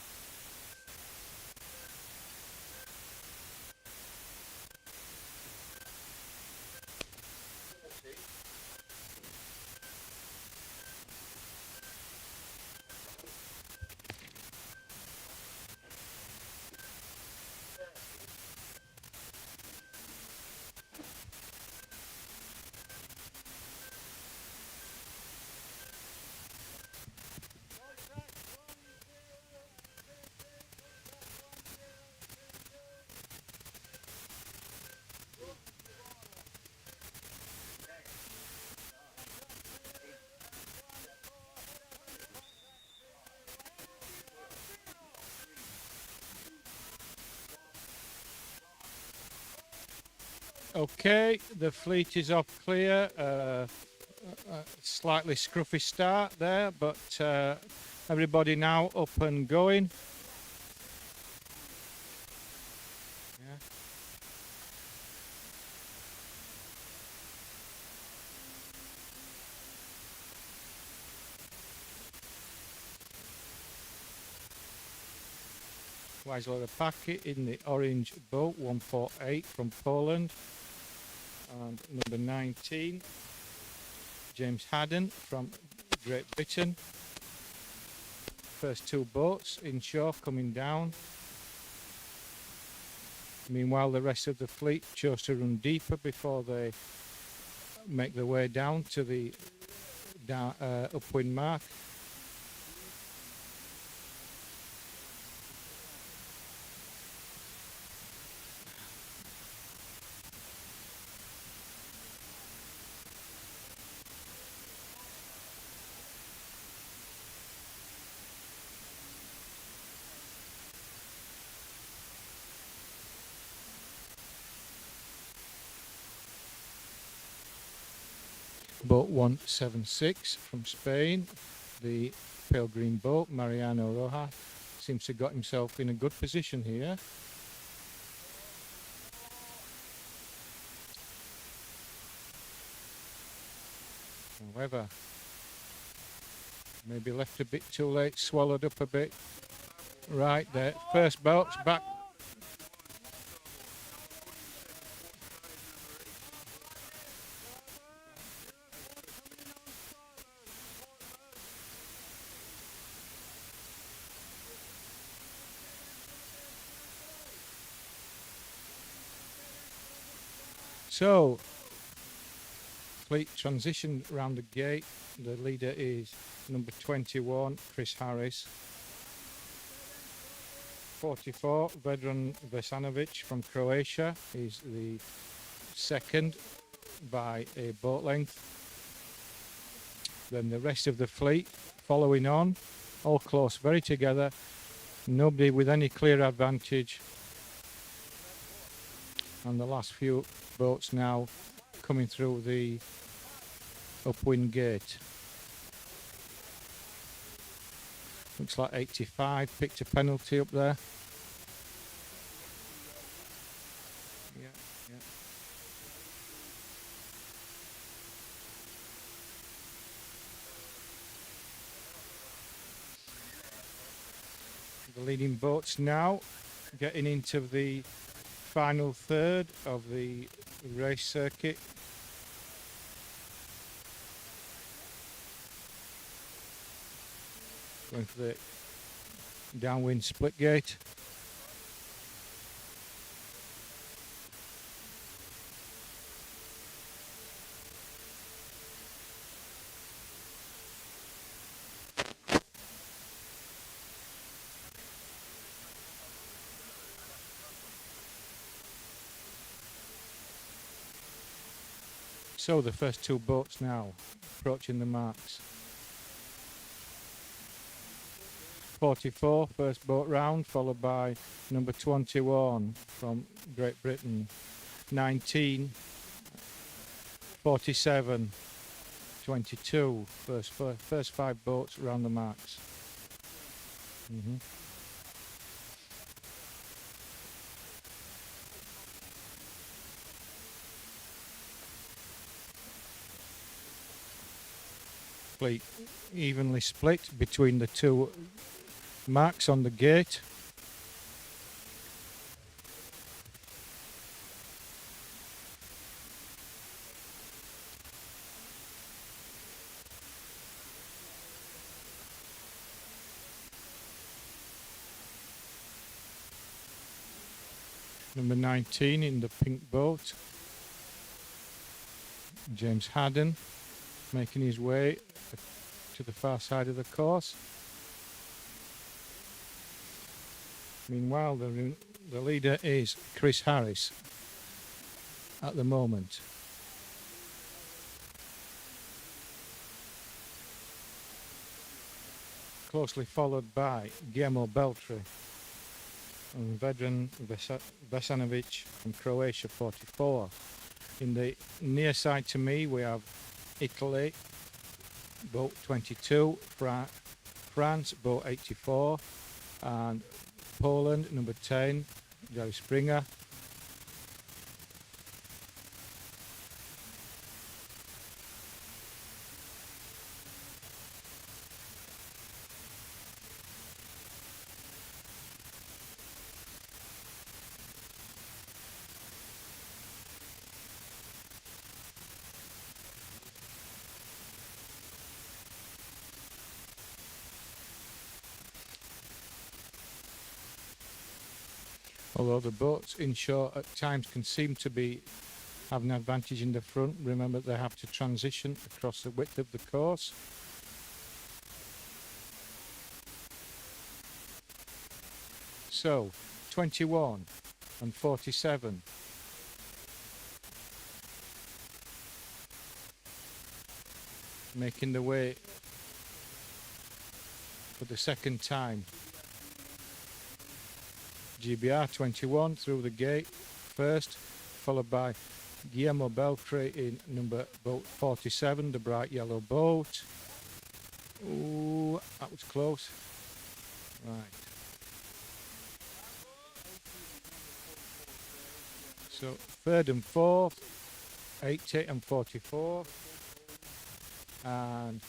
Okay, the fleet is off clear. Slightly scruffy start there, but everybody now up and going. Yeah. Weisler Packet in the orange boat, 148 from Poland. And number 19, James Haddon from Great Britain. First two boats inshore coming down. Meanwhile, the rest of the fleet chose to run deeper before they make their way down to the upwind mark. Boat 176 from Spain, the pale green boat, Mariano Rojas, seems to have got himself in a good position here. However, maybe left a bit too late, swallowed up a bit. Right there, first boat's back. So, fleet transitioned around the gate. The leader is number 21, Chris Harris. 44, Vedran Vesanovic from Croatia is the second by a boat length. Then the rest of the fleet following on, all close, very together. Nobody with any clear advantage. And the last few boats now coming through the upwind gate. Looks like 85 picked a penalty up there. Yeah, yeah. The leading boats now getting into the final third of the race circuit. Going for the downwind split gate. So the first two boats now approaching the marks. 44, first boat round, followed by number 21 from Great Britain. 19, 47, 22, first five boats round the marks. fleet evenly split between the two marks on the gate. Number 19 in the pink boat, James Haddon, making his way to the far side of the course. Meanwhile, the leader is Chris Harris at the moment. Closely followed by Guillermo Beltri and Vedran Vesanovic from Croatia, 44. In the near side to me we have Italy, boat 22, France, boat 84, and Poland, number 10, Jerry Springer. Although the boats inshore at times can seem to have an advantage in the front, remember they have to transition across the width of the course. So 21 and 47. Making the way for the second time. GBR 21 through the gate first, followed by Guillermo Beltri in number boat 47, the bright yellow boat. Ooh, that was close. Right. So third and fourth, 80 and 44. And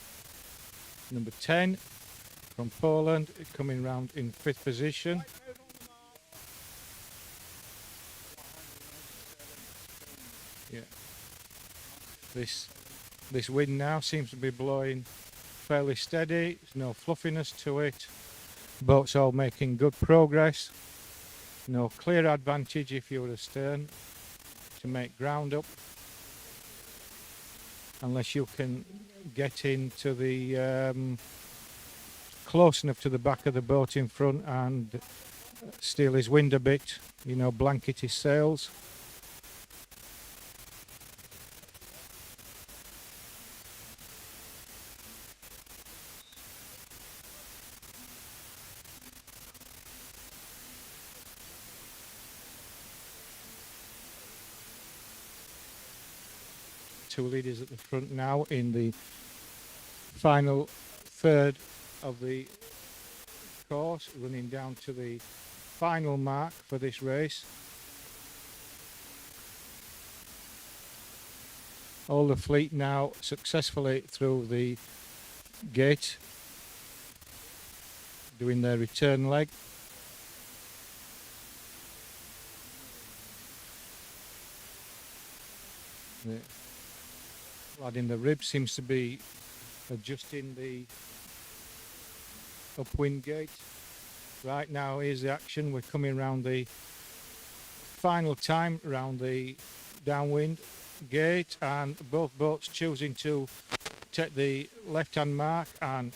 number 10 from Poland coming round in fifth position. Yeah. This wind now seems to be blowing fairly steady. There's no fluffiness to it. Boats all making good progress. No clear advantage if you were astern to make ground up, unless you can get into the close enough to the back of the boat in front and steal his wind a bit, you know, blanket his sails. Two leaders at the front now in the final third of the course, running down to the final mark for this race. All the fleet now successfully through the gate, doing their return leg. The lad in the rib seems to be adjusting the upwind gate. Right now, here's the action. We're coming round the final time round the downwind gate, and both boats choosing to take the left-hand mark and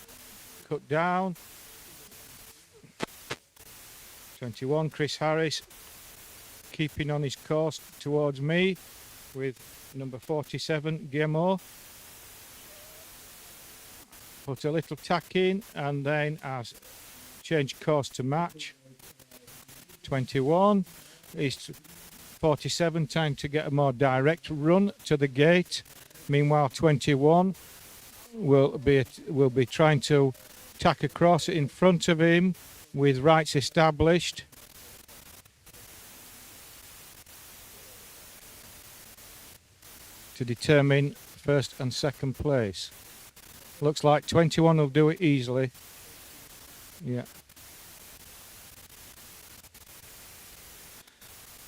cut down. 21, Chris Harris, keeping on his course towards me with number 47, Guillermo. Put a little tack in and then has changed course to match. 21 is 47, time to get a more direct run to the gate. Meanwhile, 21 will be trying to tack across in front of him with rights established. To determine first and second place. Looks like 21 will do it easily. Yeah.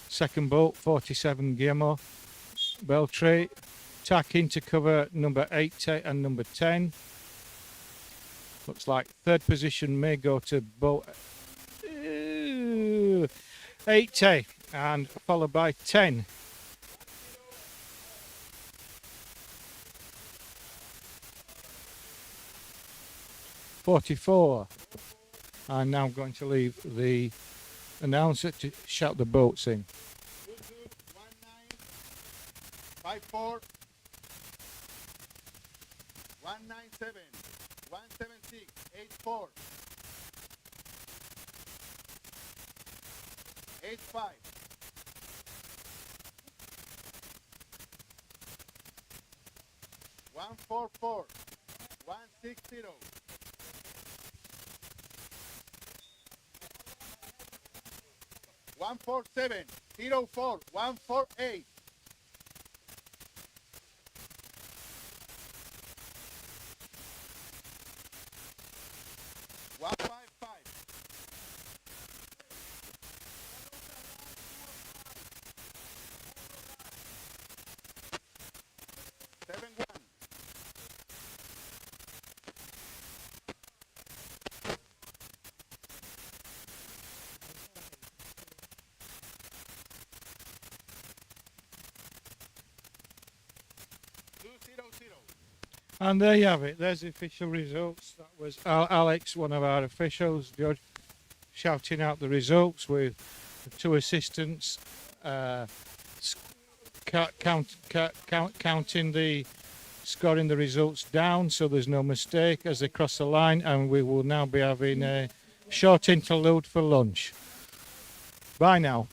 Second boat, 47 Guillermo. Beltray, tacking to cover number 80 and number 10. Looks like third position may go to boat 80 and followed by 10. .44. I'm now going to leave the announcer to shout the boats in. 1954 197 176 84 85 144 160 147 04 148 155 71 200. And there you have it. There's the official results. That was Alex, one of our officials, judge, shouting out the results with the two assistants counting the scoring the results down so there's no mistake as they cross the line, and we will now be having a short interlude for lunch. Bye now.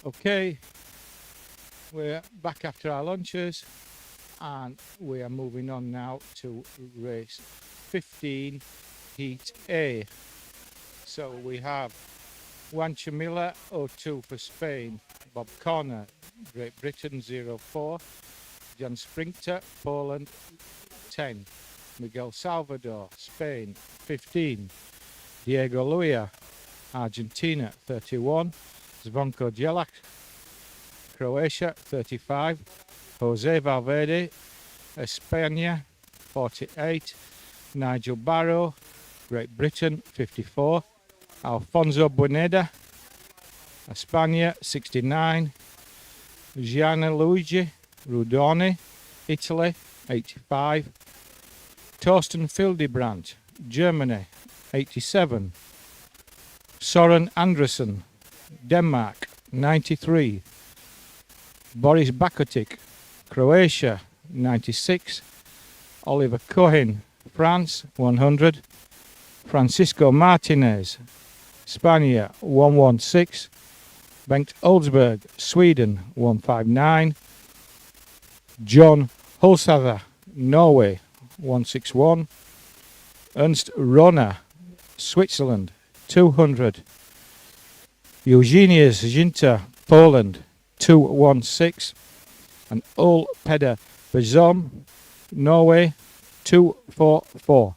Okay, we're back after our lunches and we are moving on now to race 15, Heat A. So we have Juan Chamilla 02 for Spain, Bob Corner, Great Britain 04, Jan Sprinter, Poland 10, Miguel Salvador, Spain 15, Diego Luia, Argentina 31, Zvonko Jelac, Croatia 35, Jose Valverde, España 48, Nigel Barrow, Great Britain 54, Alfonso Bueneda, España 69, Gianluigi Rudoni, Italy 85, Torsten Fildebrandt, Germany 87, Soren Andersen, Denmark 93, Boris Bakotic, Croatia 96, Oliver Cohen, France 100, Francisco Martinez, Spain 116, Bengt Oldsberg, Sweden 159, John Hulsather, Norway 161, Ernst Rona, Switzerland 200, Eugenius Zinter, Poland 216, and Ol Peder Bezom, Norway 244.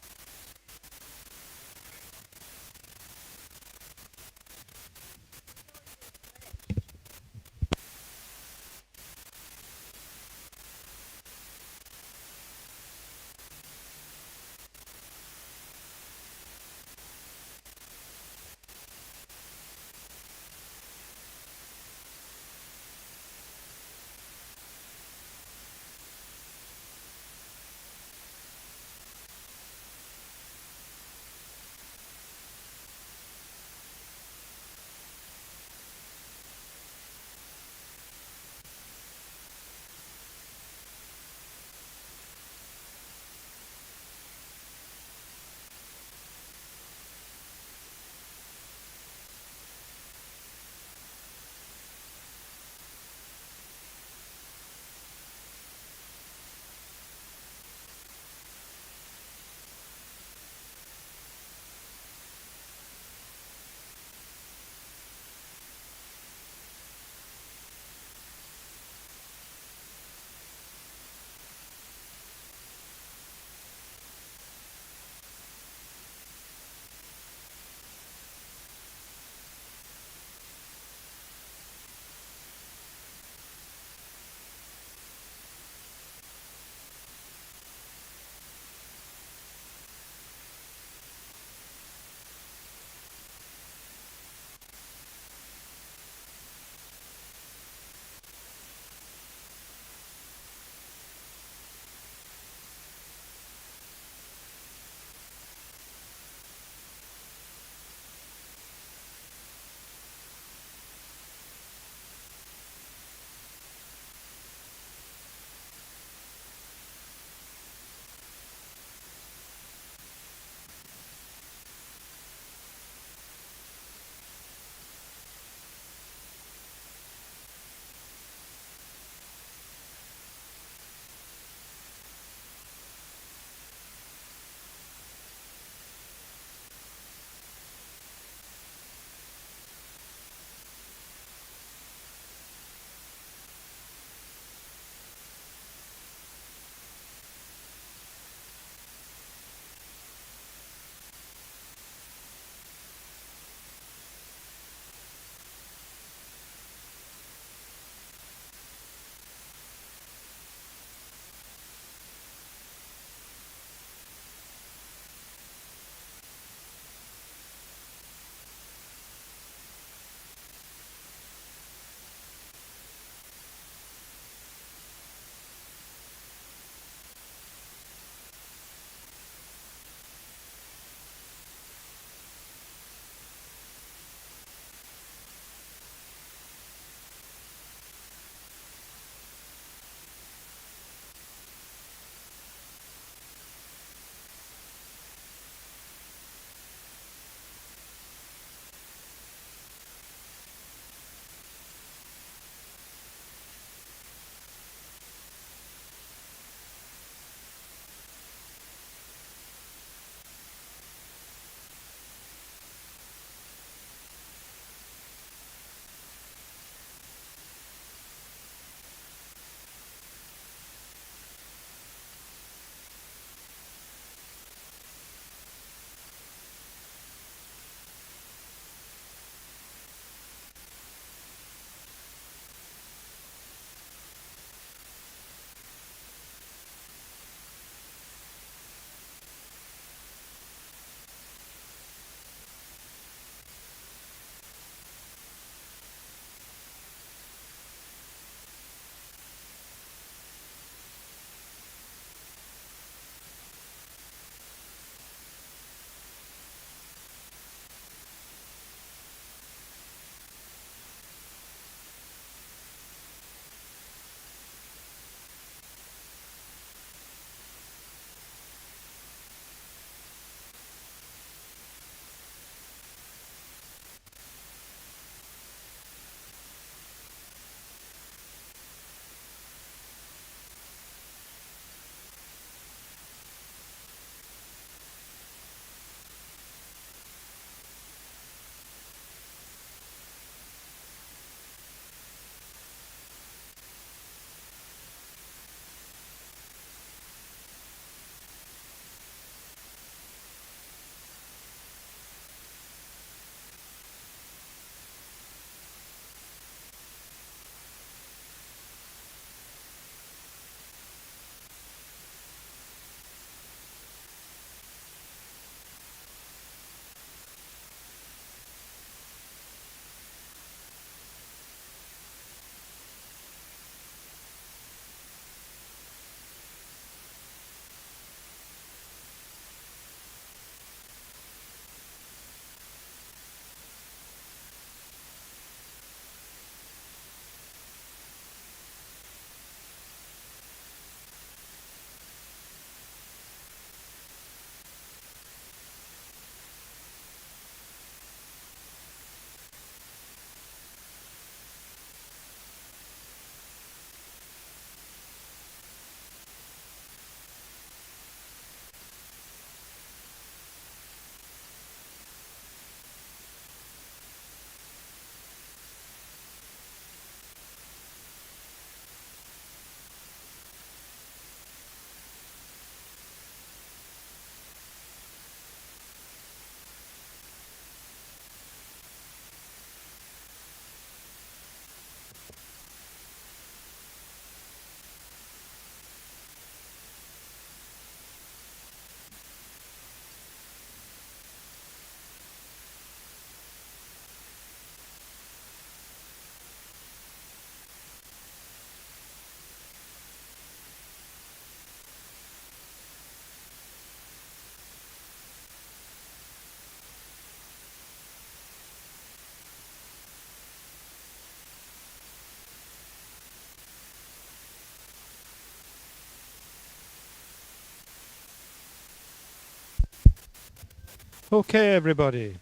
Okay, everybody.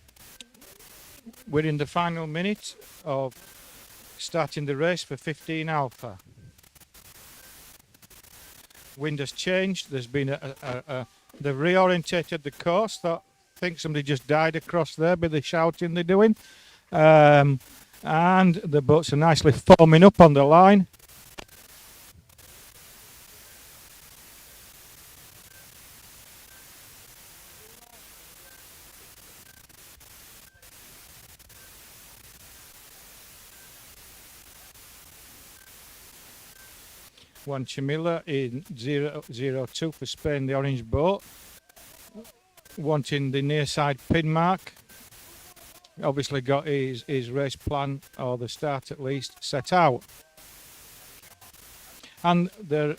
We're in the final minute of starting the race for 15 Alpha. Wind has changed. There's been they've reorientated the course. I think somebody just died across there by the shouting they're doing. And the boats are nicely forming up on the line. Juan Chamilla in 002 for Spain, the orange boat, wanting the near side pin mark. Obviously got his race plan, or the start at least, set out. And they're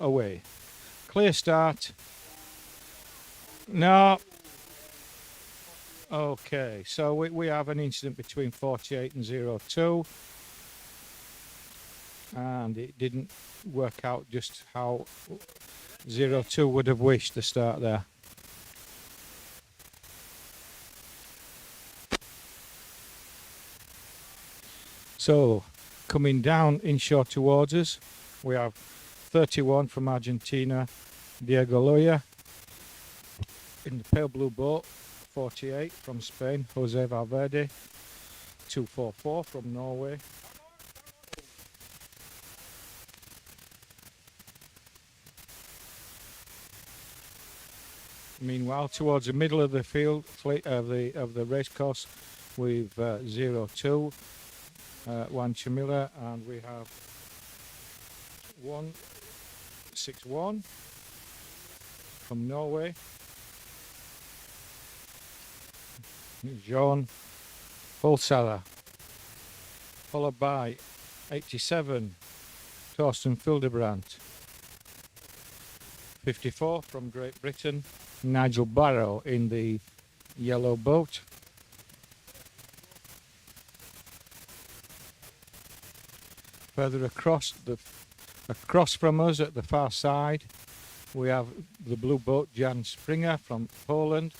away. Clear start. No. Okay, so we have an incident between 48 and 02. And it didn't work out just how 02 would have wished to start there. So coming down inshore towards us, we have 31 from Argentina, Diego Loya. In the pale blue boat, 48 from Spain, Jose Valverde. 244 from Norway. Meanwhile, towards the middle of the field of the race course, we've 02 Juan Chamilla, and we have 161 from Norway, John Holsala, followed by 87 Torsten Fildebrand, 54 from Great Britain, Nigel Barrow in the yellow boat. Further across from us at the far side, we have the blue boat Jan Springer from Poland,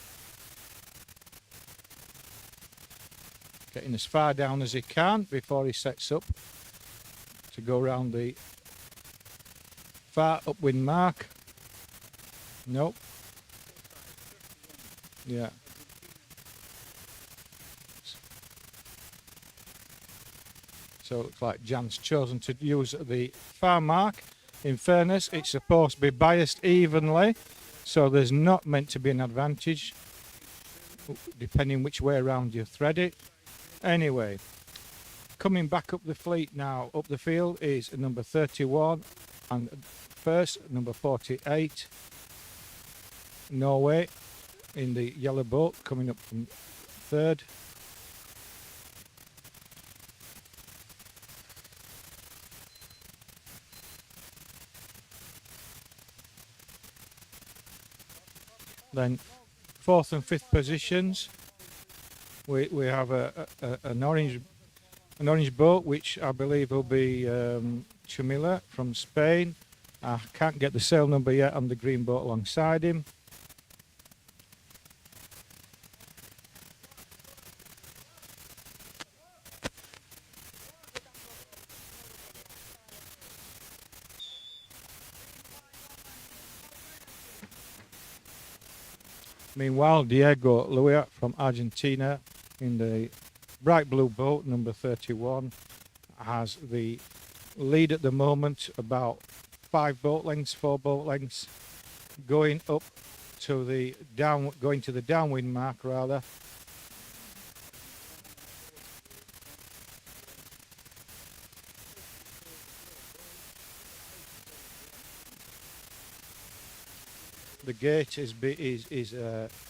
getting as far down as he can before he sets up to go round the far upwind mark. Nope. Yeah. So it looks like Jan's chosen to use the far mark. In fairness, it's supposed to be biased evenly, so there's not meant to be an advantage depending which way around you thread it. Anyway, coming back up the fleet now, up the field is number 31 and first number 48, Norway in the yellow boat, coming up from third. Then fourth and fifth positions, we have an orange boat, which I believe will be Chamilla from Spain. I can't get the sail number yet on the green boat alongside him. Meanwhile, Diego Loya from Argentina in the bright blue boat, number 31, has the lead at the moment, about 4 boat lengths, going to the downwind mark rather. The gate is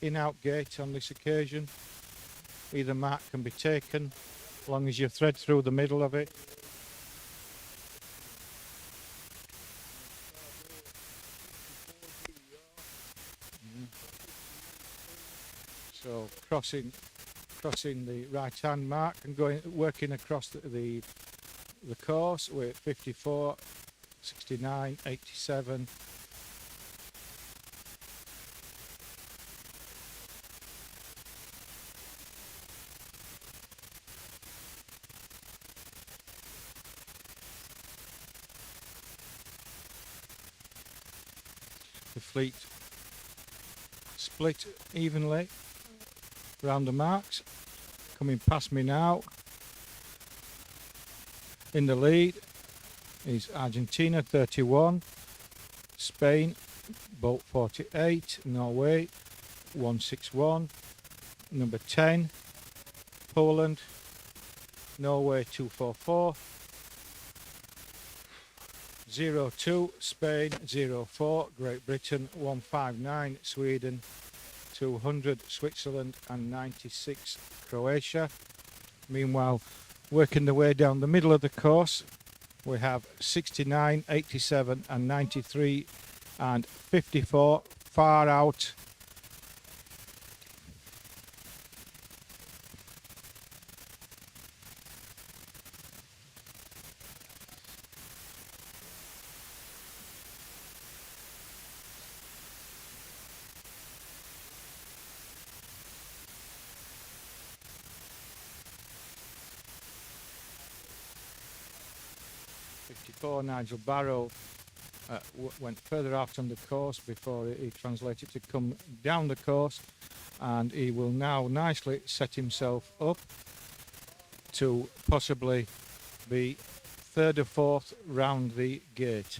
in-out gate on this occasion. Either mark can be taken as long as you thread through the middle of it. So crossing the right-hand mark and working across the course with 54, 69, 87. fleet split evenly round the marks. Coming past me now. In the lead is Argentina 31, Spain boat 48, Norway 161, number 10 Poland, Norway 244, 02 Spain, 04 Great Britain, 159 Sweden, 200 Switzerland and 96 Croatia. Meanwhile, working the way down the middle of the course, we have 69, 87 and 93 and 54 far out. Nigel Barrow went further out on the course before he translated to come down the course, and he will now nicely set himself up to possibly be third or fourth round the gate.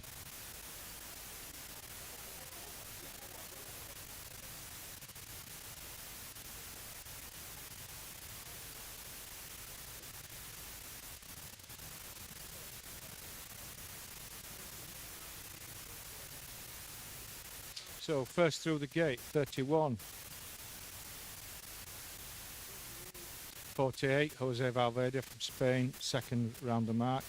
So first through the gate, 31. 48, Jose Valverde from Spain, second round the mark.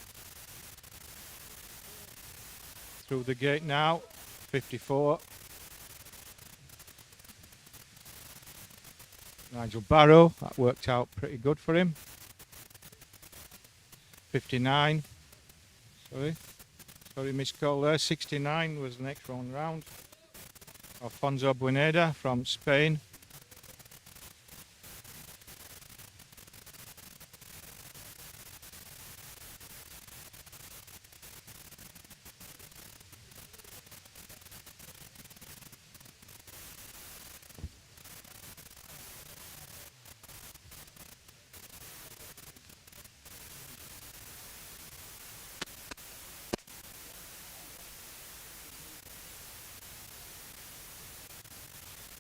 Through the gate now, 54. Nigel Barrow, that worked out pretty good for him. 59. Sorry, missed call there. 69 was the next one round. Alfonso Bueneda from Spain.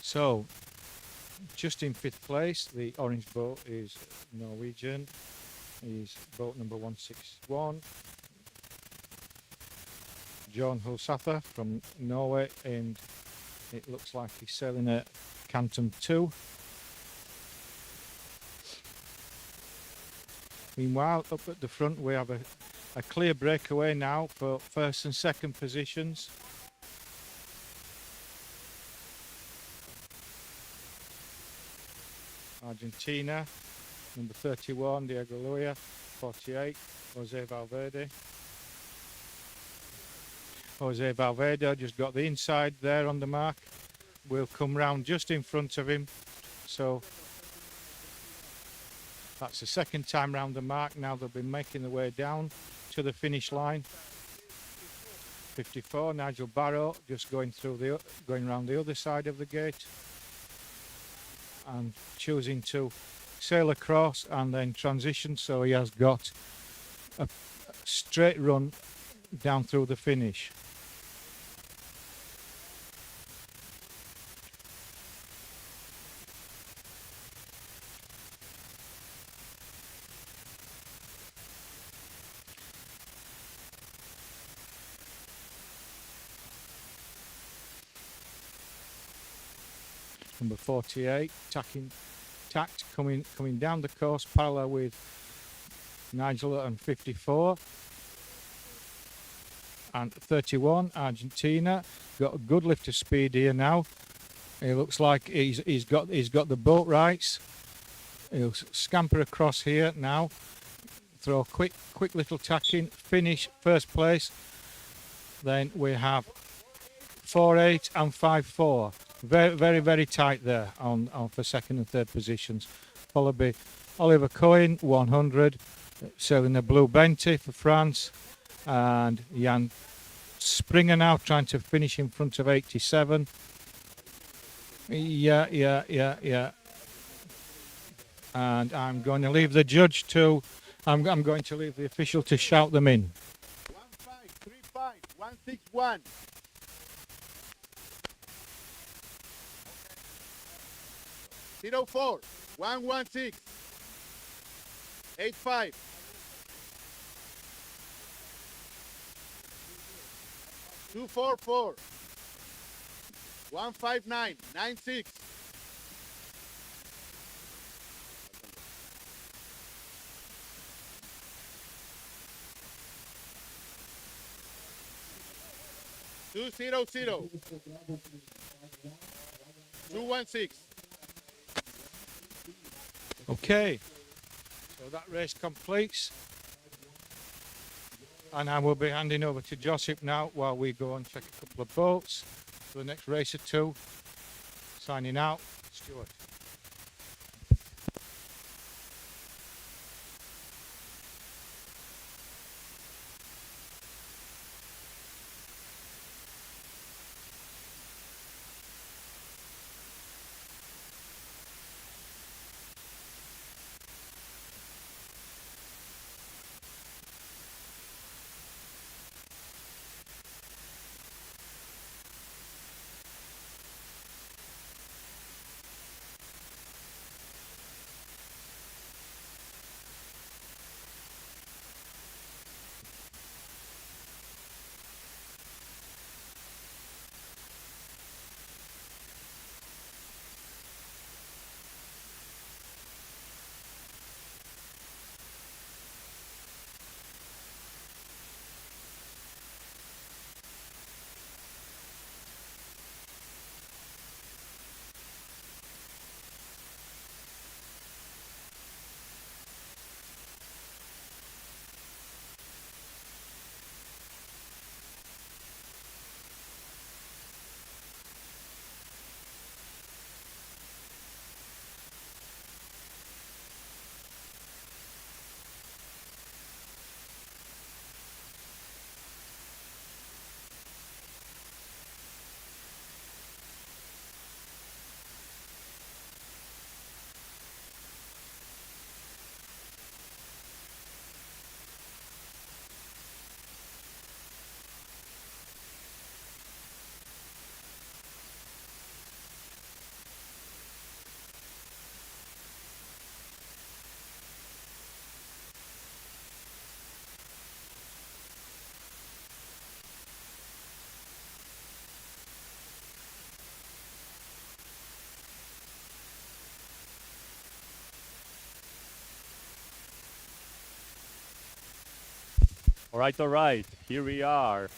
So, just in fifth place, the orange boat is Norwegian. He's boat number 161. John Hulsather from Norway, and it looks like he's sailing at Canton 2. Meanwhile, up at the front we have a clear breakaway now for first and second positions. Argentina, number 31, Diego Luya, 48, Jose Valverde. Jose Valverde just got the inside there on the mark. We'll come round just in front of him. So that's the second time round the mark. Now they'll be making their way down to the finish line. 54, Nigel Barrow just going round the other side of the gate and choosing to sail across and then transition, so he has got a straight run down through the finish. Number 48, tacked coming down the course parallel with Nigel and 54. And 31, Argentina, got a good lift of speed here now. It looks like he's got the boat rights. He'll scamper across here now, throw a quick little tack in, finish first place. Then we have 4-8 and 5-4. Very tight there on for second and third positions. Followed by Oliver Cohen, 100, sailing the Blue Benty for France, and Jan Springer now trying to finish in front of 87. Yeah. And I'm going to leave the judge to, I'm going to leave the official to shout them in. 1535, 161. Zero 4, 116, 85. 244, 159, 96. 200, 216. Okay, so that race completes. And I will be handing over to Josip now while we go and check a couple of boats for the next race or two. Signing out, Stuart. All right. Here we are.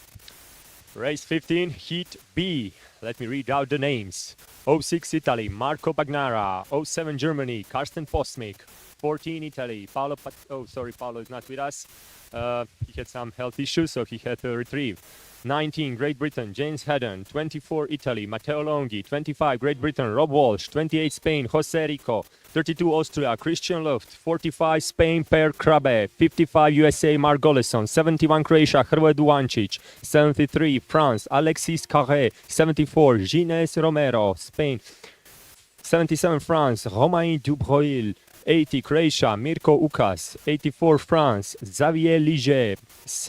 Race 15, Heat B. Let me read out the names. 06 Italy, Marco Bagnara. 07 Germany, Karsten Posmik. 14 Italy, Paolo Paolo is not with us. He had some health issues, so he had to retrieve. 19 Great Britain, James Haddon. 24 Italy, Matteo Longhi. 25 Great Britain, Rob Walsh. 28 Spain, Jose Rico. 32 Austria, Christian Luft. 45 Spain, Per Krabbe. 55 USA, Mark Goleson. 71 Croatia, Hrvoje Duancic. 73 France, Alexis Carré. 74 Gines Romero, Spain. 77 France, Romain Dubreuil. 80 Croatia, Mirko Ukas. 84 France, Xavier Liger.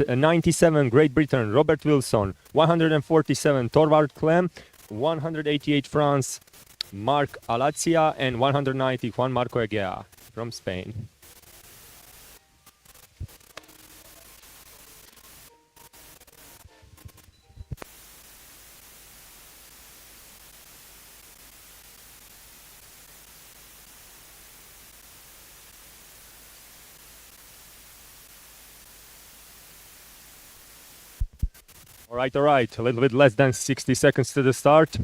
97 Great Britain, Robert Wilson. 147 Torvald Clem. 188 France, Marc Alazia. And 190 Juan Marco Egea from Spain. All right. A little bit less than 60 seconds to the start.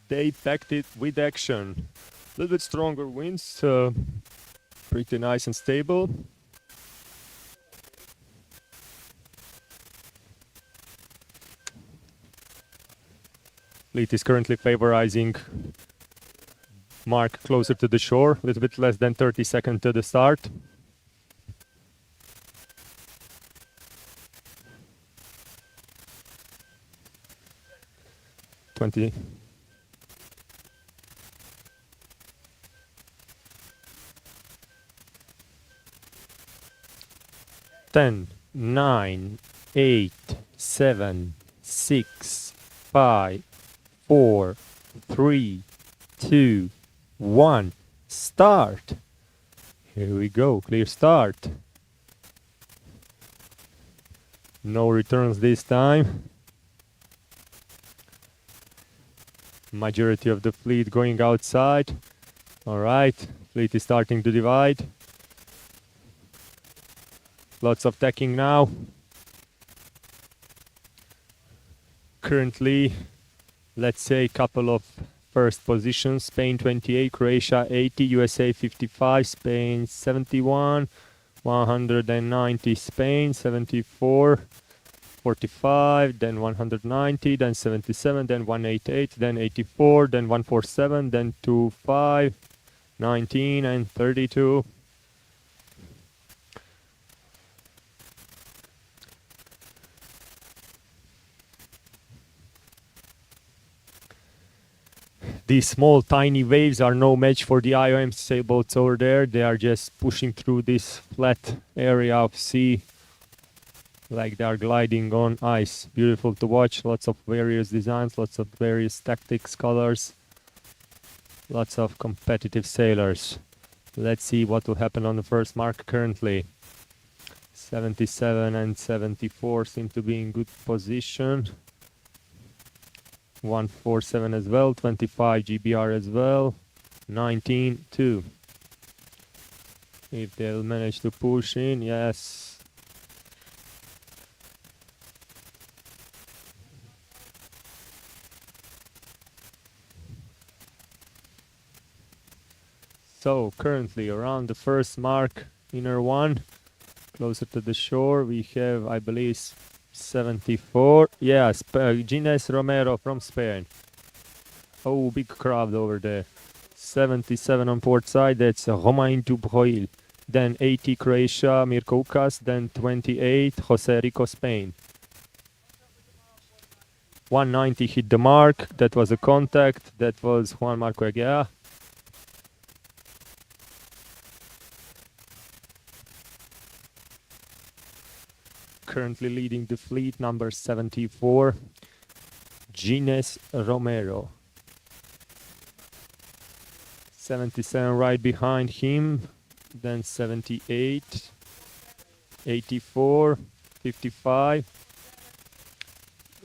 They packed it with action. A little bit stronger winds. Pretty nice and stable. Fleet is currently favorizing Mark closer to the shore. A little bit less than 30 seconds to the start. 20. 10, 9, 8, 7, 6, 5, 4, 3, 2, 1. Start. Here we go. Clear start. No returns this time. Majority of the fleet going outside. All right. Fleet is starting to divide. Lots of tacking now. Currently, let's say couple of first positions. Spain 28, Croatia 80, USA 55, Spain 71, 190 Spain, 74, 45, then 190, then 77, then 188, then 84, then 147, then 25, 19 and 32. These small tiny waves are no match for the IOM sailboats over there. They are just pushing through this flat area of sea like they are gliding on ice. Beautiful to watch. Lots of various designs, lots of various tactics, colors, lots of competitive sailors. Let's see what will happen on the first mark currently. 77 and 74 seem to be in good position. 147 as well, 25 GBR as well, 19 2. If they'll manage to push in, yes. So currently around the first mark, inner one, closer to the shore, we have, I believe, 74. Yes, Gines Romero from Spain. Oh, big crowd over there. 77 on port side, that's Romain Dubroil. Then 80 Croatia, Mirko Ukas. Then 28 Jose Rico, Spain. 190 hit the mark. That was a contact. That was Juan Marco Aguiar. Currently leading the fleet, number 74, Gines Romero. 77 right behind him, then 78, 84, 55,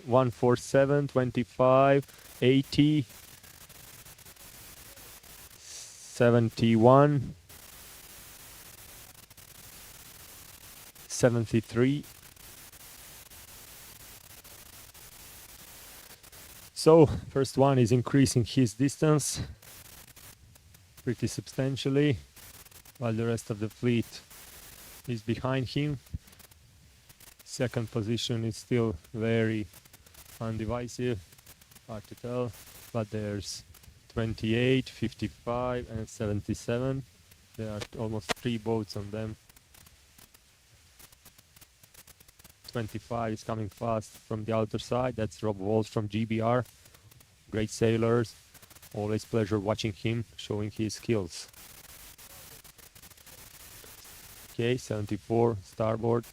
147, 25, 80, 71, 73. So, first one is increasing his distance pretty substantially, while the rest of the fleet is behind him. Second position is still very undecisive, hard to tell, but there's 28, 55 and 77. There are almost 3 boats on them. 25 is coming fast from the outer side. That's Rob Walsh from GBR. Great sailors. Always pleasure watching him, showing his skills. Okay, 74 starboard.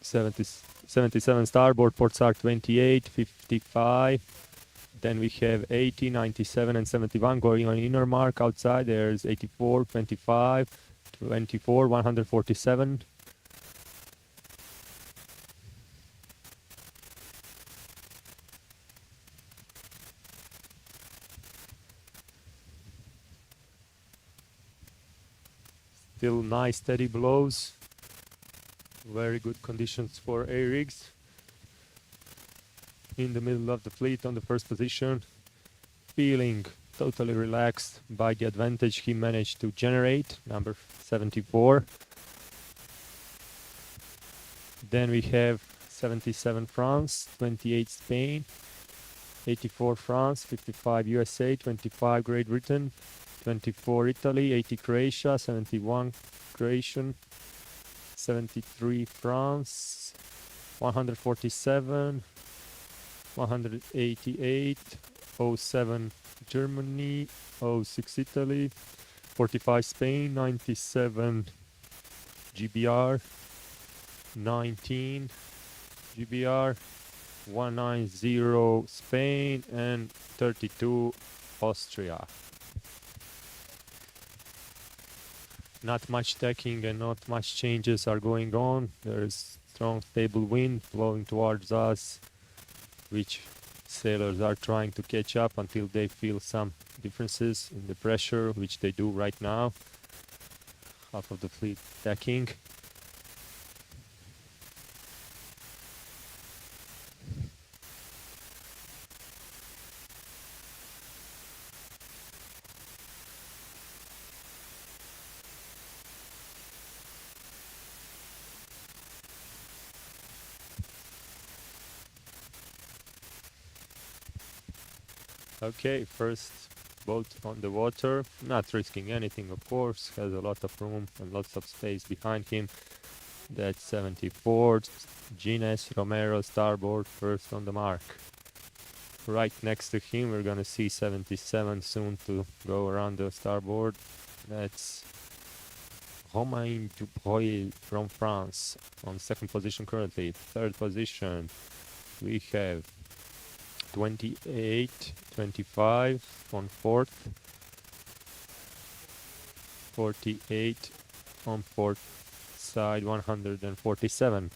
77 starboard, port side 28, 55. Then we have 80, 97 and 71 going on inner mark outside. There's 84, 25, 24, 147. Still nice steady blows. Very good conditions for air rigs. In the middle of the fleet on the first position, feeling totally relaxed by the advantage he managed to generate, number 74. Then we have 77 France, 28 Spain, 84 France, 55 USA, 25 Great Britain, 24 Italy, 80 Croatia, 71 Croatian, 73 France, 147, 188, 07 Germany, 06 Italy, 45 Spain, 97 GBR, 19 GBR, 190 Spain, and 32 Austria. Not much tacking and not much changes are going on. There is strong stable wind blowing towards us, which sailors are trying to catch up until they feel some differences in the pressure, which they do right now. Half of the fleet tacking. Okay, first boat on the water, not risking anything of course, has a lot of room and lots of space behind him. That's 74, Gines Romero starboard, first on the mark. Right next to him we're gonna see 77 soon to go around the starboard. That's Romain Dubreuil from France on second position currently. Third position we have 28, 25 on fourth, 48 on fourth side, 147.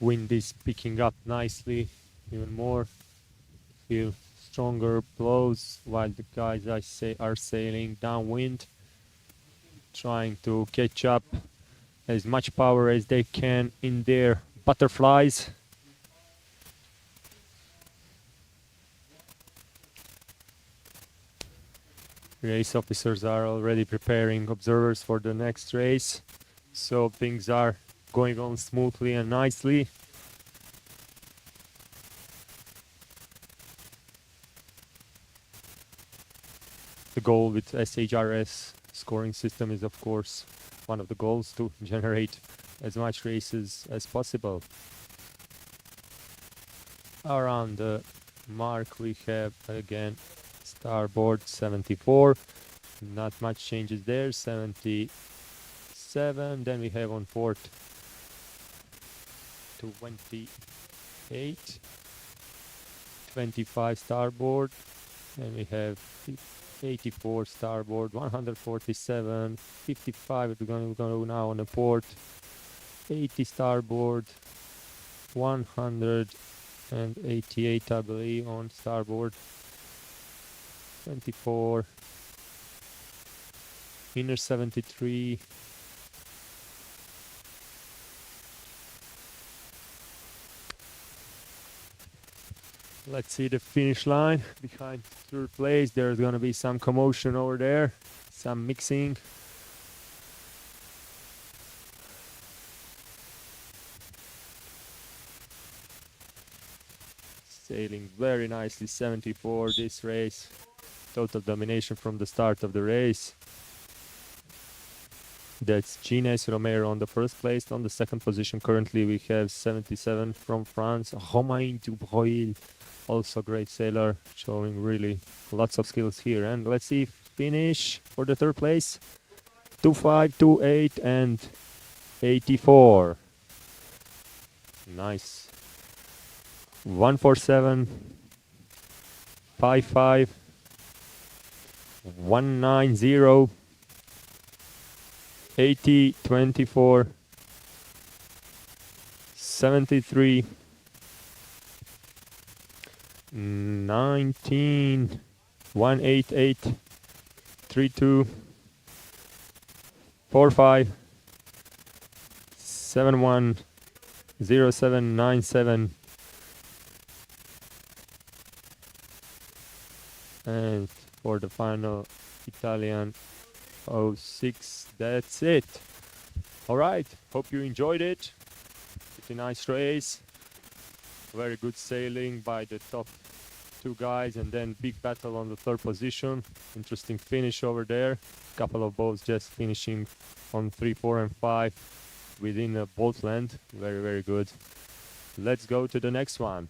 Wind is picking up nicely, even more. Feel stronger blows while the guys are sailing downwind, trying to catch up as much power as they can in their butterflies. Race officers are already preparing observers for the next race, so things are going on smoothly and nicely. The goal with SHRS scoring system is of course one of the goals to generate as much races as possible. Around the mark we have again starboard 74, not much changes there, 77, then we have on port 28, 25 starboard, and we have 84 starboard, 147, 55 we're going to go now on the port, 80 starboard, 188 I believe on starboard, 24, inner 73, let's see the finish line behind third place. There's gonna be some commotion over there, some mixing. Sailing very nicely, 74 this race. Total domination from the start of the race. That's Gines Romero on the first place. On the second position currently we have 77 from France, Romain Dubreuil, also great sailor, showing really lots of skills here. And let's see finish for the third place, 25, 28 and 84. Nice. 147, 55, 190, 80, 24, 73, 19, 188, 32, 45, 71, 0797. And for the final Italian 06, that's it. All right, hope you enjoyed it. Pretty nice race. Very good sailing by the top two guys, and then big battle on the third position. Interesting finish over there. Couple of boats just finishing on 3, 4, and 5 within a boat length. Very, very good. Let's go to the next one.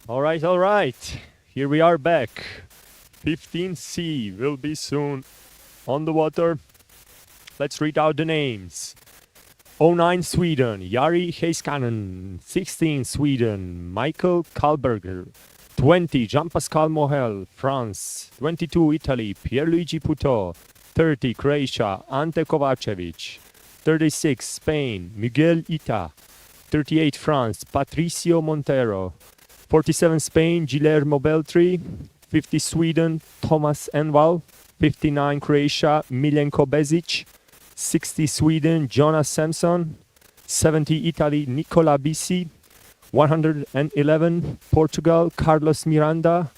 All right. Here we are back. 15C will be soon on the water. Let's read out the names. 09 Sweden, Jari Heiskanen. 16 Sweden, Michael Kalberger. 20 Jean-Pascal Mohel, France. 22 Italy, Pierluigi Puto. 30 Croatia, Ante Kovacevic. 36 Spain, Miguel Ita. 38 France, Patricio Montero. 47 Spain, Guillermo Beltri. 50 Sweden, Thomas Enval. 59 Croatia, Milenko Bezic. 60 Sweden, Jonas Samson. 70 Italy, Nicola Bisi. 111 Portugal, Carlos Miranda.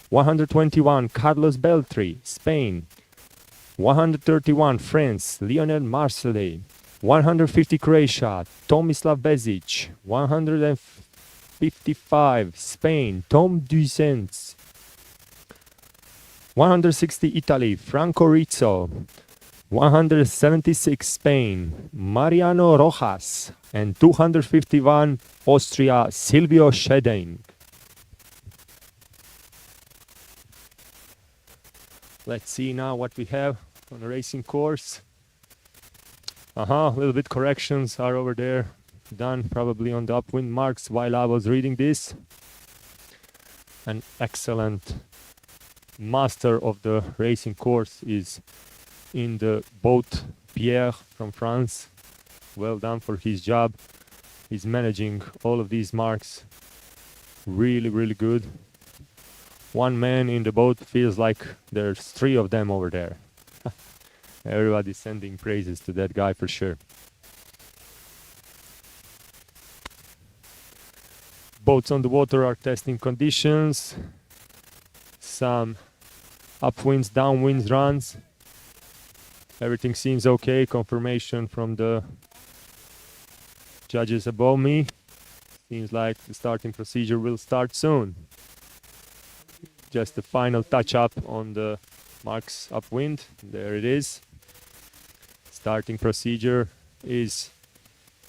121 Carlos Beltri, Spain. 131 France, Lionel Marseille. 150 Croatia, Tomislav Bezic. 155 Spain, Tom Ducens. 160 Italy, Franco Rizzo. 176 Spain, Mariano Rojas. And 251 Austria, Silvio Scheding. Let's see now what we have on the racing course. A little bit corrections are over there done probably on the upwind marks while I was reading this. An excellent master of the racing course is in the boat, Pierre from France. Well done for his job. He's managing all of these marks really, really good. One man in the boat feels like there's 3 of them over there. Everybody's sending praises to that guy for sure. Boats on the water are testing conditions. Some upwinds, downwinds runs. Everything seems okay. Confirmation from the judges above me. Seems like the starting procedure will start soon. Just the final touch up on the marks upwind. There it is. Starting procedure is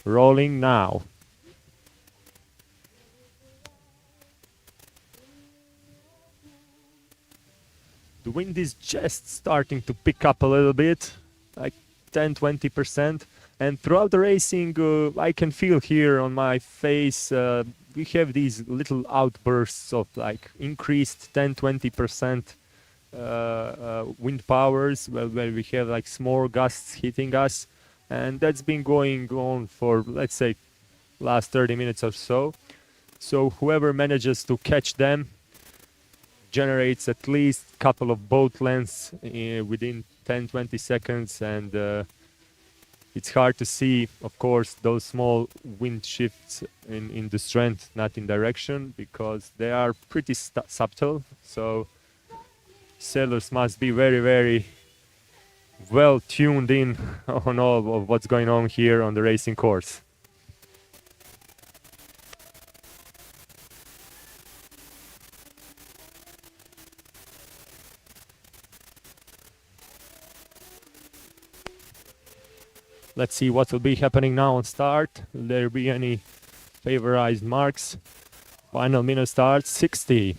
rolling now. The wind is just starting to pick up a little bit, like 10-20%. And throughout the racing, I can feel here on my face, we have these little outbursts of like increased 10-20% wind powers, where we have like small gusts hitting us. And that's been going on for, let's say, last 30 minutes or so. So whoever manages to catch them generates at least a couple of boat lengths within 10-20 seconds, and It's hard to see, of course, those small wind shifts in the strength, not in direction, because they are pretty subtle. So sailors must be very, very well tuned in on all of what's going on here on the racing course. Let's see what will be happening now on start. Will there be any favorized marks? Final minute start, 60.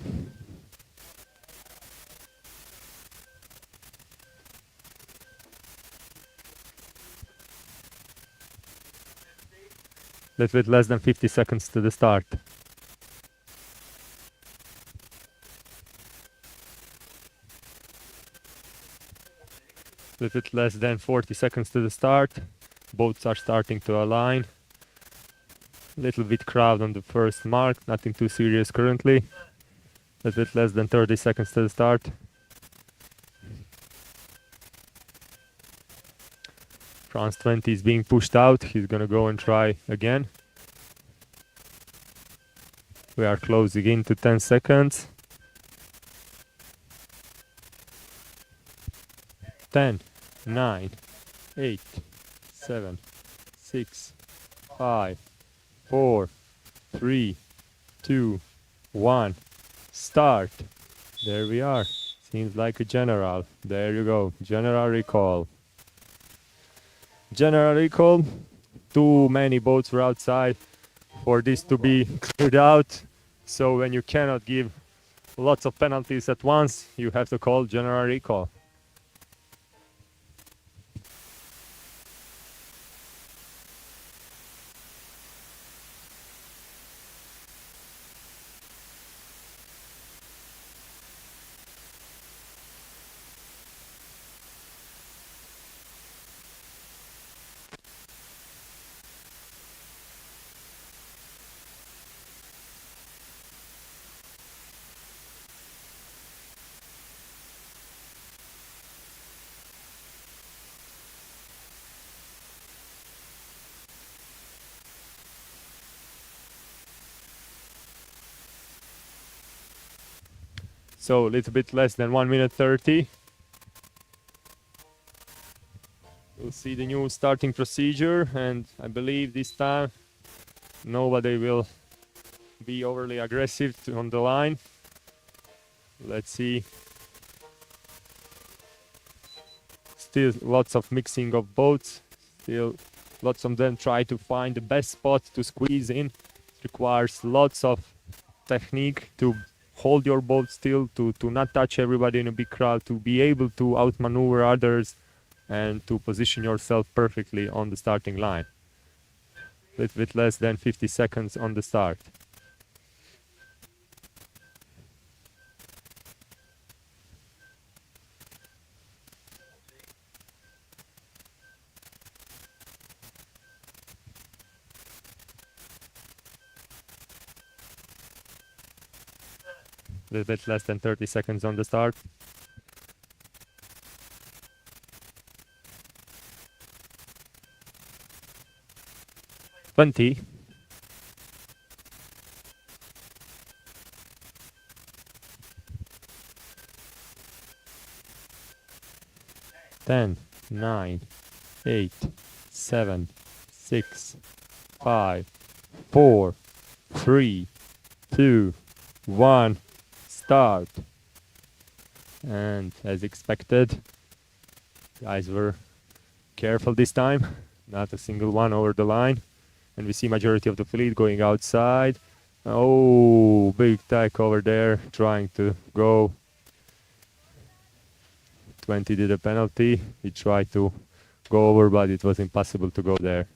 Little bit less than 50 seconds to the start. Little bit less than 40 seconds to the start. Boats are starting to align. Little bit crowd on the first mark, nothing too serious currently. Little bit less than 30 seconds to the start. France 20 is being pushed out. He's gonna go and try again. We are closing in to 10 seconds. 10, 9, 8, 7, 6, 5, 4, 3, 2, 1. Start. There we are. Seems like a general. There you go. General recall. General recall. Too many boats were outside for this to be cleared out. So when you cannot give lots of penalties at once, you have to call general recall. So a little bit less than 1 minute 30. We'll see the new starting procedure, and I believe this time nobody will be overly aggressive on the line. Let's see. Still lots of mixing of boats. Still lots of them try to find the best spot to squeeze in. It requires lots of technique to hold your boat still, to not touch everybody in a big crowd, to be able to outmaneuver others, and to position yourself perfectly on the starting line. A little bit less than 50 seconds on the start. A little bit less than 30 seconds on the start. Twenty. 10, 9, 8, 7, 6, 5, 4, 3, 2, 1. Start. And as expected, guys were careful this time. Not a single one over the line. And we see majority of the fleet going outside. Oh, big tech over there trying to go. 20 did a penalty. He tried to go over, but it was impossible to go there.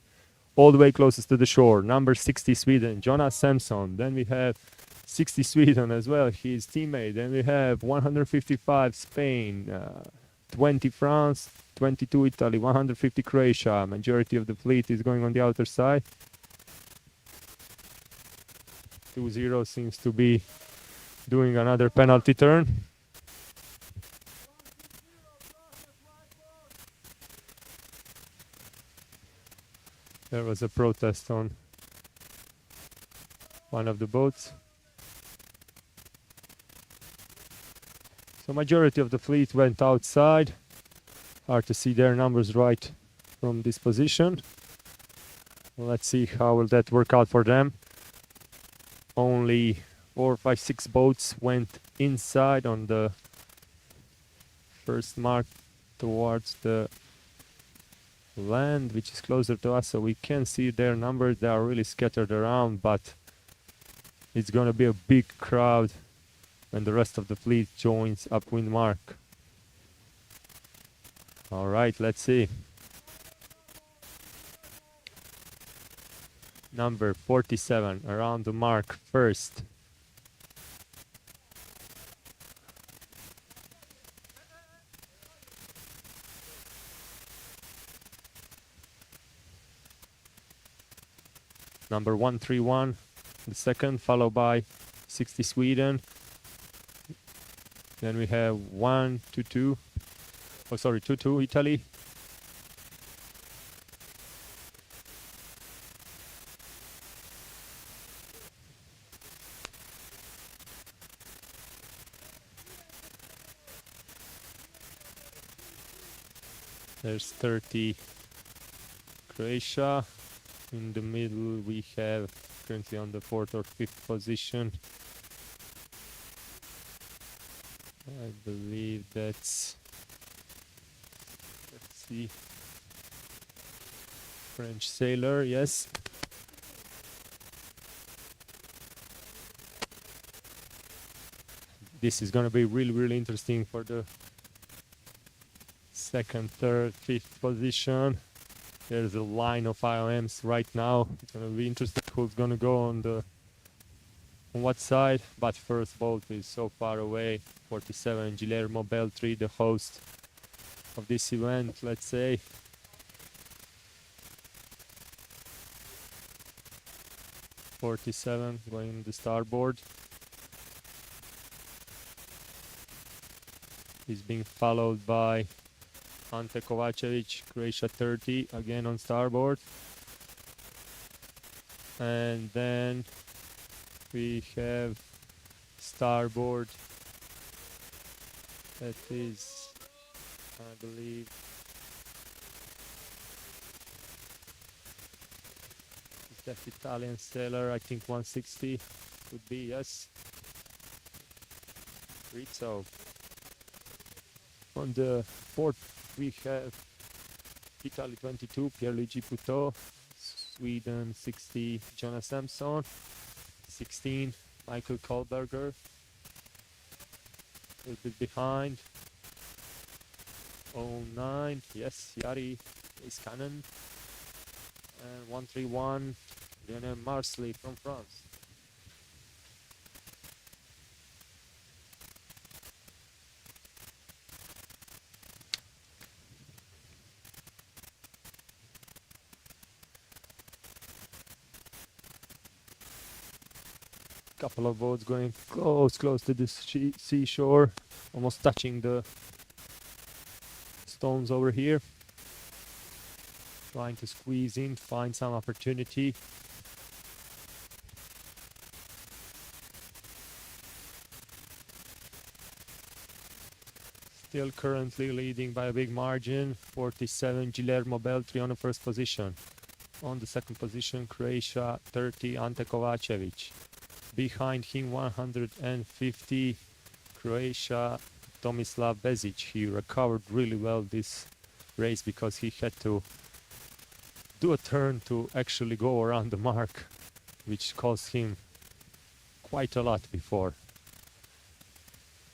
All the way closest to the shore, number 60 Sweden, Jonas Samson. Then we have 60 Sweden as well, his teammate. Then we have 155 Spain, 20 France, 22 Italy, 150 Croatia. Majority of the fleet is going on the outer side. 2-0 seems to be doing another penalty turn. There was a protest on one of the boats. So majority of the fleet went outside. Hard to see their numbers right from this position. Let's see how will that work out for them. Only 4, 5, 6 boats went inside on the first mark towards the land, which is closer to us, so we can see their numbers. They are really scattered around, but it's gonna be a big crowd when the rest of the fleet joins upwind mark. All right, let's see. Number 47 around the mark first. Number 131, the second, followed by 60 Sweden. Then we have 122. Oh, sorry, 22 Italy. There's 30 Croatia. In the middle we have currently on the 4th or 5th position. I believe that's, let's see, French sailor, yes. This is gonna be really interesting for the 2nd, 3rd, 5th position. There's a line of IOMs right now. It's gonna be interesting who's gonna go on what side. But first boat is so far away. 47 Guillermo Beltri, the host of this event, let's say. (47) going the starboard. He's being followed by Ante Kovacevic, Croatia 30, again on starboard. And then we have starboard. That is, I believe, is that Italian sailor? I think 160 could be, yes. Rizzo. On the 4th we have Italy 22, Pierluigi Puto, Sweden 60, Jonas Samson, 16, Michael Kohlberger, a little bit behind, 09, yes, Yari Iskanen, and 131, Lionel Marsley from France. Couple of boats going close to the seashore, almost touching the stones over here. Trying to squeeze in, find some opportunity. Still currently leading by a big margin. 47 Guillermo Beltri on the first position. On the second position, Croatia 30 Ante Kovacevic. Behind him 150 Croatia Tomislav Bezic. He recovered really well this race because he had to do a turn to actually go around the mark, which cost him quite a lot before.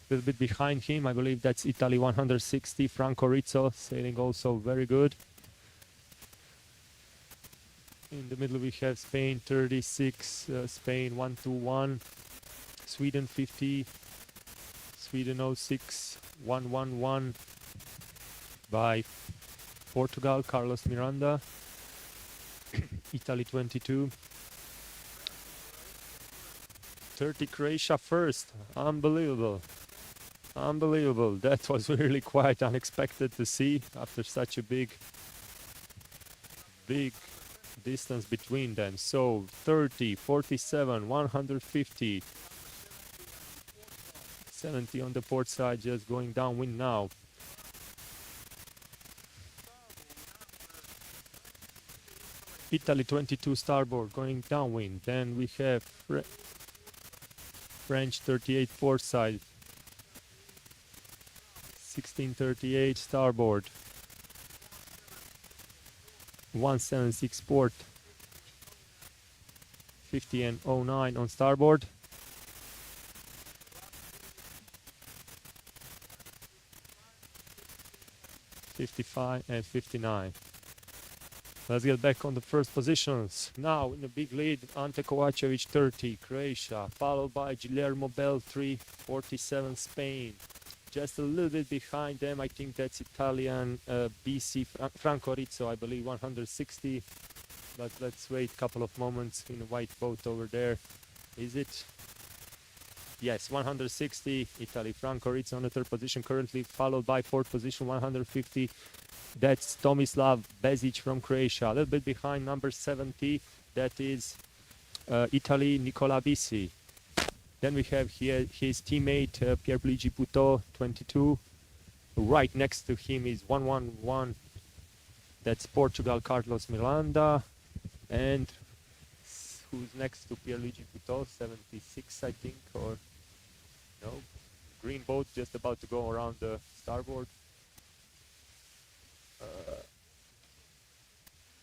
A little bit behind him, I believe that's Italy 160, Franco Rizzo, sailing also very good. In the middle we have Spain 36, Spain 121, Sweden 50, Sweden 06, 111 by Portugal, Carlos Miranda, Italy 22, 30 Croatia first, unbelievable. Unbelievable, that was really quite unexpected to see after such a big distance between them. So 30, 47, 150, 70 on the port side, just going downwind now. Italy 22 starboard going downwind. Then we have French 38 port side, 1638 starboard, 176 port, 50 and 09 on starboard. '55 and 59. Let's get back on the first positions. Now in the big lead, Ante Kovacevic 30, Croatia, followed by Guillermo Bell 3, 47, Spain. Just a little bit behind them, I think that's Italian BC Franco Rizzo, I believe 160. But let's wait a couple of moments in a white boat over there. Is it? Yes, 160, Italy, Franco Rizzo on the third position currently, followed by fourth position, 150. That's Tomislav Bezic from Croatia. A little bit behind number 70, that is Italy, Nicola Bisi. Then we have here his teammate Pierluigi Puto, 22. Right next to him is 111. That's Portugal, Carlos Miranda. And who's next to Pierluigi Puto? 76, I think, or no? Green boat just about to go around the starboard.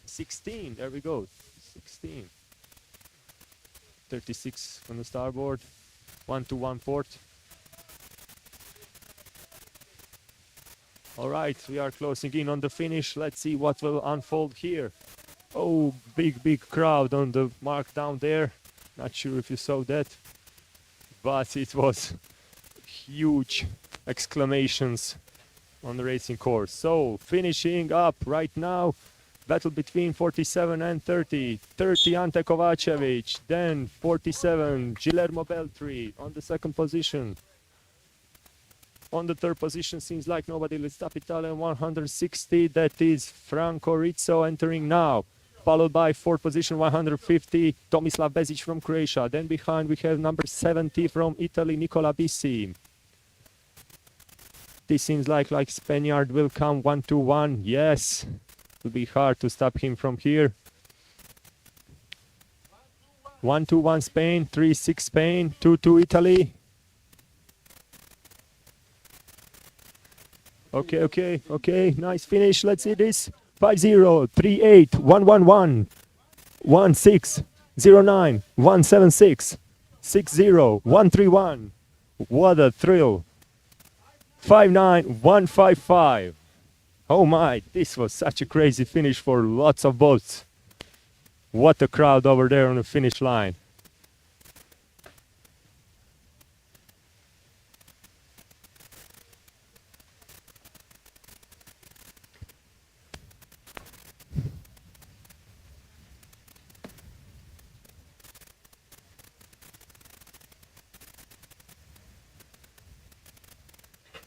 16, there we go. 16. 36 on the starboard. 121 port. All right, we are closing in on the finish. Let's see what will unfold here. Oh, big crowd on the mark down there. Not sure if you saw that, but it was huge exclamations on the racing course. So finishing up right now, battle between 47 and 30. 30 Ante Kovacevic, then 47 Guillermo Beltri on the second position. On the third position, seems like nobody will stop Italian 160. That is Franco Rizzo entering now, followed by fourth position 150 Tomislav Bezic from Croatia. Then behind we have number 70 from Italy, Nicola Bisi. This seems like Spaniard will come 1-2-1. Yes, it'll be hard to stop him from here. 1-2-1 Spain, 3-6 Spain, 2-2 Italy. Okay, nice finish. Let's see this. 5-0, 3-8, 1-1-1, 1-6, 0-9, 1-7-6, 6-0, 1-3-1. What a thrill. 5-9, 1-5-5. Oh my, this was such a crazy finish for lots of boats. What a crowd over there on the finish line.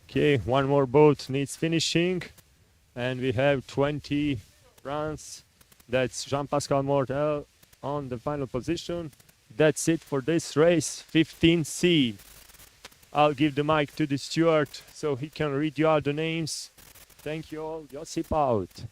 Okay, one more boat needs finishing, and we have 20 France. That's Jean-Pascal Mortel on the final position. That's it for this race, 15C. I'll give the mic to the steward so he can read you out the names. Thank you all. Josip out.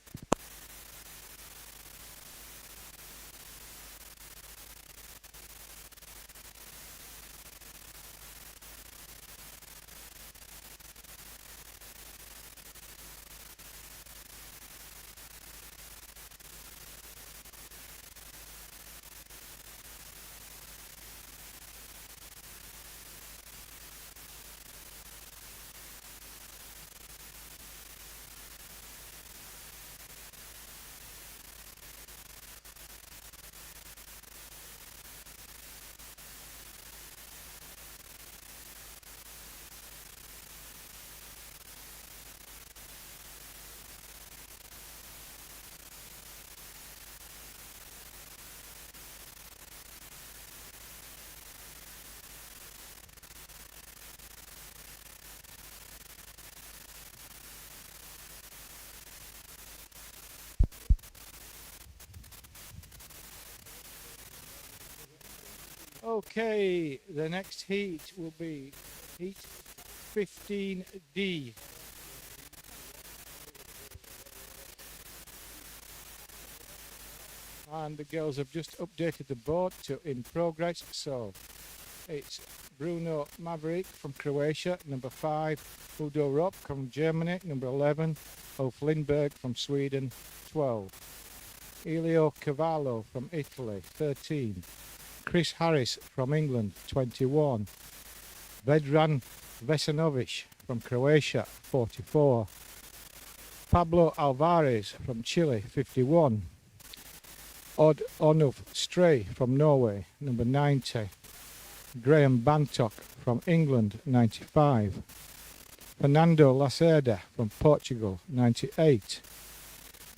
Okay, the next heat will be heat 15D. And the girls have just updated the boat to in progress. So it's Bruno Maverick from Croatia, number 5. Udo Ropp from Germany, number 11. Ulf Lindberg from Sweden, 12. Elio Cavallo from Italy, 13. Chris Harris from England, 21. Vedran Vesanovic from Croatia, 44. Pablo Alvarez from Chile, 51. Odd Onuf Stray from Norway, number 90. Graham Bantock from England, 95. Fernando Lacerda from Portugal, 98.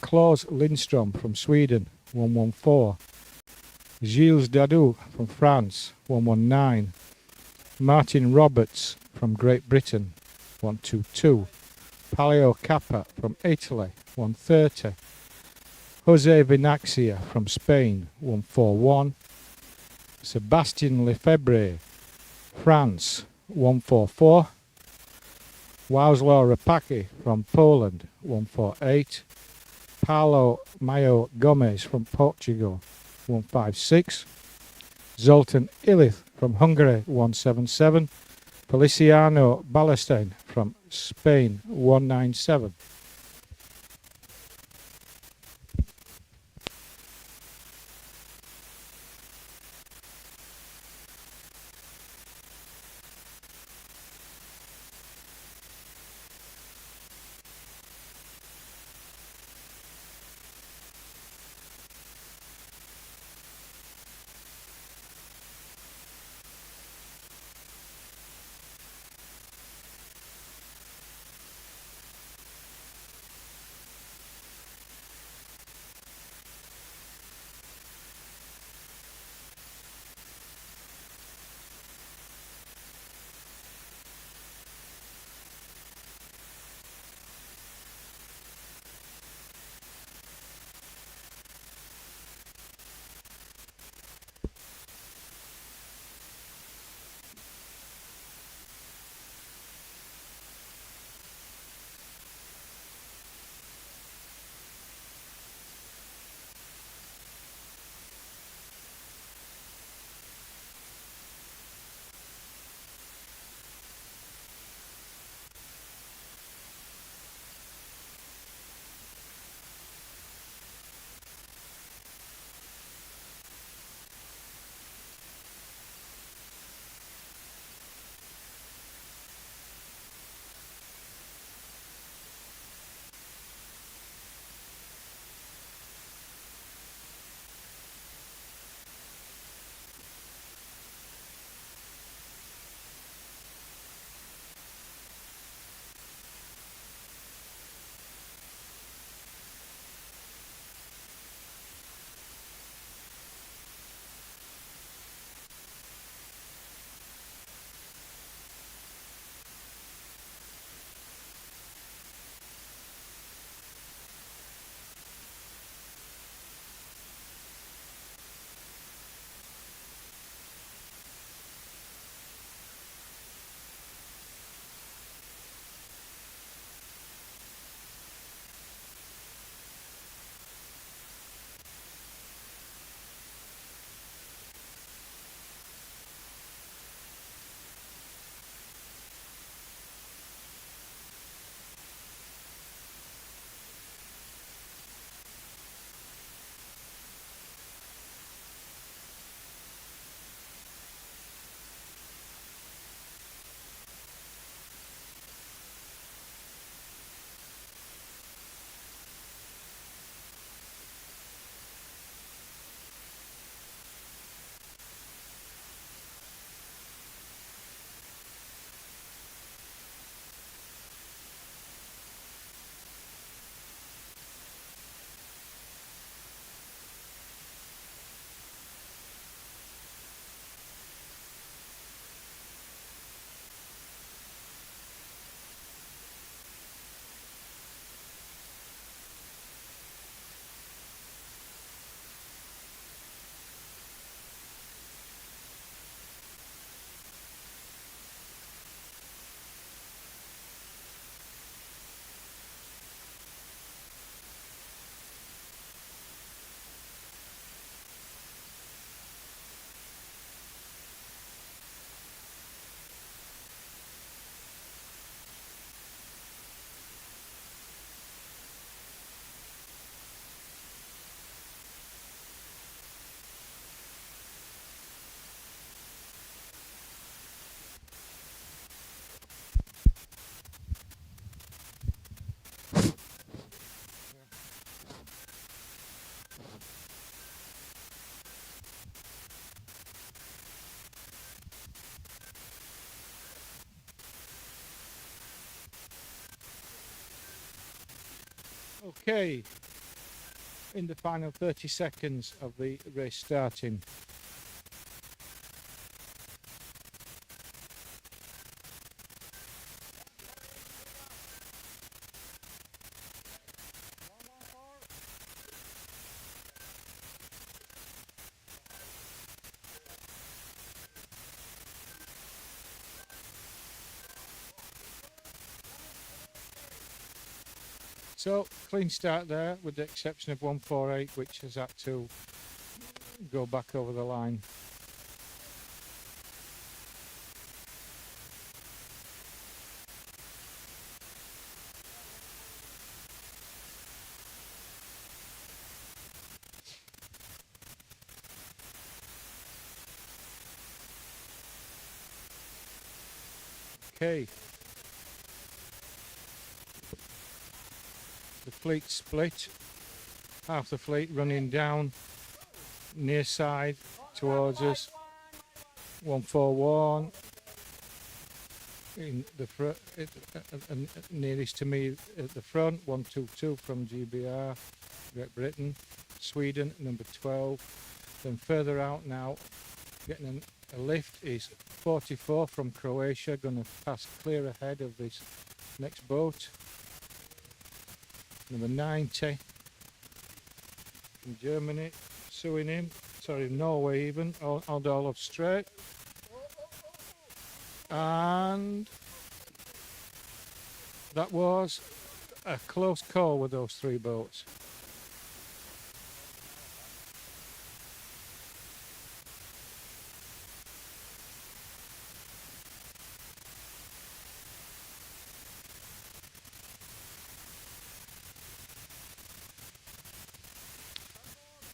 Klaus Lindstrom from Sweden, 114. Gilles Dadou from France, 119. Martin Roberts from Great Britain, 122. Paleo Kappa from Italy, 130. Jose Vinaxia from Spain, 141. Sebastian Lefebvre, France, 144. Wauslaw Rapaki from Poland, 148. Paulo Mayo Gomez from Portugal, 156. Zoltan Ilith from Hungary, 177. Feliciano Ballestein from Spain, 197. Okay, in the final 30 seconds of the race starting. So, clean start there, with the exception of 148, which has had to go back over the line. Okay. The fleet split, half the fleet running down near side towards us. 141 in the front, nearest to me at the front. 122 from GBR, Great Britain. Sweden, number 12. Then further out now, getting a lift is 44 from Croatia, going to pass clear ahead of this next boat. Number 90 from Germany, suing him, sorry, Norway even, Aldorf Strait. And that was a close call with those three boats.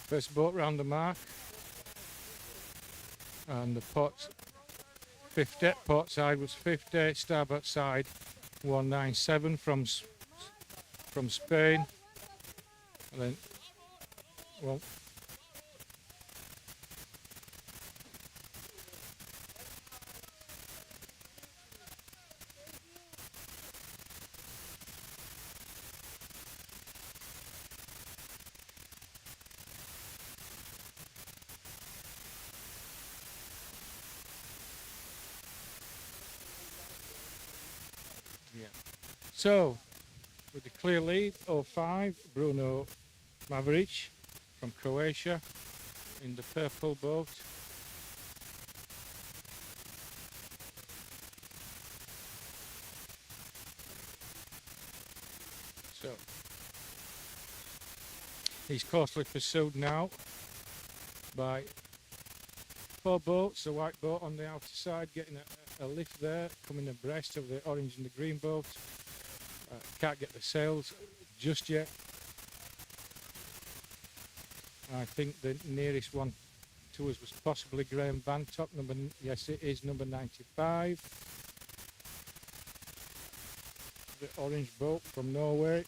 First boat round the mark, and the port 50, port side was 50, starboard side 197 from Spain, and then well, yeah. So, with the clear lead, 05, Bruno Maverick from Croatia in the purple boat. So, he's closely pursued now by four boats, the white boat on the outer side getting a lift there, coming abreast of the orange and the green boat. Can't get the sails just yet. I think the nearest one to us was possibly Graham Bantop, yes it is, number 95. The orange boat from Norway.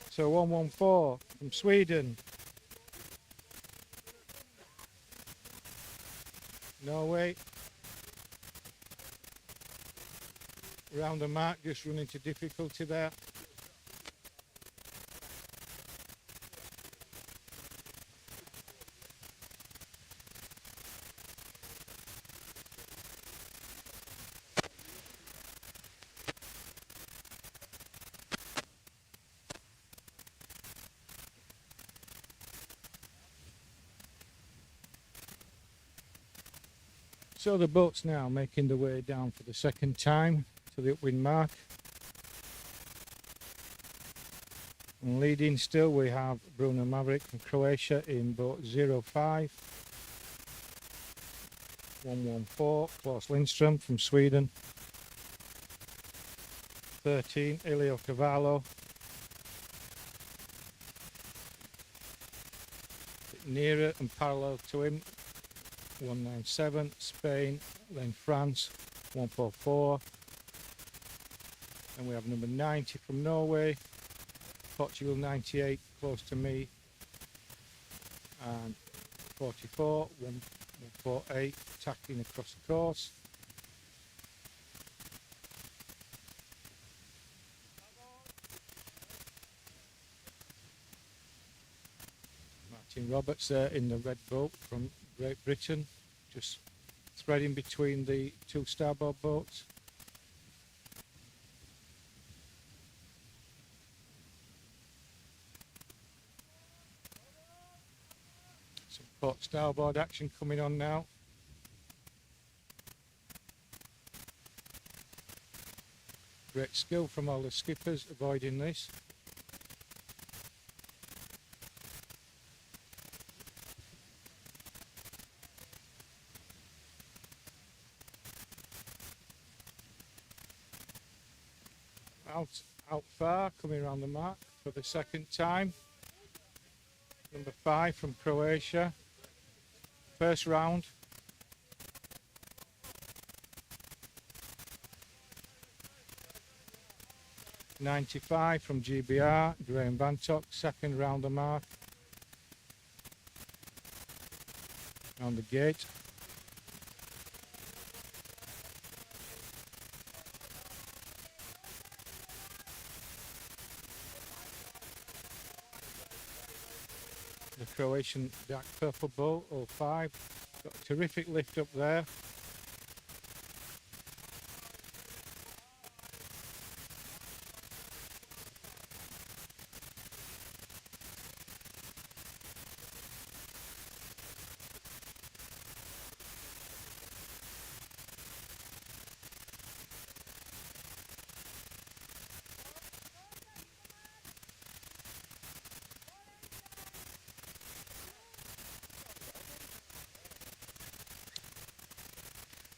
So 114 from Sweden. Norway. Round the mark, just run into difficulty there. So the boat's now making the way down for the second time to the upwind mark. And leading still we have Bruno Maverick from Croatia in boat 05. 114, Klaus Lindström from Sweden. 13, Elio Cavallo. Nearer and parallel to him, 197, Spain, then France, 144. And we have number 90 from Norway, Portugal 98, close to me, and 44, 148, tacking across the course. Martin Roberts there in the red boat from Great Britain, just threading between the two starboard boats. Some port starboard action coming on now. Great skill from all the skippers avoiding this. Out far, coming around the mark for the second time. Number 5 from Croatia. First round. .95 from GBR, Graham Bantock, second round the mark. On the gate. The Croatian dark purple boat, 05. Got a terrific lift up there.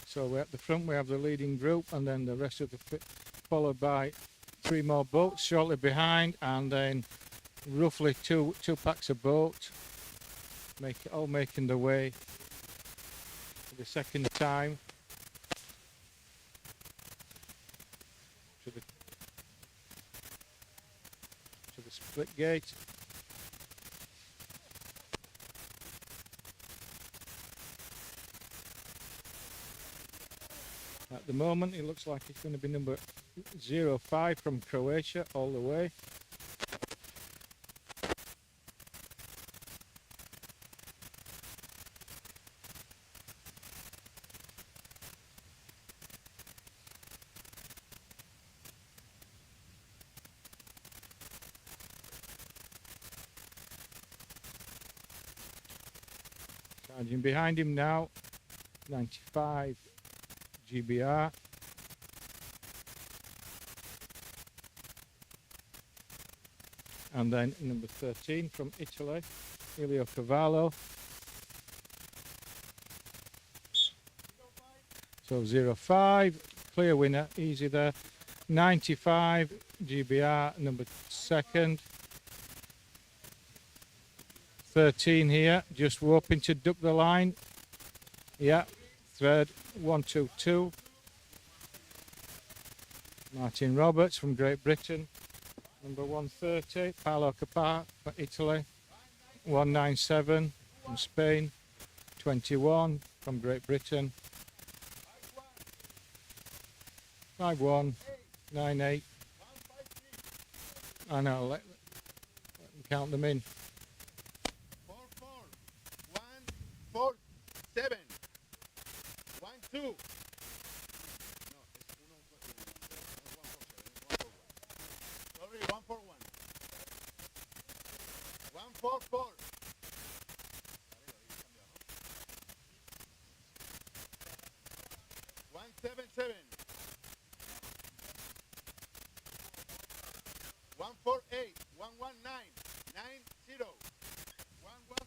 So we're at the front, we have the leading group, and then the rest of the followed by 3 more boats shortly behind, and then roughly two packs of boats, all making their way for the second time to the split gate. At the moment, it looks like it's going to be number 05 from Croatia all the way. Charging behind him now, 95. GBR. And then number 13 from Italy, Elio Cavallo. So 05, clear winner, easy there. 95 GBR, number 2nd. 13 here, just hoping to duck the line. Yeah. Third, 122. Martin Roberts from Great Britain. Number 130, Paolo Capà for Italy. 197 from Spain. 21 from Great Britain. 5198. I know, let me count them in. 44 147 1 2. Sorry, 141. 144. 177. 148. 119. 90. 114.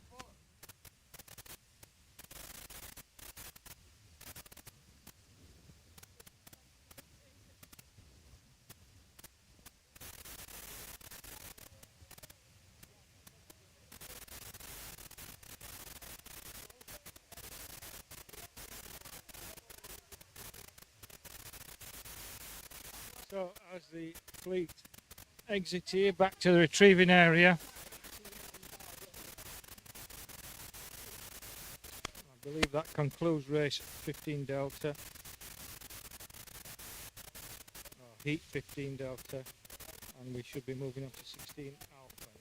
So as the fleet exit here back to the retrieving area, believe that concludes race 15 Delta, or heat 15 Delta, and we should be moving on to 16 Alpha now.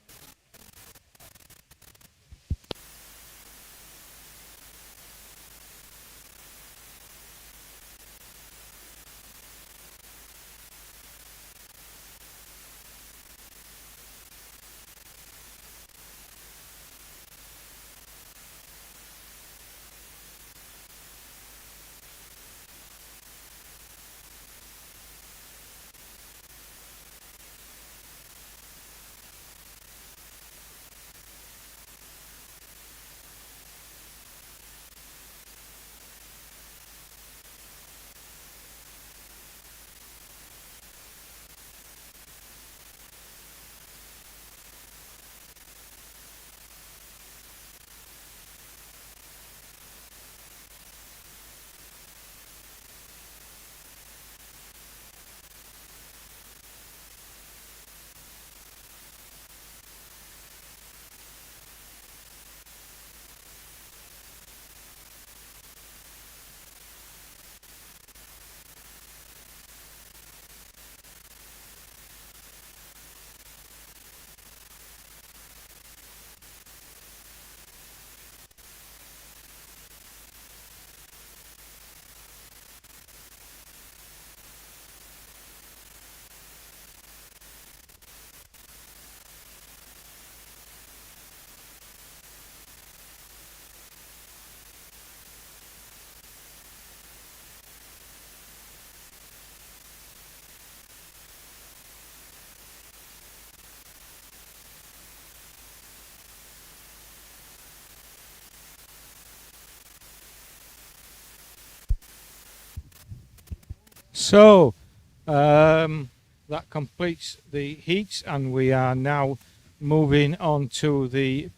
So that completes the heats, and we are now moving on to the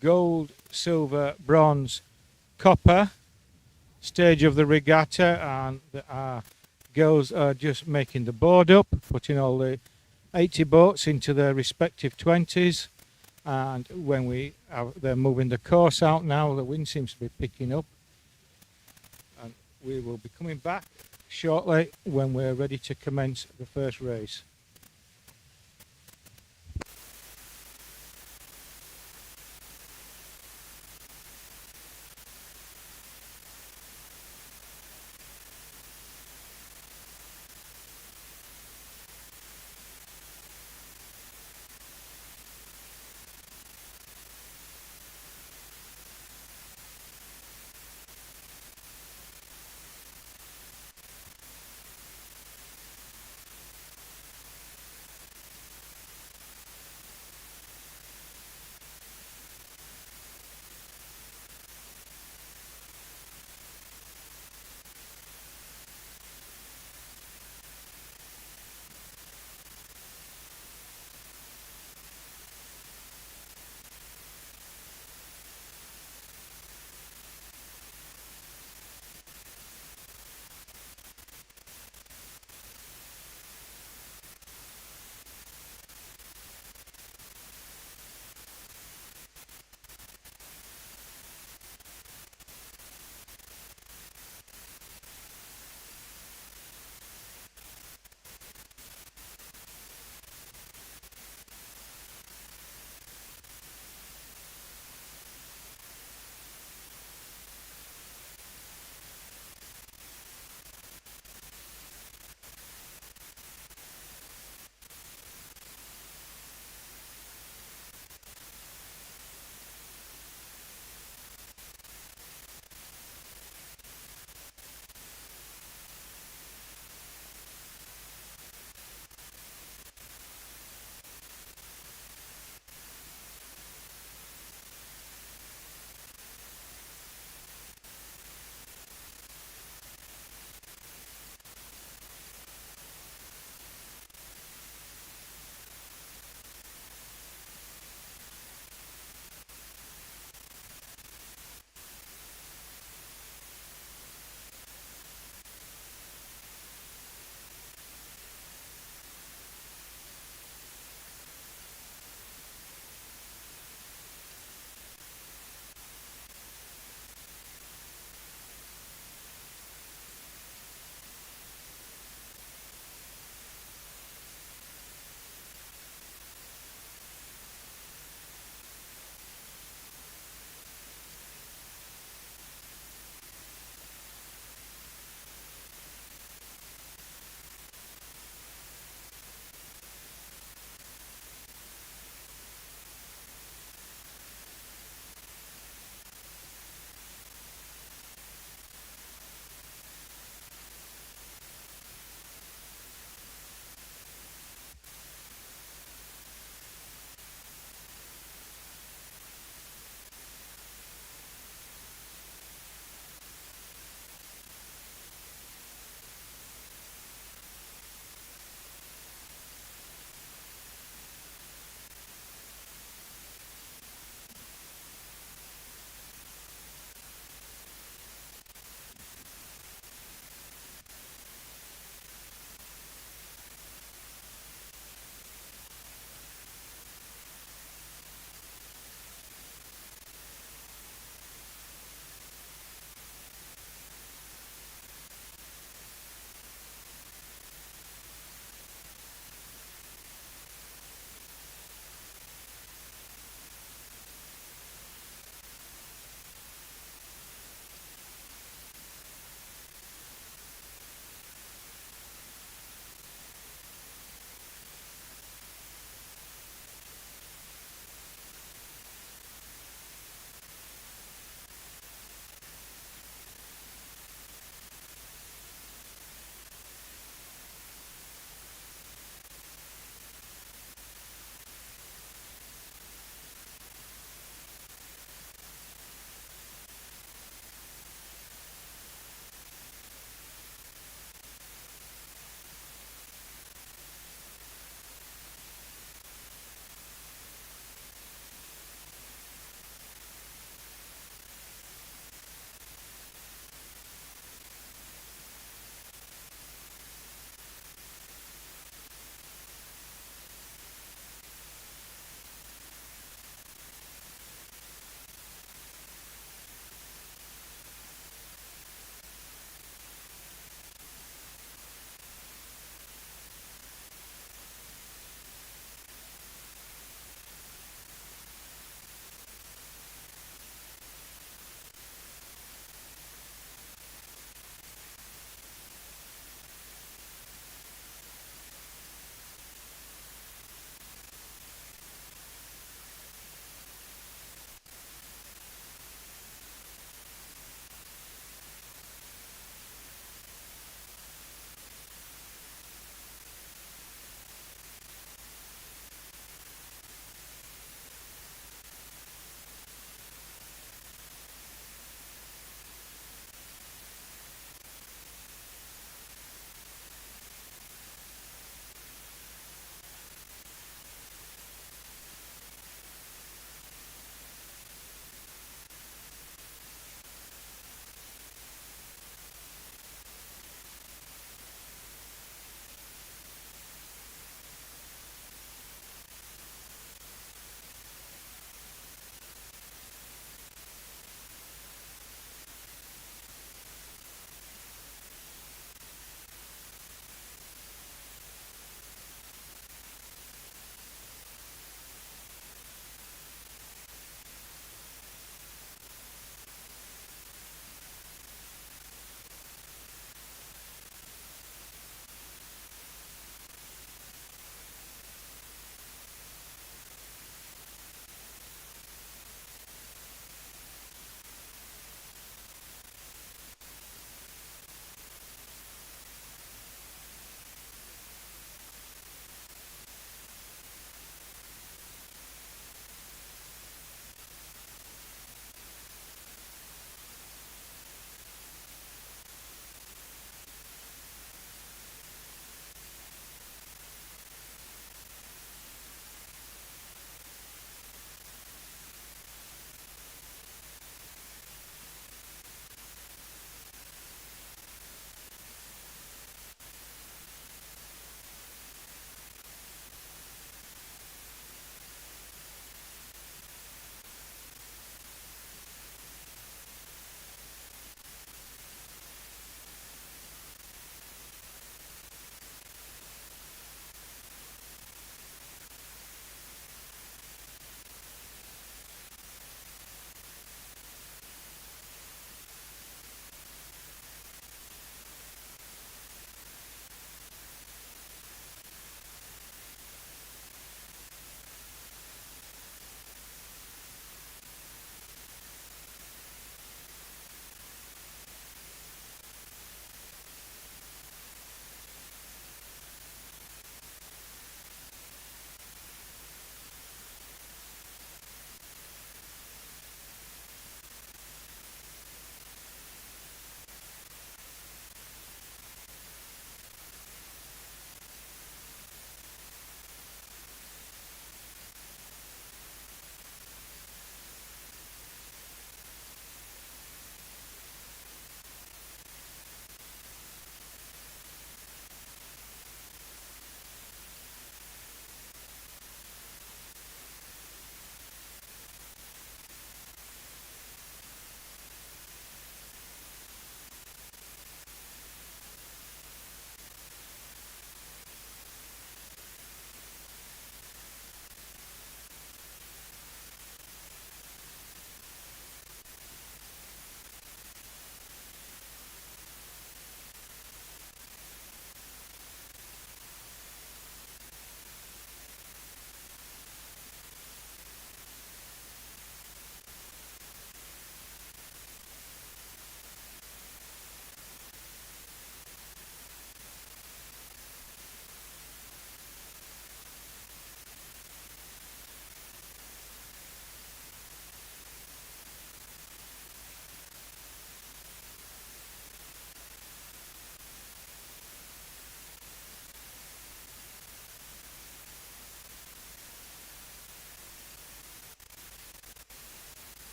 gold, silver, bronze, copper stage of the regatta, and our girls are just making the board up, putting all the 80 boats into their respective 20s, and when they're moving the course out now, the wind seems to be picking up, and we will be coming back shortly when we're ready to commence the first race.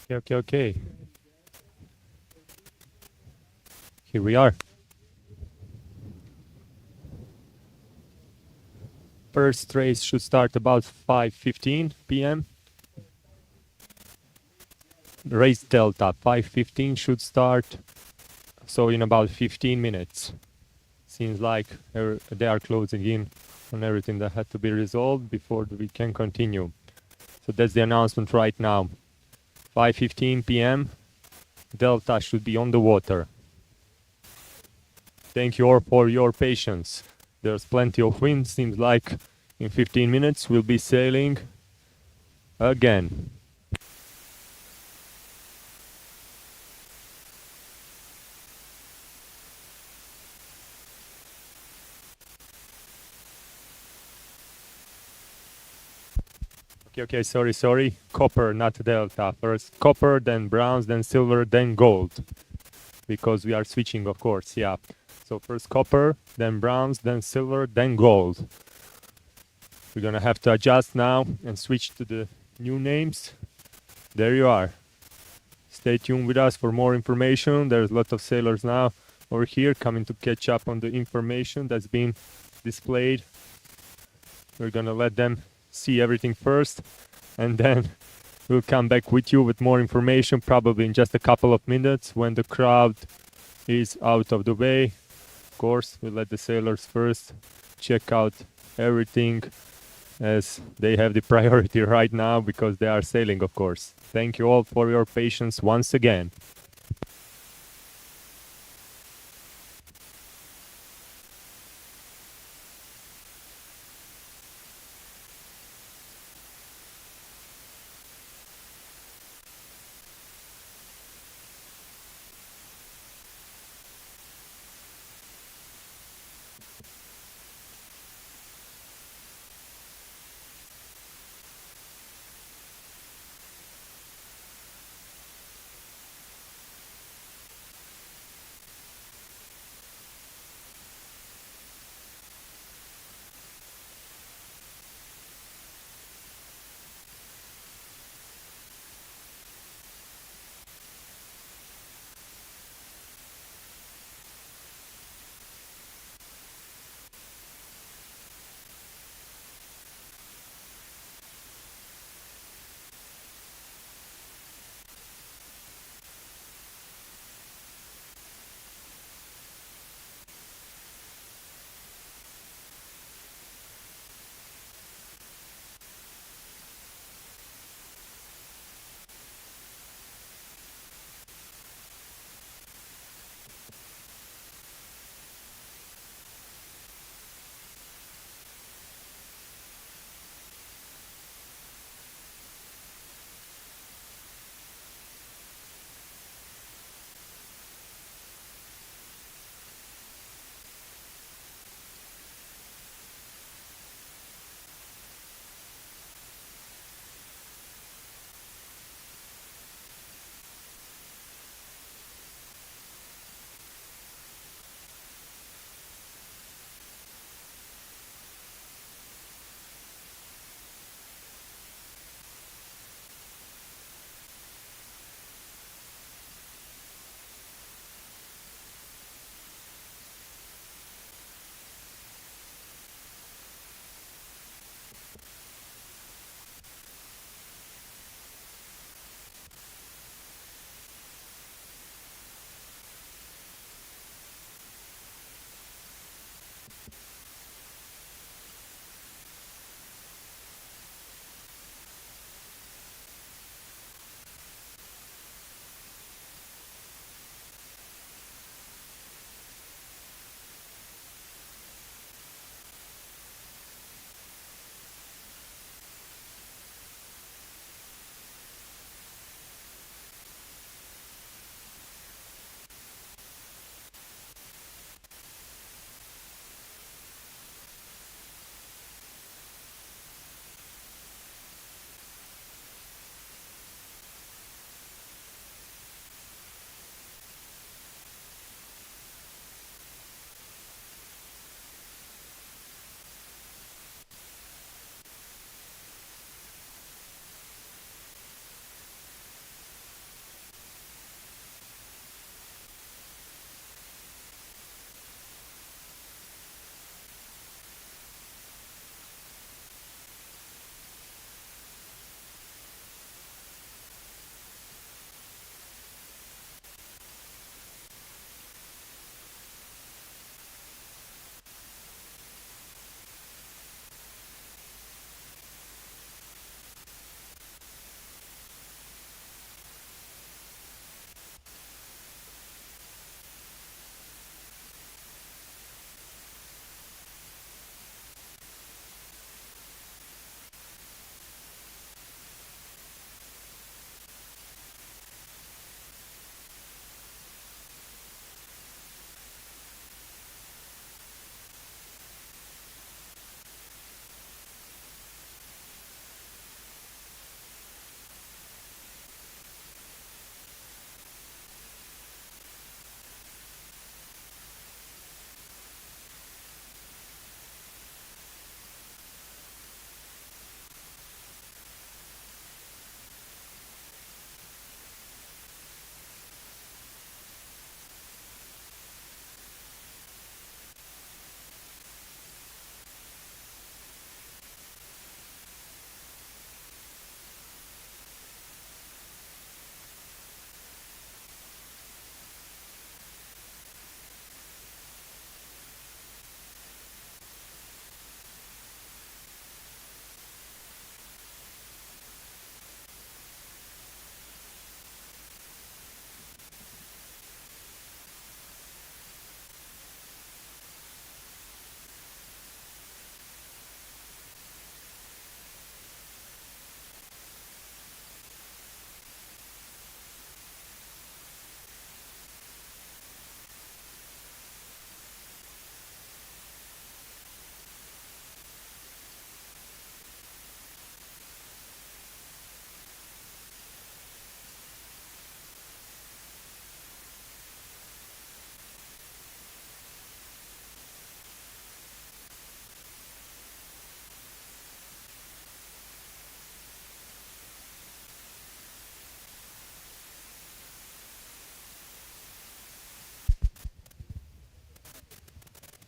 Okay. Here we are. First race should start about 5:15 p.m. Race Delta 5:15 should start, so in about 15 minutes. Seems like they are closing in on everything that had to be resolved before we can continue. So that's the announcement right now. 5:15 p.m. Delta should be on the water. Thank you all for your patience. There's plenty of wind. Seems like in 15 minutes we'll be sailing again. Okay, sorry. Copper, not Delta. First copper, then bronze, then silver, then gold. Because we are switching, of course, yeah. So first copper, then bronze, then silver, then gold. We're gonna have to adjust now and switch to the new names. There you are. Stay tuned with us for more information. There's lots of sailors now over here coming to catch up on the information that's been displayed. We're gonna let them see everything first, and then we'll come back with you with more information probably in just a couple of minutes when the crowd is out of the way. Of course, we'll let the sailors first check out everything, as they have the priority right now because they are sailing, of course. Thank you all for your patience once again.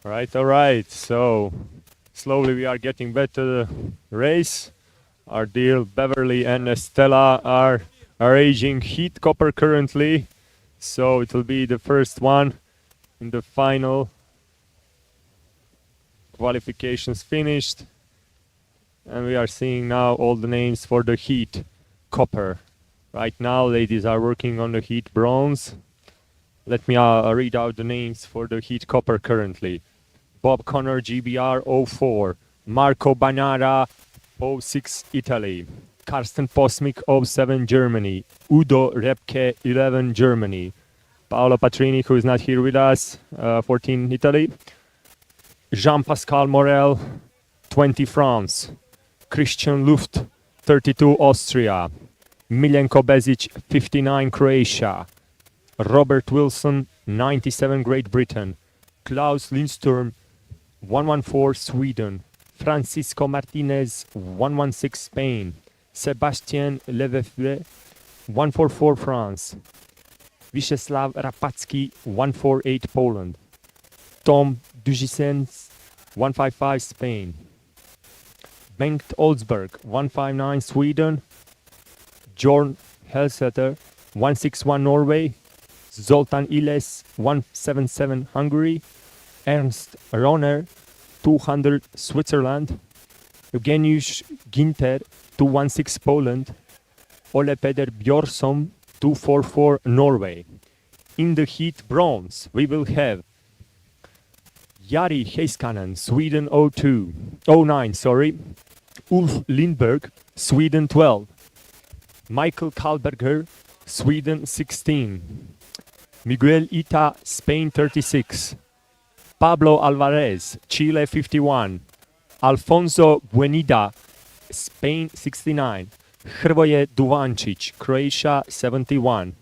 All right. So slowly we are getting back to the race. Our dear Beverly and Estella are arranging heat copper currently. So it will be the first one in the final. Qualifications finished. And we are seeing now all the names for the heat copper. Right now, ladies are working on the heat bronze. Let me read out the names for the heat copper currently. Bob Connor, GBR 04. Marco Banara, 06 Italy. Karsten Posmic, 07 Germany. Udo Repke, 11 Germany. Paolo Patrini, who is not here with us, 14 Italy. Jean-Pascal Morel, 20 France. Christian Luft, 32 Austria. Miljenko Bezic, 59 Croatia. Robert Wilson, 97 Great Britain. Klaus Lindström, 114 Sweden. Francisco Martinez, 116 Spain. Sebastien Levefue, 144 France. Vyacheslav Rapacki, 148 Poland. Tom Dugisens, 155 Spain. Bengt Olsberg, 159 Sweden. Jorn Helseter, 161 Norway. Zoltan Iles, 177 Hungary. Ernst Ronner, 200 Switzerland. Eugeniusz Ginter, 216 Poland. Ole Peder Bjorsom, 244 Norway. In the heat bronze, we will have Jari Heiskanen, Sweden 09, Ulf Lindberg, Sweden 12. Michael Kalberger, Sweden 16. Miguel Ita, Spain 36. Pablo Alvarez, Chile 51. Alfonso Buenida, Spain 69. Hrvoje Duvancic, Croatia 71.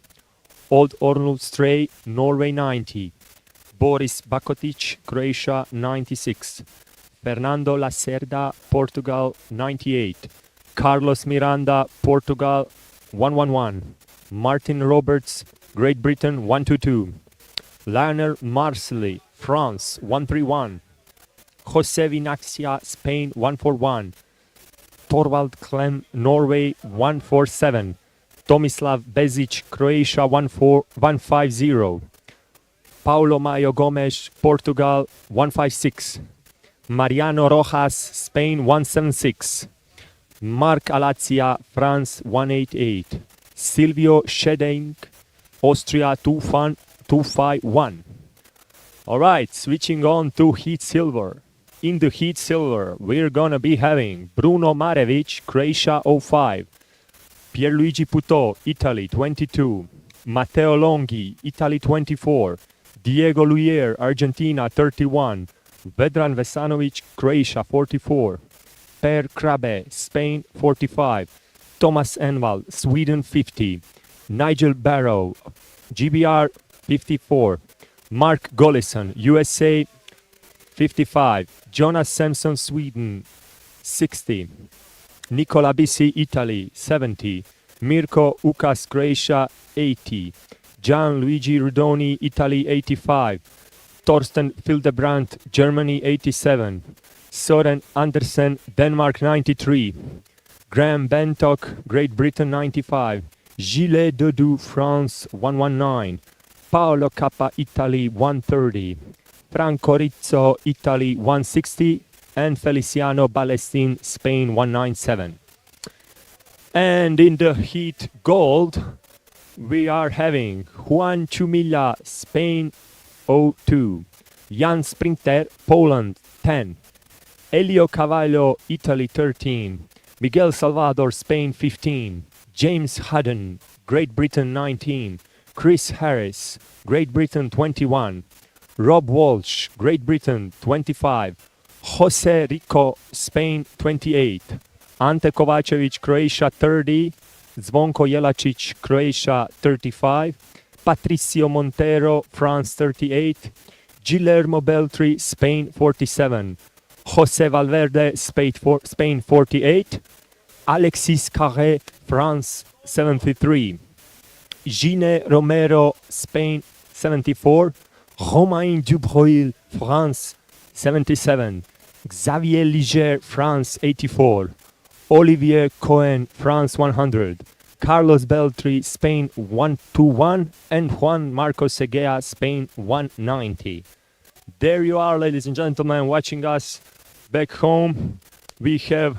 Old Ornul Stray, Norway 90. Boris Bakotic, Croatia 96. Fernando Lacerda, Portugal 98. Carlos Miranda, Portugal 111. Martin Roberts, Great Britain 122. Lionel Marcelli, France 131. Jose Vinaxia, Spain 141. Torvald Klem, Norway 147. Tomislav Bezic, Croatia 150. Paulo Mayo Gomes, Portugal 156. Mariano Rojas, Spain 176. Mark Alazia, France 188. Silvio Scheding, Austria 251. All right, switching on to heat silver. In the heat silver, we're gonna be having Bruno Marevic, Croatia 05. Pierluigi Putot, Italy 22. Matteo Longhi, Italy 24. Diego Luyer, Argentina 31. Vedran Vesanovic, Croatia 44. Per Krabbe, Spain 45. Thomas Envall, Sweden 50. Nigel Barrow, GBR 54. Mark Gollison, USA 55. Jonas Sampson, Sweden 60. Nicola Bissi, Italy 70. Mirko Ukas, Croatia 80. Gianluigi Rudoni, Italy 85. Torsten Fildebrandt, Germany 87. Soren Andersen, Denmark 93. Graham Bentock, Great Britain 95. Gilles Dodou, France 119. Paolo Cappa, Italy 130. Franco Rizzo, Italy 160. And Feliciano Balestin, Spain 197. And in the heat gold, we are having Juan Chumilla, Spain 02. Jan Sprinter, Poland 10. Elio Cavallo, Italy 13. Miguel Salvador, Spain 15. James Hudden, Great Britain 19. Chris Harris, Great Britain 21. Rob Walsh, Great Britain 25. Jose Rico, Spain 28. Ante Kovacevic, Croatia 30. Zvonko Jelacic, Croatia 35. Patricio Montero, France 38. Guillermo Beltri, Spain 47. Jose Valverde, Spain 48. Alexis Carré, France 73. Gine Romero, Spain 74. Romain Dubreuil, France 77. Xavier Liger, France 84. Olivier Cohen, France 100. Carlos Beltri, Spain 121. And Juan Marcos Segea, Spain 190. There you are, ladies and gentlemen, watching us back home. We have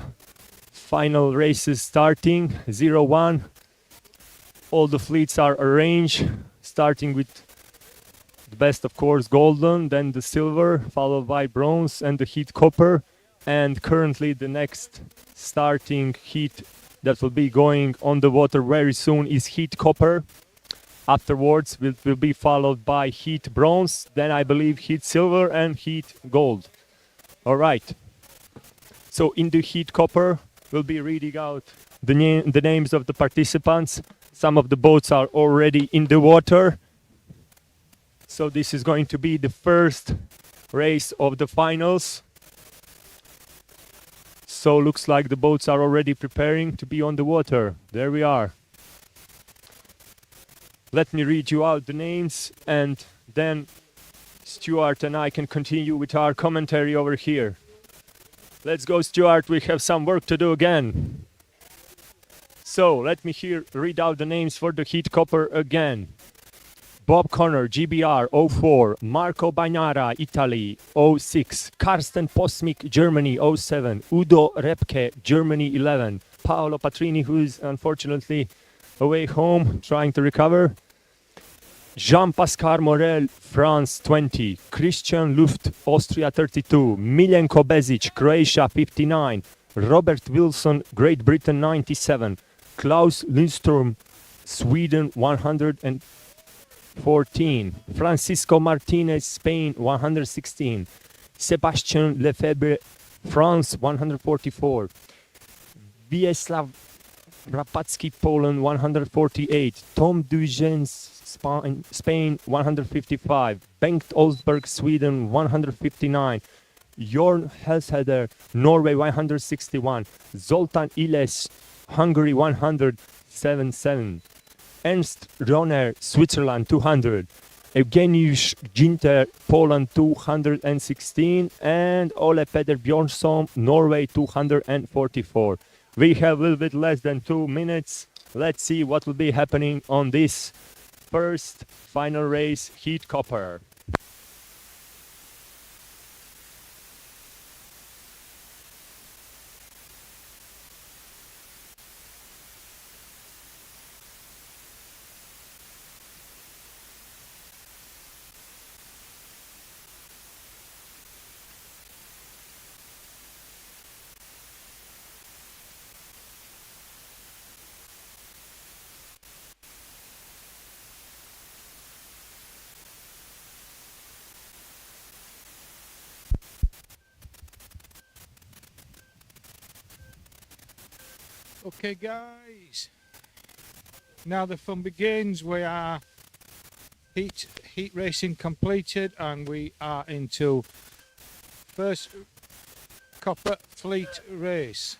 final races starting, 0-1. All the fleets are arranged, starting with the best, of course, golden, then the silver, followed by bronze and the heat copper. And currently the next starting heat that will be going on the water very soon is heat copper. Afterwards it will be followed by heat bronze, then I believe heat silver and heat gold. All right. So in the heat copper, we'll be reading out the names of the participants. Some of the boats are already in the water. So this is going to be the first race of the finals. So looks like the boats are already preparing to be on the water. There we are. Let me read you out the names and then Stuart and I can continue with our commentary over here. Let's go, Stuart. We have some work to do again. So let me read out the names for the heat copper again. Bob Connor, GBR 04, Marco Bagnara, Italy 06, Karsten Posmik, Germany 07, Udo Repke, Germany 11, Paolo Patrini, who is unfortunately away home trying to recover, Jean-Pascal Morel, France 20, Christian Luft, Austria 32, Miljenko Bezic, Croatia 59, Robert Wilson, Great Britain 97, Klaus Lindström, Sweden 114, Francisco Martinez, Spain 116, Sebastian Lefebvre, France 144, Wieslaw Rapatsky, Poland 148, Tom Dugens, Spain 155, Bengt Olsberg, Sweden 159, Jorn Helsheder, Norway 161, Zoltan Iles, Hungary 177, Ernst Ronner, Switzerland 200, Eugeniusz Ginter, Poland 216, and Ole Peder Bjornsson, Norway 244. We have a little bit less than 2 minutes. Let's see what will be happening on this first final race, heat copper. Okay, guys. Now the fun begins. We are heat racing completed, and we are into first copper fleet race.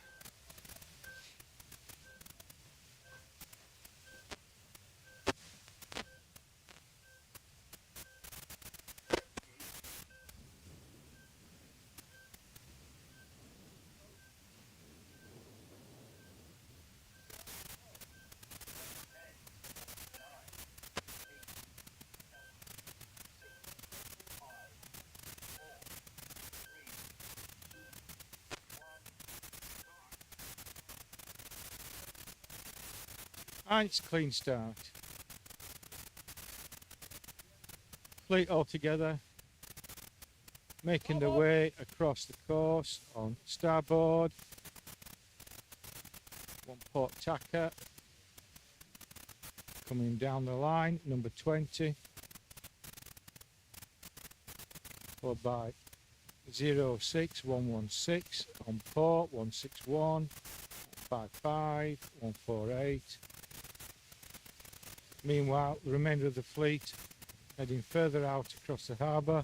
And it's clean start. Fleet all together, making their way across the course on starboard. One port tacker coming down the line, number 20, followed by 06116 on port, 161, 55, 148. Meanwhile, the remainder of the fleet heading further out across the harbour.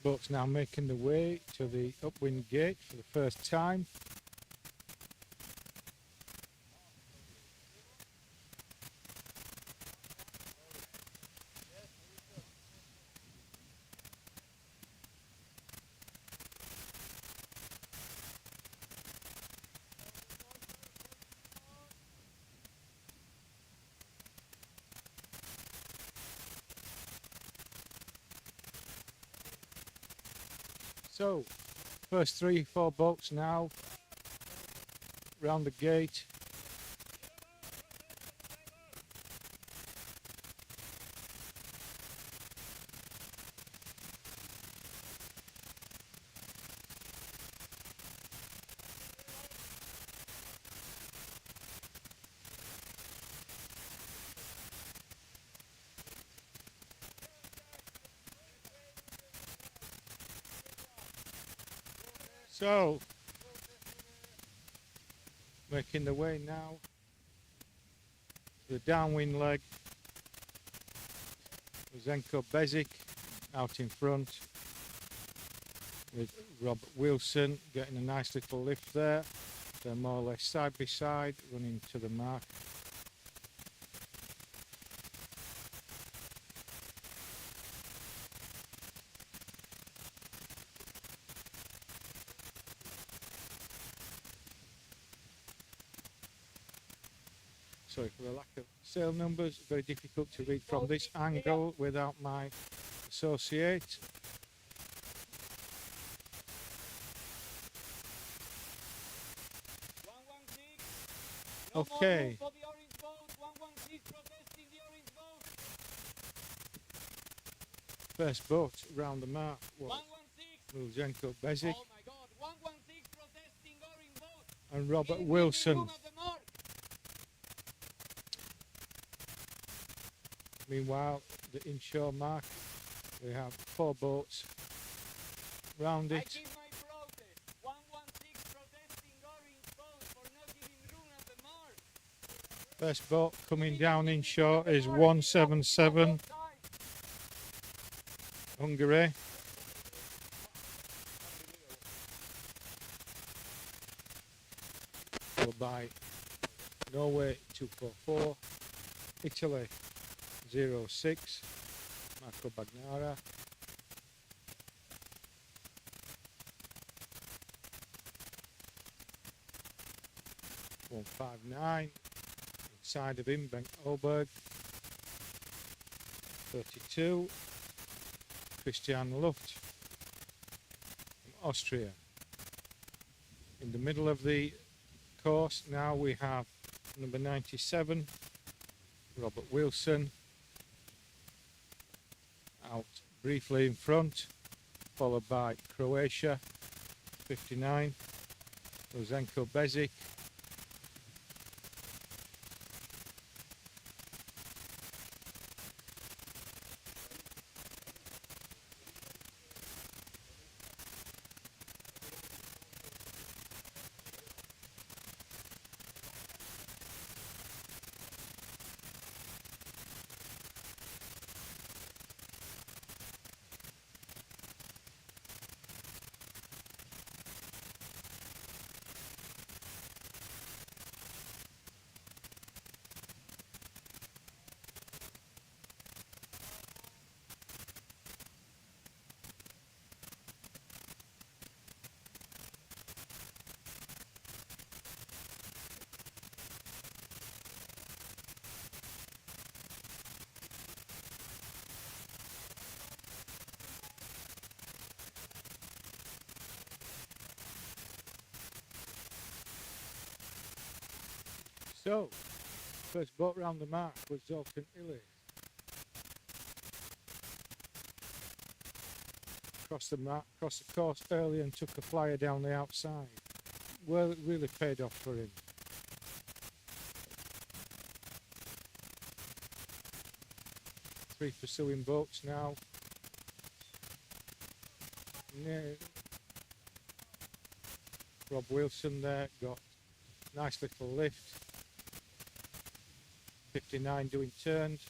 Boat's now making the way to the upwind gate for the first time. So, first 3-4 boats now round the gate. So, making the way now to the downwind leg. Zenko Bezic out in front with Robert Wilson getting a nice little lift there. They're more or less side by side running to the mark. Sorry for the lack of sail numbers, very difficult to read from this angle without my associate. Okay. First boat round the mark was Milzenko Bezic and Robert Wilson. Meanwhile, the inshore mark, we have 4 boats round it. First boat coming down inshore is 177, Hungary. Followed by Norway 244, Italy 06, Marco Bagnara. (159) inside of him, Bengt Oberg. 32, Christian Luft from Austria. In the middle of the course now we have number 97, Robert Wilson, out briefly in front, followed by Croatia, 59, Zenko Bezic. So, first boat round the mark was Zoltan Illy. Crossed the mark, crossed the course early and took a flyer down the outside. Well, it really paid off for him. Three pursuing boats now. Rob Wilson there got nice little lift. 59 doing turns.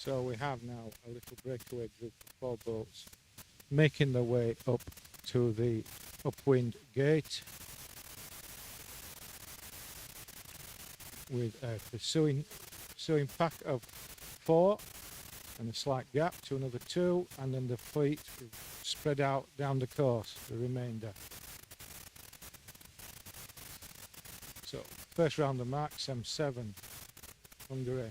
So we have now a little breakaway group of 4 boats making their way up to the upwind gate with a pursuing pack of 4 and a slight gap to another 2, and then the fleet spread out down the course, the remainder. So first round the mark, M7, Hungary.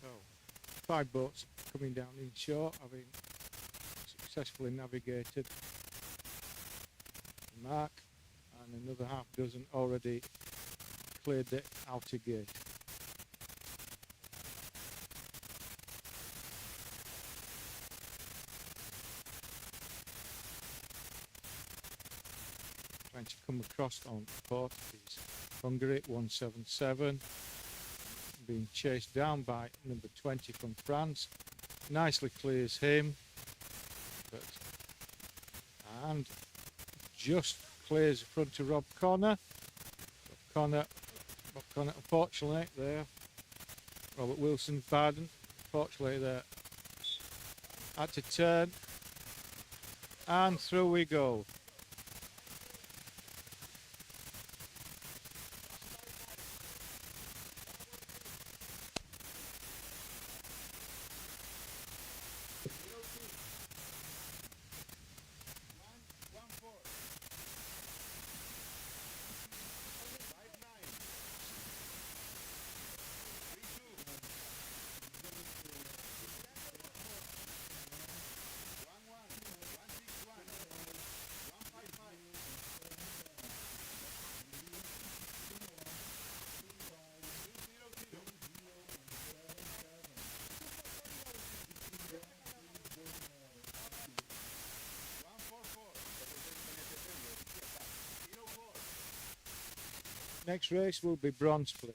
So 5 boats coming down inshore, having successfully navigated the mark, and another half dozen already cleared the outer gate. Trying to come across on port is Hungary 177, being chased down by number 20 from France. Nicely clears him, and just clears in front of Rob Connor. Rob Connor, unfortunately, there. Robert Wilson, pardon. Unfortunately, there. Had to turn, and through we go. Next race will be bronze, please.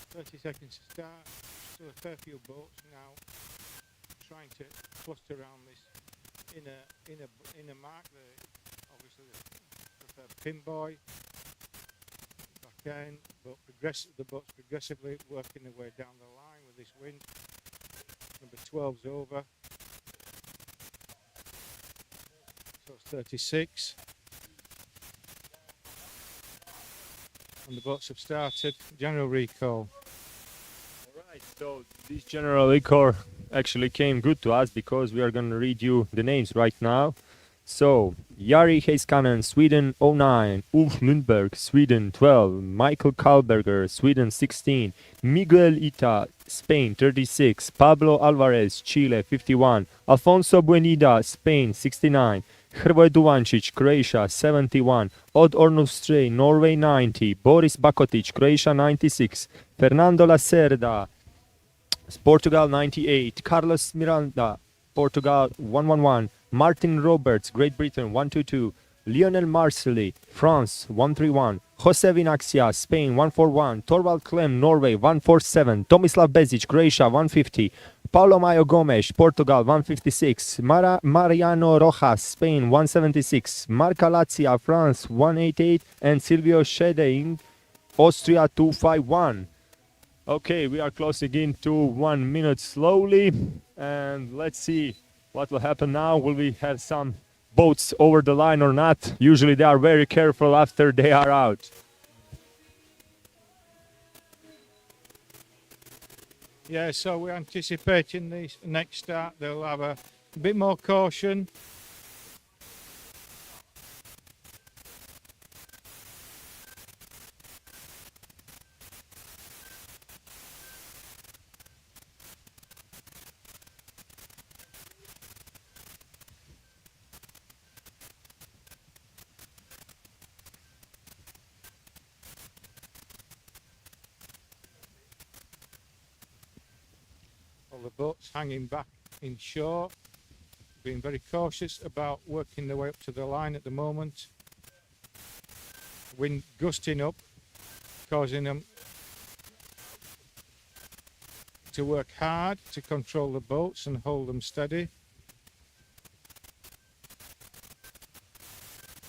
30 seconds to start. Still a fair few boats now trying to cluster around this inner mark. Obviously the preferred pin buoy. Back in, but the boats progressively working their way down the line with this wind. Number 12's over. So it's 36. And the boats have started. General recall. Alright, so this general recall actually came good to us because we are going to read you the names right now. So, Jari Heiskanen, Sweden 09, Ulf Lundberg, Sweden 12, Michael Kalberger, Sweden 16, Miguel Ita, Spain 36, Pablo Alvarez, Chile 51, Alfonso Buenida, Spain 69, Hrvoje Duvancic, Croatia 71, Odd Ornustray, Norway 90, Boris Bakotic, Croatia 96, Fernando Lacerda, Portugal 98, Carlos Miranda, Portugal 111, Martin Roberts, Great Britain 122, Lionel Marcelli, France 131, Jose Vinaxia, Spain 141, Torvald Klem, Norway 147, Tomislav Bezic, Croatia 150, Paulo Maio Gomes, Portugal 156, Mariano Rojas, Spain 176, Marca Lazia, France 188, and Silvio Schedeing, Austria 251. Okay, we are closing in to 1 minute slowly, and let's see what will happen now. Will we have some boats over the line or not? Usually they are very careful after they are out. Yeah, so we're anticipating this next start. They'll have a bit more caution. All the boats hanging back in shore, being very cautious about working their way up to the line at the moment. Wind gusting up, causing them to work hard to control the boats and hold them steady.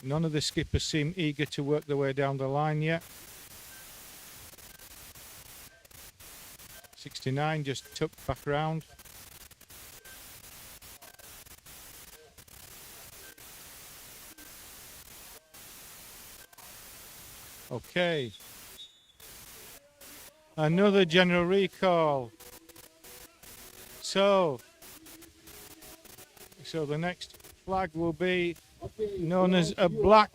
None of the skippers seem eager to work their way down the line yet. 69 just tucked back round. Okay. Another general recall. So the next flag will be known as a black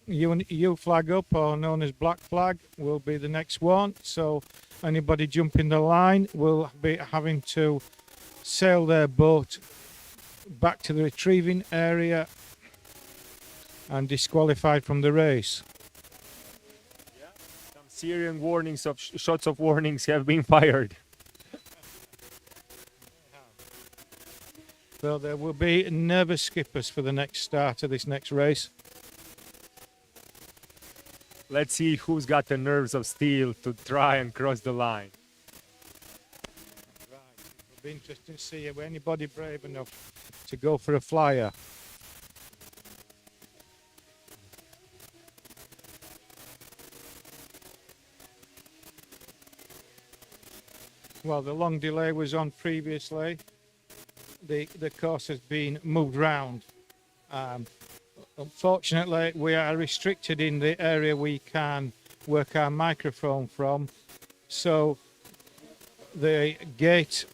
U flag up, or known as black flag, will be the next one. So anybody jumping the line will be having to sail their boat back to the retrieving area and disqualified from the race. Some Syrian warnings of shots of warnings have been fired. So there will be nervous skippers for the next start of this next race. Let's see who's got the nerves of steel to try and cross the line. Right. It'll be interesting to see if anybody brave enough to go for a flyer. Well, the long delay was on previously. The course has been moved round. Unfortunately, we are restricted in the area we can work our microphone from. So the gate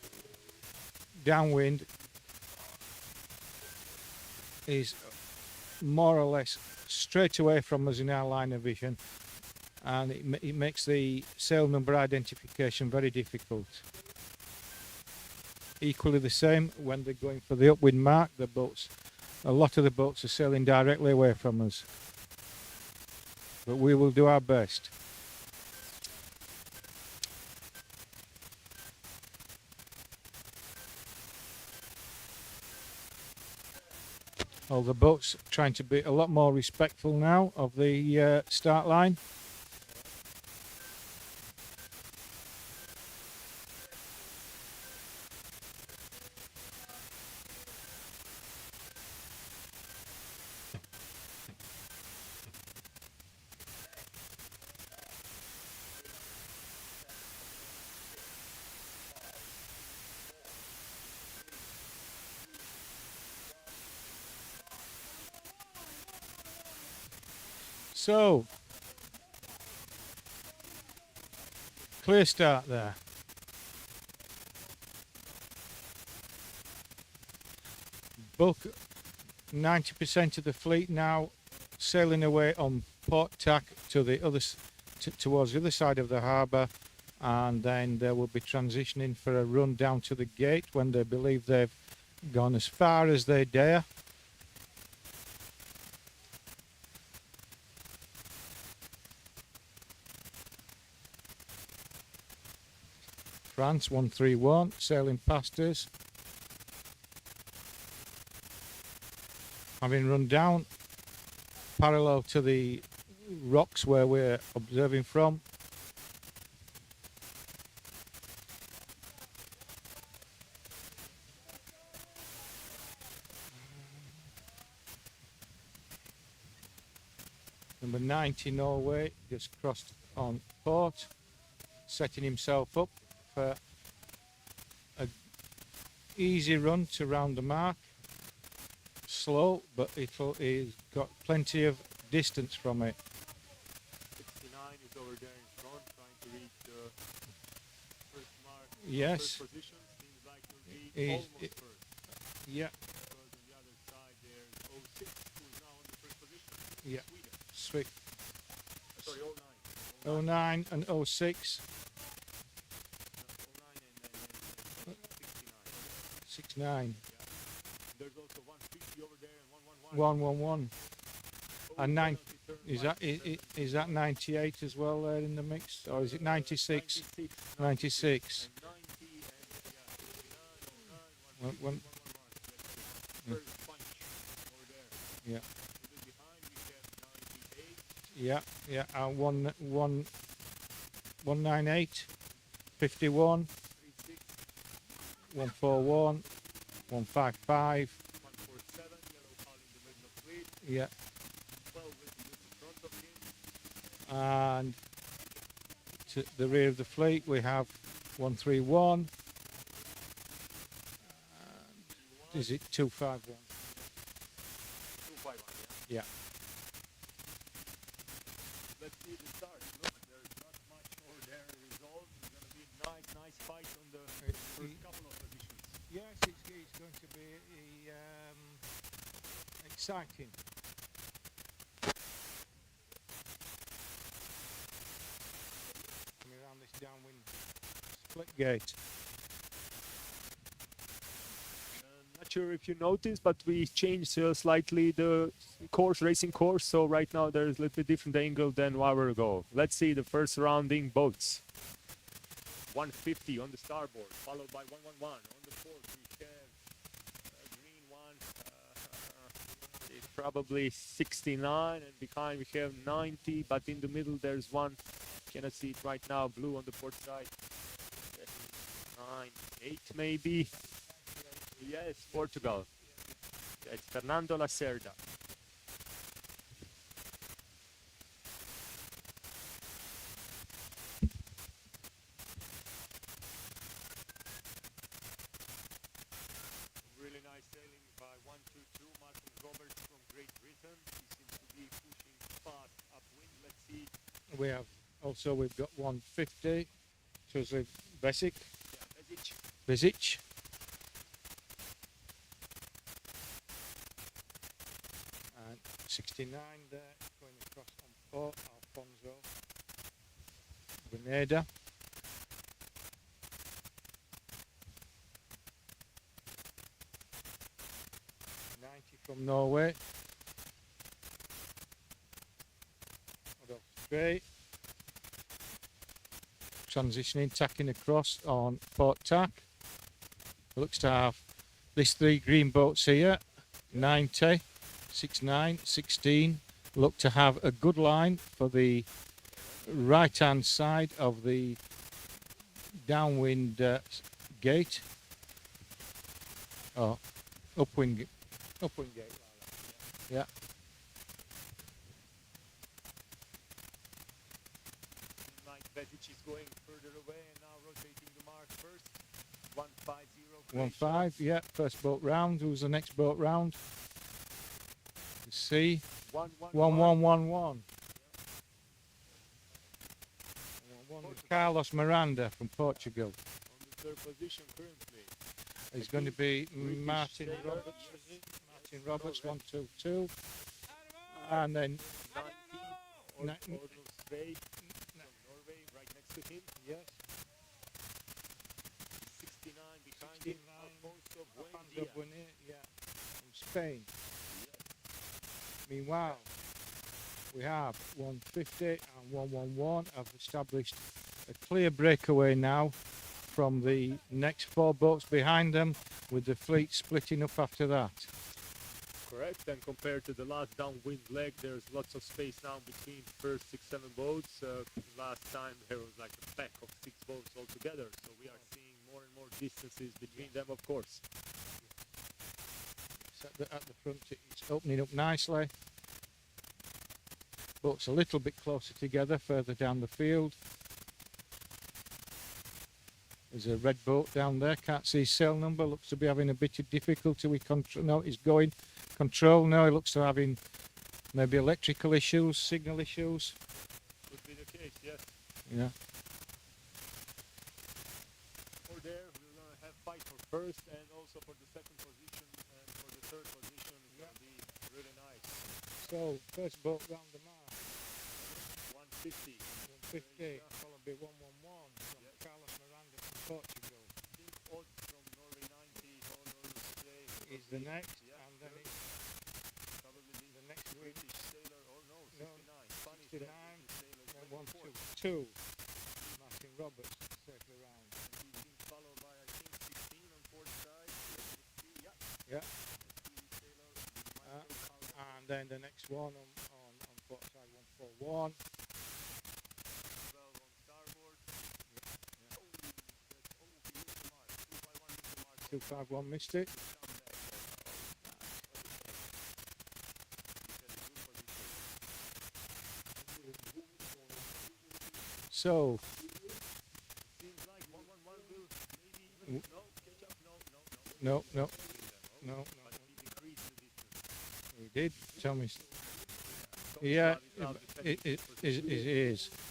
downwind is more or less straight away from us in our line of vision, and it makes the sail number identification very difficult. Equally the same when they're going for the upwind mark, a lot of the boats are sailing directly away from us. But we will do our best. All the boats trying to be a lot more respectful now of the start line. So, clear start there. Bulk 90% of the fleet now sailing away on port tack to the other towards the other side of the harbour, and then they will be transitioning for a run down to the gate when they believe they've gone as far as they dare. France 131 sailing past us, having run down parallel to the rocks where we're observing from. Number 90 Norway just crossed on port, setting himself up for a easy run to round the mark. Slow, but he's got plenty of distance from it. 69 is over there in front, trying to reach the first mark. Yes. First position seems like will be He's- almost first. Yeah, Because on the other side there's 06, who's now on the first position. Yeah. Sweden. sweet. Sorry, 09. 09 and 06, 09 and 69. 69, There's also 150 over there and 111. 111. Oh, and nine- penalty turn Is right, that is that 98 as well there in the mix, or is it 96? 96. 96. And 90 and One- one- Yeah. First punch over there. Yeah. A little behind we have 98. Yeah, and 198, 51, 36, 141, 155. 147, yellow call in the middle of fleet. Yeah, 12 with in front of him. and to the rear of the fleet we have 131. Is it 251? 251, Yeah. Let's see the start. Look, there's not much over there resolved. It's going to be nice fight on the first couple of positions. Yes, it's going to be exciting. Coming around this downwind split gate. Not sure if you noticed, but we changed slightly the racing course. So right now there's a little bit different angle than 1 hour ago. Let's see the first rounding boats. 150 on the starboard, followed by 111 on the port. We have a green one, it's probably 69, and behind we have 90. But in the middle there's one. Cannot see it right now. Blue on the port side. 9, 8 maybe. Yes, Portugal. It's Fernando Lacerda. Really nice sailing by 122 Martin Roberts from Great Britain. He seems to be pushing fast upwind. Let's see. We've got 150. Joseph Besic. Yeah, Bezic. Besic. And 69 there, going across on port, Alfonso. Grenada. From Norway. Great. Transitioning, tacking across on port tack. Looks to have these 3 green boats here. 90, 69, 16. Look to have a good line for the right hand side of the downwind gate. Oh, upwind gate. Yeah. Bezic is going further away and now rotating the mark first. 150. 1-5, yeah. First boat round. Who's the next boat round? Let's see. 1 1 1-1-1-1. One is Carlos Miranda from Portugal. On the third position currently. It's going to be British Martin sailor. Roberts. Martin Roberts, 1, 2, 2. And then 19, Ni- Svei from Norway, right next to him. yes, 69 behind 69, him. Alfonso Alfonso Buendia. Buendia, yeah, from Spain. Meanwhile, we have 150 and 111 have established a clear breakaway now from the next 4 boats behind them, with the fleet splitting up after that. Correct, and compared to the last downwind leg, there's lots of space now between first 6-7 boats. Last time there was like a pack of 6 boats altogether, so we are seeing more and more distances between them, of course. So at the front, it's opening up nicely. Boats a little bit closer together, further down the field. There's a red boat down there, can't see sail number, looks to be having a bit of difficulty with control. No, he's going control now, he looks to having maybe electrical issues, signal issues. Could be the case, yes. Yeah, For there, we're going to have fight for first and also for the second position and for the third position. It's going to be really nice. so first boat round the mark, 150. 150, followed by 111 from Carlos Miranda from Portugal. Think odds from Norway 90, Honor, Svei. Is the next, Yeah, and then it's probably the next week, British sailor, or no, No, 69. Spanish 69, sailor, then 1, 24. 2, 2. Martin Roberts, circle around. And he's being followed by, I think, 16 on port side. Yeah. sailor. And then the next one on port side 141. 12 on starboard. Yeah. Oh, he hit the mark. 251 hit the mark. 251 missed it. Come back. So Seems like 111 will maybe even no catch up. No. no, But he decreased the distance. he did. Tell me. So Yeah, Slavislav it defending his is. position.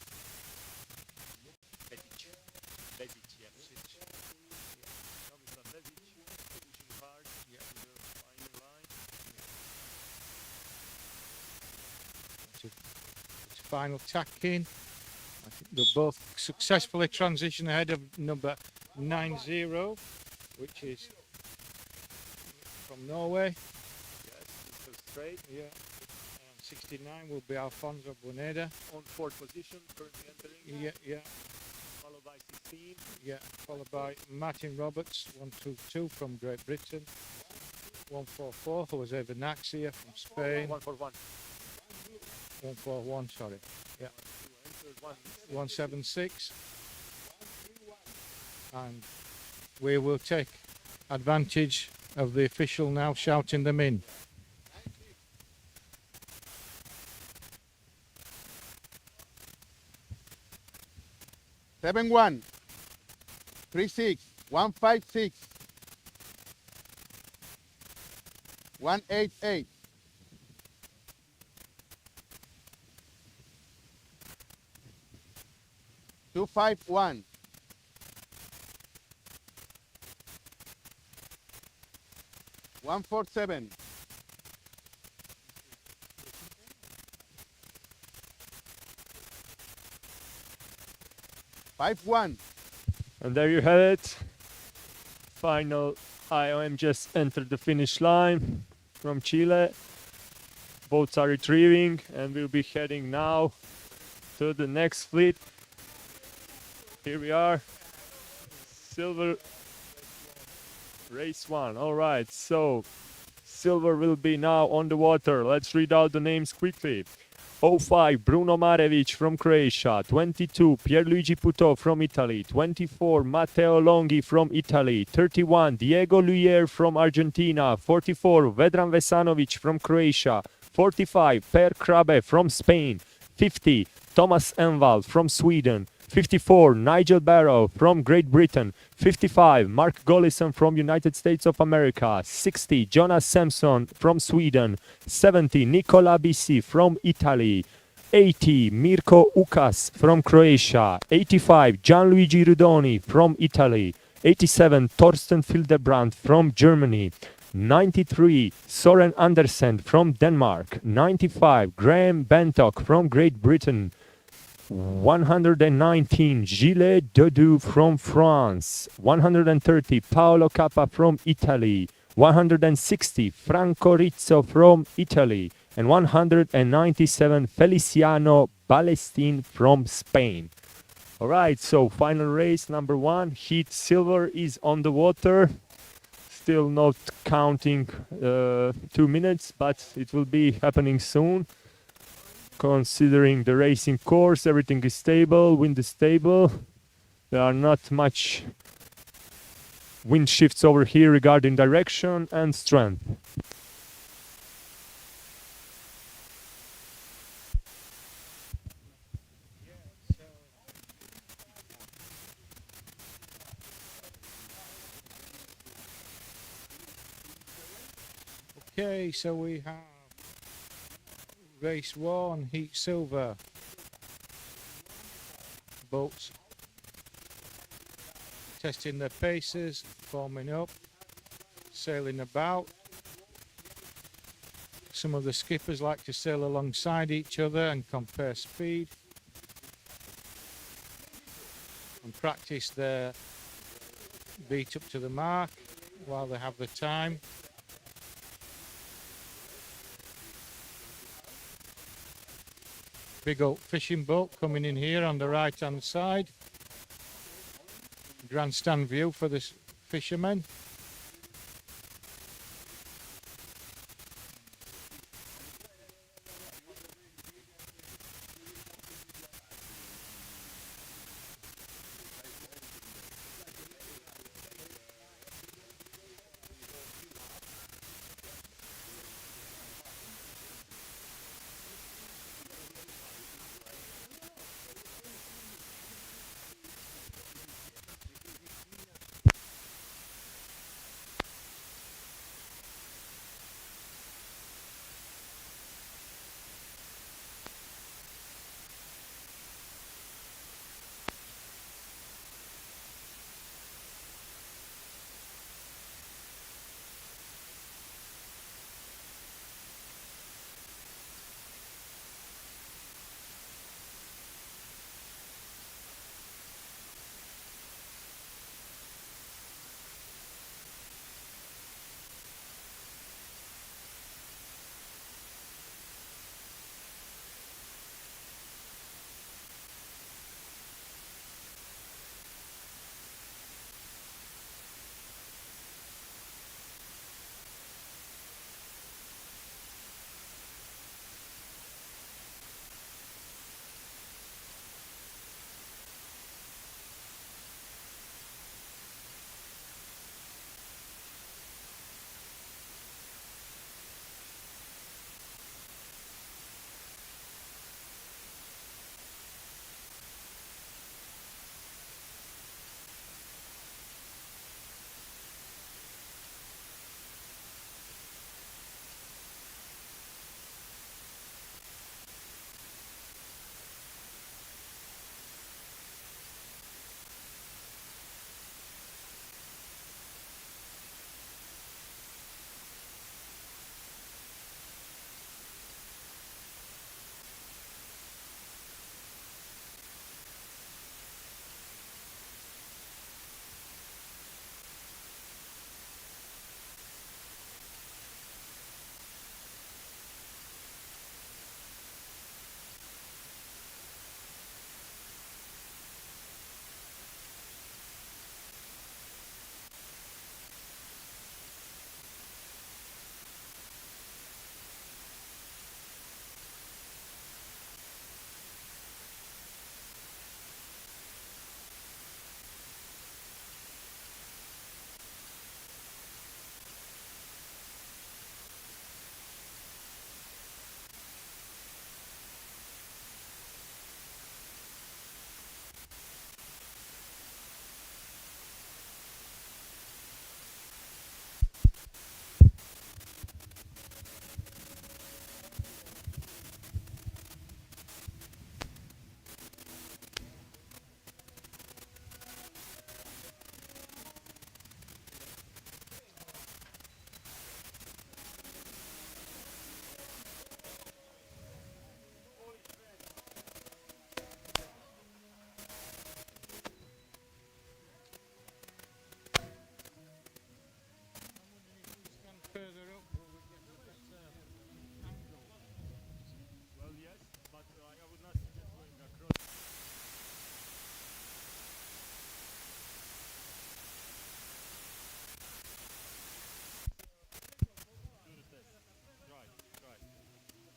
Bezic, yeah. Slavislav Bezic pushing hard to the final line. It's final tacking. I think they'll both successfully transition ahead of number 90, which is from Norway. Yes, it's so straight. Yeah. And 69 will be Alfonso Buendia. On fourth position, currently entering. Yeah. Followed by 16. Yeah, followed by Martin Roberts, 122 from Great Britain, 144 Jose Venaxia from Spain, 141. 141, sorry, yeah, Entered 176, and we will take advantage of the official now shouting them in. Seven one, 36, 156, 188, 251, 147, 51, And there you have it. Final IOM just entered the finish line from Chile. Boats are retrieving and we'll be heading now to the next fleet. Here we are. Silver race 1. All right, so Silver will be now on the water. Let's read out the names quickly. 05 Bruno Marevic from Croatia, 22 Pierluigi Puto from Italy, 24 Matteo Longhi from Italy, 31 Diego Luyer from Argentina, 44 Vedran Vesanovic from Croatia, 45 Per Krabe from Spain, 50 Thomas Envald from Sweden, 54 Nigel Barrow from Great Britain, 55 Mark Gollison from United States of America, 60 Jonas Sampson from Sweden, 70 Nicola Bissi from Italy, 80, Mirko Ukas from Croatia. 85, Gianluigi Rudoni from Italy. 87, Torsten Fildebrand from Germany. 93, Soren Andersen from Denmark. 95, Graham Bentock from Great Britain. 119, Gilles Dodu from France. 130, Paolo Cappa from Italy. 160, Franco Rizzo from Italy. And 197, Feliciano Balestin from Spain. All right, so final race number 1, heat silver is on the water. Still not counting 2 minutes, but it will be happening soon. Considering the racing course, everything is stable, wind is stable. There are not much wind shifts over here regarding direction and strength. Okay, so we have race 1, heat silver. Boats testing their paces, forming up, sailing about. Some of the skippers like to sail alongside each other and compare speed and practice their beat up to the mark while they have the time. Big old fishing boat coming in here on the right hand side. Grandstand view for the fishermen.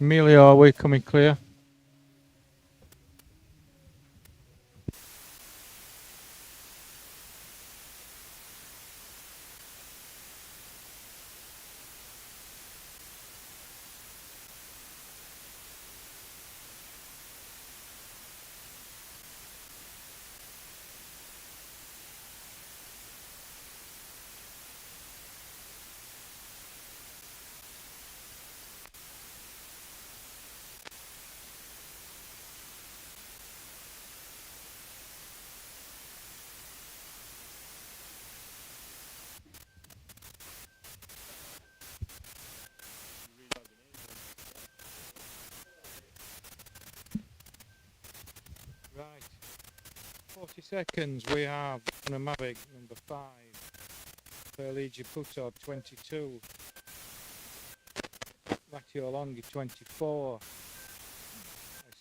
Emilio, are we coming clear? Right. 40 seconds. We have on a Mavic number 5. Perligi Puto 22. Matteo Longhi 24.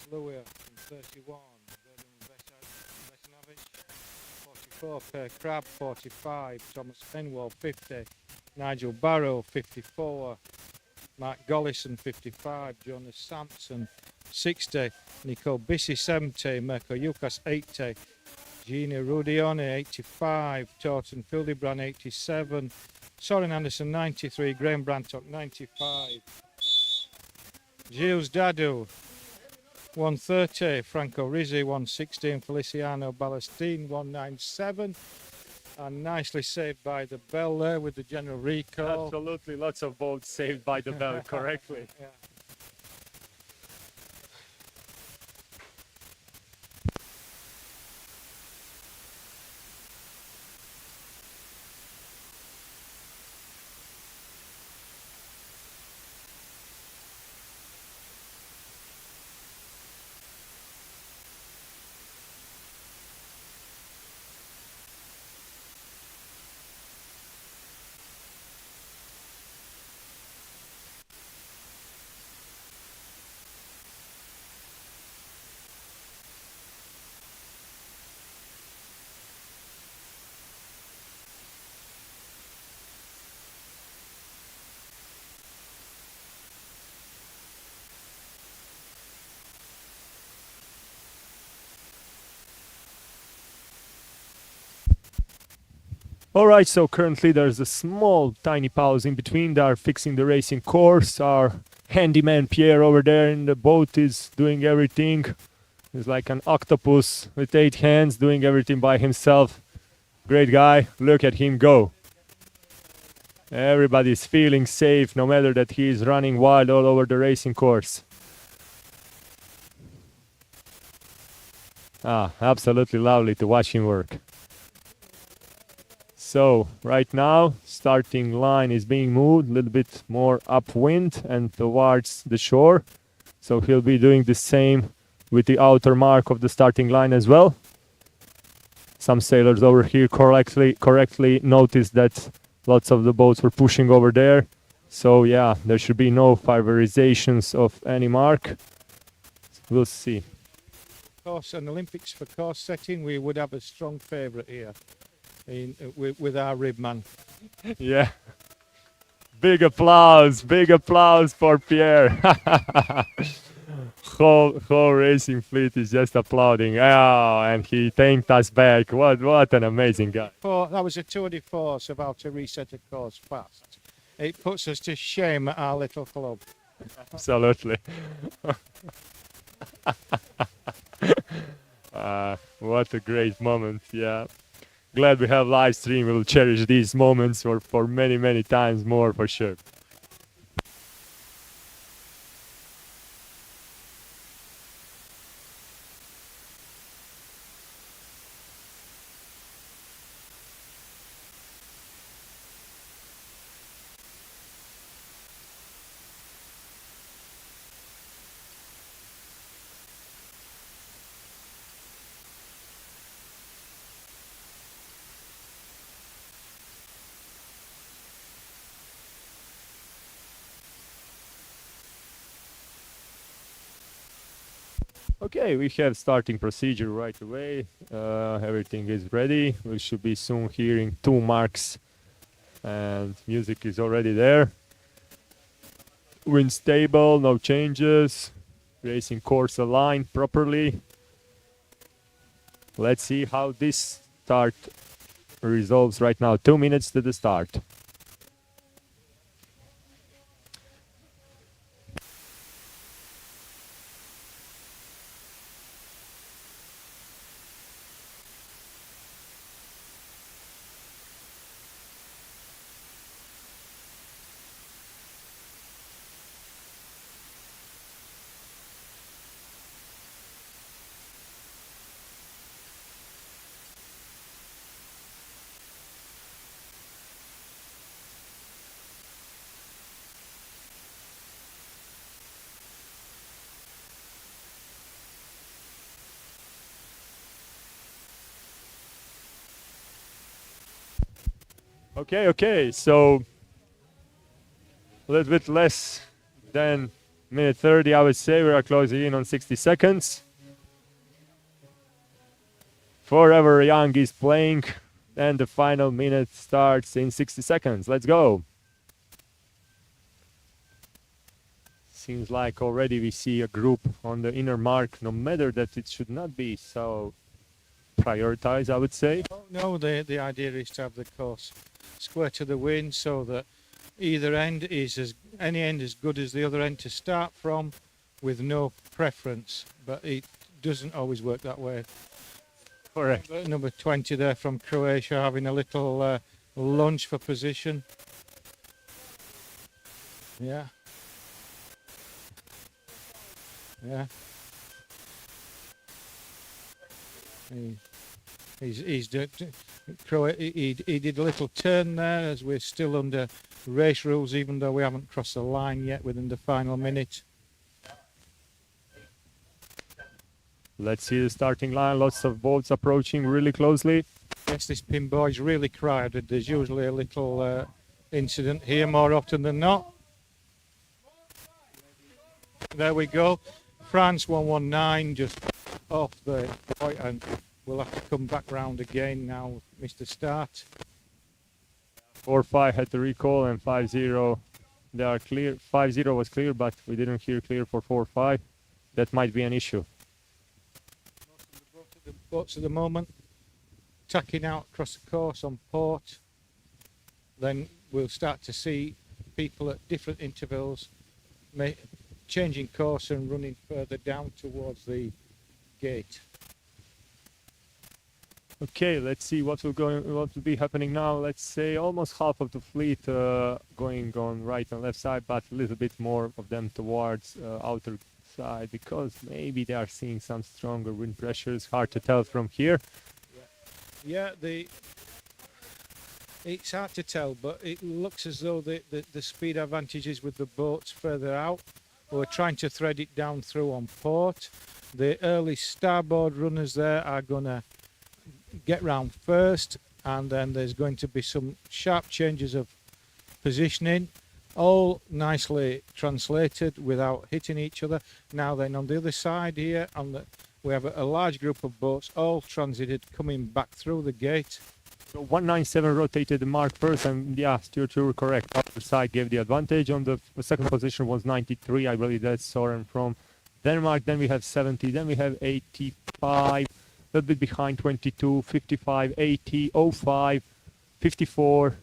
Sluia 31. Vesanovic 44. Per Crab 45. Thomas Fenwell 50. Nigel Barrow 54. Mark Gollison 55. Jonas Sampson 60. Nico Bissi 70. Mirko Yukas 80. Gina Rudione 85. Torsten Fildebrand 87. Soren Anderson 93. Graham Brantock 95. Gilles Dadu 130. Franco Rizzi 116. Feliciano Ballestine 197. And nicely saved by the bell there with the general recall. Absolutely, lots of boats saved by the bell correctly. Yeah. Alright, so currently there's a small tiny pause in between. They are fixing the racing course. Our handyman Pierre over there in the boat is doing everything. He's like an octopus with 8 hands doing everything by himself. Great guy, look at him go. Everybody's feeling safe no matter that he's running wild all over the racing course. Absolutely lovely to watch him work. So right now starting line is being moved a little bit more upwind and towards the shore. So he'll be doing the same with the outer mark of the starting line as well. Some sailors over here correctly noticed that lots of the boats were pushing over there. So yeah, there should be no favorizations of any mark. We'll see. Of course, an Olympics for course setting, we would have a strong favourite here with our rib man. Yeah. Big applause for Pierre. whole racing fleet is just applauding. Oh, and he thanked us back. What an amazing guy. That was a tour de force about to reset a course fast. It puts us to shame at our little club. Absolutely. What a great moment, yeah. Glad we have live stream. We'll cherish these moments for many times more for sure. Okay, we have starting procedure right away. Everything is ready. We should be soon hearing 2 marks and music is already there. Wind stable, no changes. Racing course aligned properly. Let's see how this start resolves right now. 2 minutes to the start. Okay, so a little bit less than minute 30, I would say. We are closing in on 60 seconds. Forever Young is playing, and the final minute starts in 60 seconds. Let's go. Seems like already we see a group on the inner mark, no matter that it should not be so prioritized, I would say. No, the idea is to have the course square to the wind so that either end is any end as good as the other end to start from, with no preference. But it doesn't always work that way. Correct. Number 20 there from Croatia having a little lunge for position. Yeah. Yeah. He did a little turn there, as we're still under race rules, even though we haven't crossed the line yet within the final minute. Let's see the starting line. Lots of boats approaching really closely. Yes, this pin boy's really crowded. There's usually a little incident here more often than not. There we go. France 119 just off the point, and we'll have to come back round again now, Mr. Start. 4-5 had to recall, and 5-0 they are clear. 5-0 was clear, but we didn't hear clear for 4-5. That might be an issue. Most of the boats at the moment tacking out across the course on port. Then we'll start to see people at different intervals changing course and running further down towards the gate. Okay, let's see what will be happening now. Let's say almost half of the fleet going on right and left side, but a little bit more of them towards outer side, because maybe they are seeing some stronger wind pressures. Hard to tell from here. Yeah, it's hard to tell, but it looks as though the speed advantage is with the boats further out. We're trying to thread it down through on port. The early starboard runners there are going to get round first, and then there's going to be some sharp changes of positioning, all nicely translated without hitting each other. Now then, on the other side here, we have a large group of boats all transited coming back through the gate. So 197 rotated the mark first, and yeah, Stuart, you were correct. Other side gave the advantage. On the second position was 93, I believe that's Soren from Denmark. Then we have 70, then we have 85, a little bit behind 22, 55, 80, 05, 54.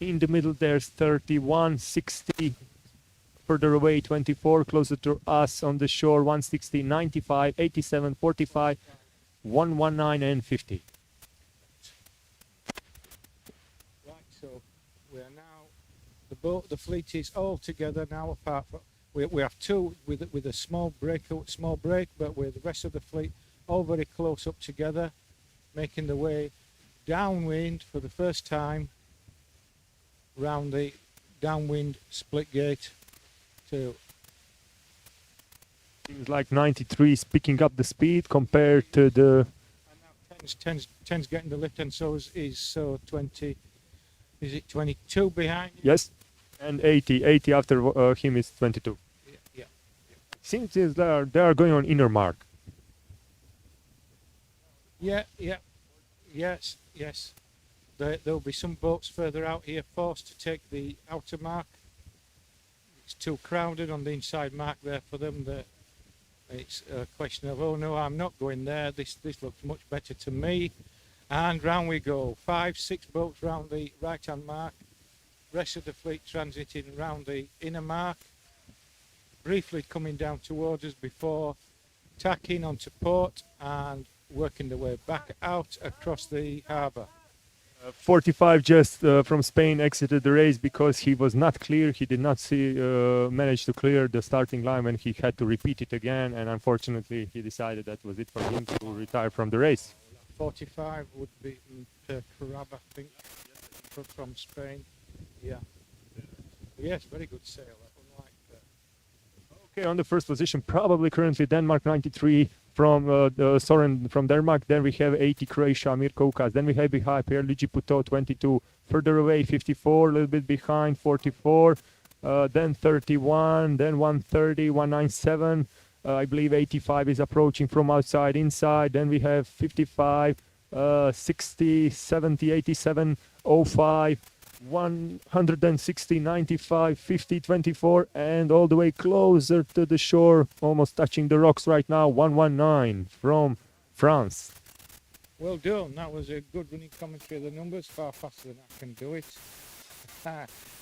In the middle there's 31, 60. Further away 24, closer to us on the shore 160, 95, 87, 45, 119 and 50. The fleet is all together now, apart from we have two with a small break, but with the rest of the fleet all very close up together, making the way downwind for the first time round the downwind split gate. To seems like 93 is picking up the speed compared to the. And now 10's getting the lift, and so is 20. Is it 22 behind? Yes. And 80 after him is 22. Yeah. Seems they are going on inner mark. Yeah. Yes. There'll be some boats further out here forced to take the outer mark. It's too crowded on the inside mark there for them. That it's a question of, oh no, I'm not going there. This looks much better to me. And round we go. 5, 6 boats round the right-hand mark. Rest of the fleet transiting round the inner mark. Briefly coming down towards us before tacking onto port and working their way back out across the harbour. 45 just from Spain exited the race because he was not clear. He did not manage to clear the starting line when he had to repeat it again, and unfortunately he decided that was it for him to retire from the race. 45 would be per Carab, I think, from Spain. Yeah. Yes, very good sail. Unlike Okay, on the first position, probably currently Denmark 93 from Soren from Denmark. Then we have 80 Croatia, Mir Kaukas. Then we have behind Pierre Luigi Putot 22. Further away 54, a little bit behind 44. Then 31, then 130, 197. I believe 85 is approaching from outside inside. Then we have 55, 60, 70, 87, 05. 160, 95, 50, 24, and all the way closer to the shore, almost touching the rocks right now, 119 from France. Well done. That was a good running commentary of the numbers, far faster than I can do it.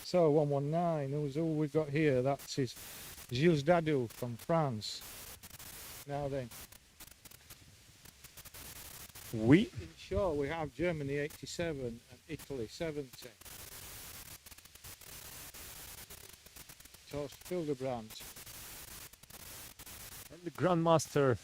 So 119, who we've got here? That's his Gilles Dadou from France. Now then, We sure we have Germany 87 and Italy 70. Torst Hildebrand. and the Grandmaster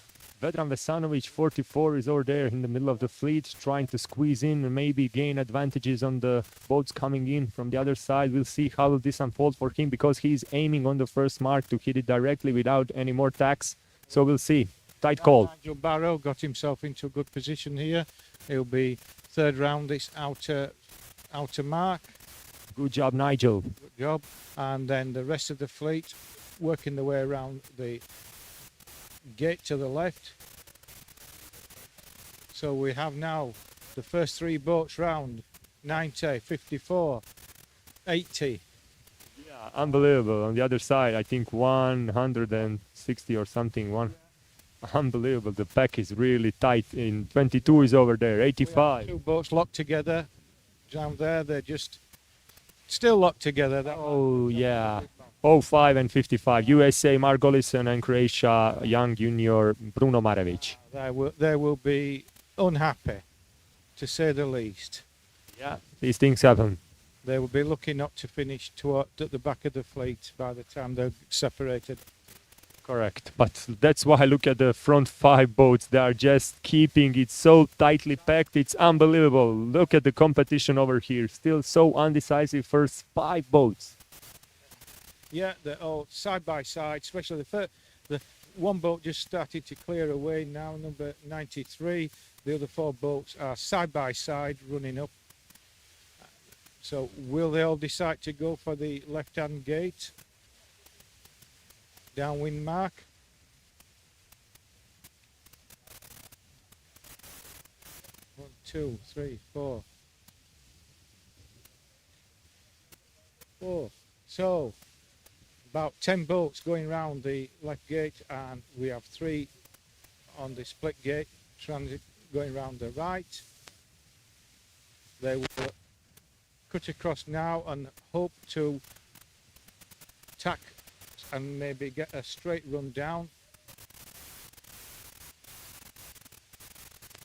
Vedran Vesanovic 44 is over there in the middle of the fleet, trying to squeeze in and maybe gain advantages on the boats coming in from the other side. We'll see how this unfolds for him because he's aiming on the first mark to hit it directly without any more tacks. So we'll see. Tight call. Nigel Barrow got himself into a good position here. He'll be third round this outer mark. Good job, Nigel. Good job. And then the rest of the fleet working their way around the gate to the left. So we have now the first 3 boats round, 90, 54, 80. Yeah, unbelievable. On the other side, I think 160 or something. Unbelievable. The pack is really tight. In 22 is over there. 85. 2 boats locked together down there. They're just still locked together. Oh yeah. 05 and 55. USA Margolison and Croatia young junior Bruno Marevic. They will be unhappy, to say the least. Yeah, these things happen. They will be lucky not to finish at the back of the fleet by the time they're separated. Correct. But that's why I look at the front 5 boats. They are just keeping it so tightly packed. It's unbelievable. Look at the competition over here. Still so undecisive. First 5 boats. Yeah, they're all side by side, especially the one boat just started to clear away now, number 93. The other 4 boats are side by side running up. So will they all decide to go for the left-hand gate? Downwind mark. One, 2, 3, 4. 4. So about 10 boats going round the left gate, and we have 3 on the split gate transit going round the right. They will cut across now and hope to tack and maybe get a straight run down.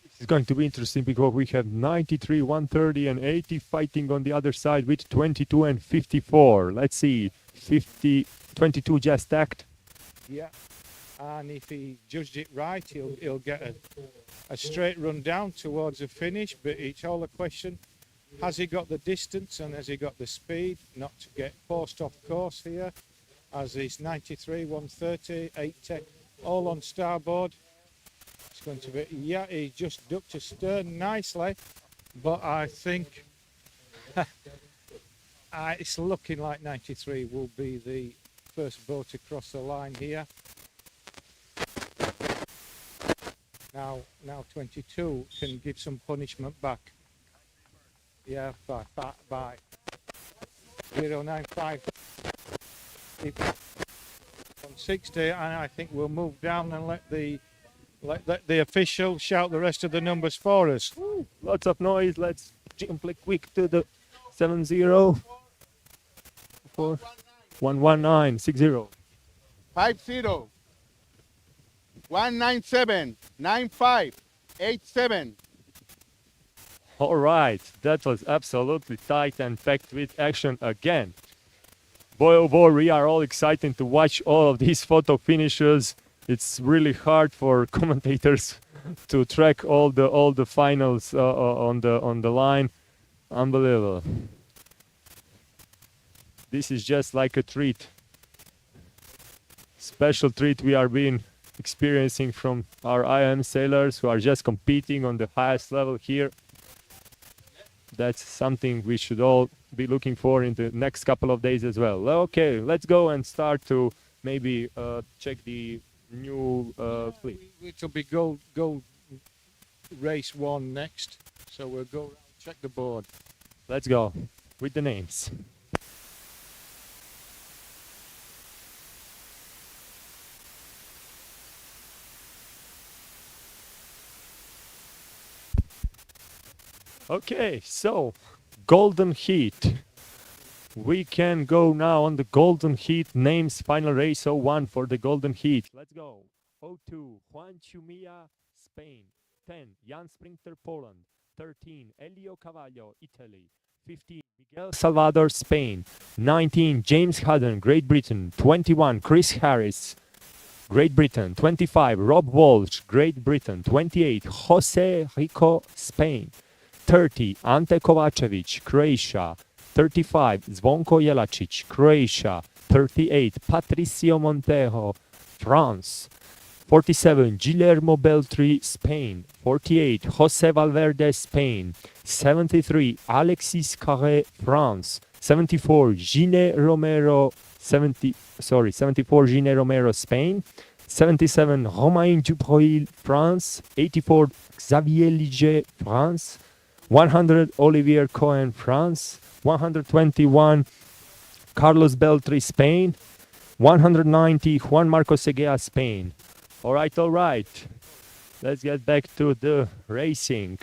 It's going to be interesting because we have 93, 130 and 80 fighting on the other side with 22 and 54. Let's see. 22 just stacked. Yeah, and if he judged it right, he'll get a straight run down towards the finish. But it's all a question: has he got the distance and has he got the speed not to get forced off course here? As is 93, 130, 80, all on starboard. It's going to be, yeah, he just ducked astern nicely, but I think it's looking like 93 will be the first boat across the line here. Now 22 can give some punishment back. Yeah, by 095. 160, and I think we'll move down and let the official shout the rest of the numbers for us. Lots of noise. Let's jump quick to the 70 4 119 60. 50 197 95 87. All right, that was absolutely tight and packed with action again. Boy, oh boy, we are all excited to watch all of these photo finishes. It's really hard for commentators to track all the finals on the line. Unbelievable. This is just like a treat. Special treat we are being experiencing from our IOM sailors who are just competing on the highest level here. That's something we should all be looking for in the next couple of days as well. Okay, let's go and start to maybe check the new fleet. It will be go race 1 next, so we'll go check the board. Let's go with the names. Okay, so Golden Heat. We can go now on the Golden Heat names. Final race 01 for the Golden Heat. Let's go. 02 Juan Chumilla, Spain. 10 Jan Sprinter, Poland. 13 Elio Cavallo, Italy. 15 Miguel Salvador, Spain. 19 James Hudden, Great Britain. 21 Chris Harris, Great Britain. 25 Rob Walsh, Great Britain. 28 Jose Rico, Spain. 30 Ante Kovacevic, Croatia. 35 Zvonko Jelacic, Croatia. 38 Patricio Montejo, France. 47 Guillermo Beltri, Spain. 48 Jose Valverde, Spain. 73 Alexis Carré, France. 74 Gine Romero, 74 Gine Romero, Spain. 77 Romain Dubreuil, France. 84 Xavier Liget, France. 100 Olivier Cohen, France. 121 Carlos Beltri, Spain. 190 Juan Marcos Segea, Spain. All right. Let's get back to the racing.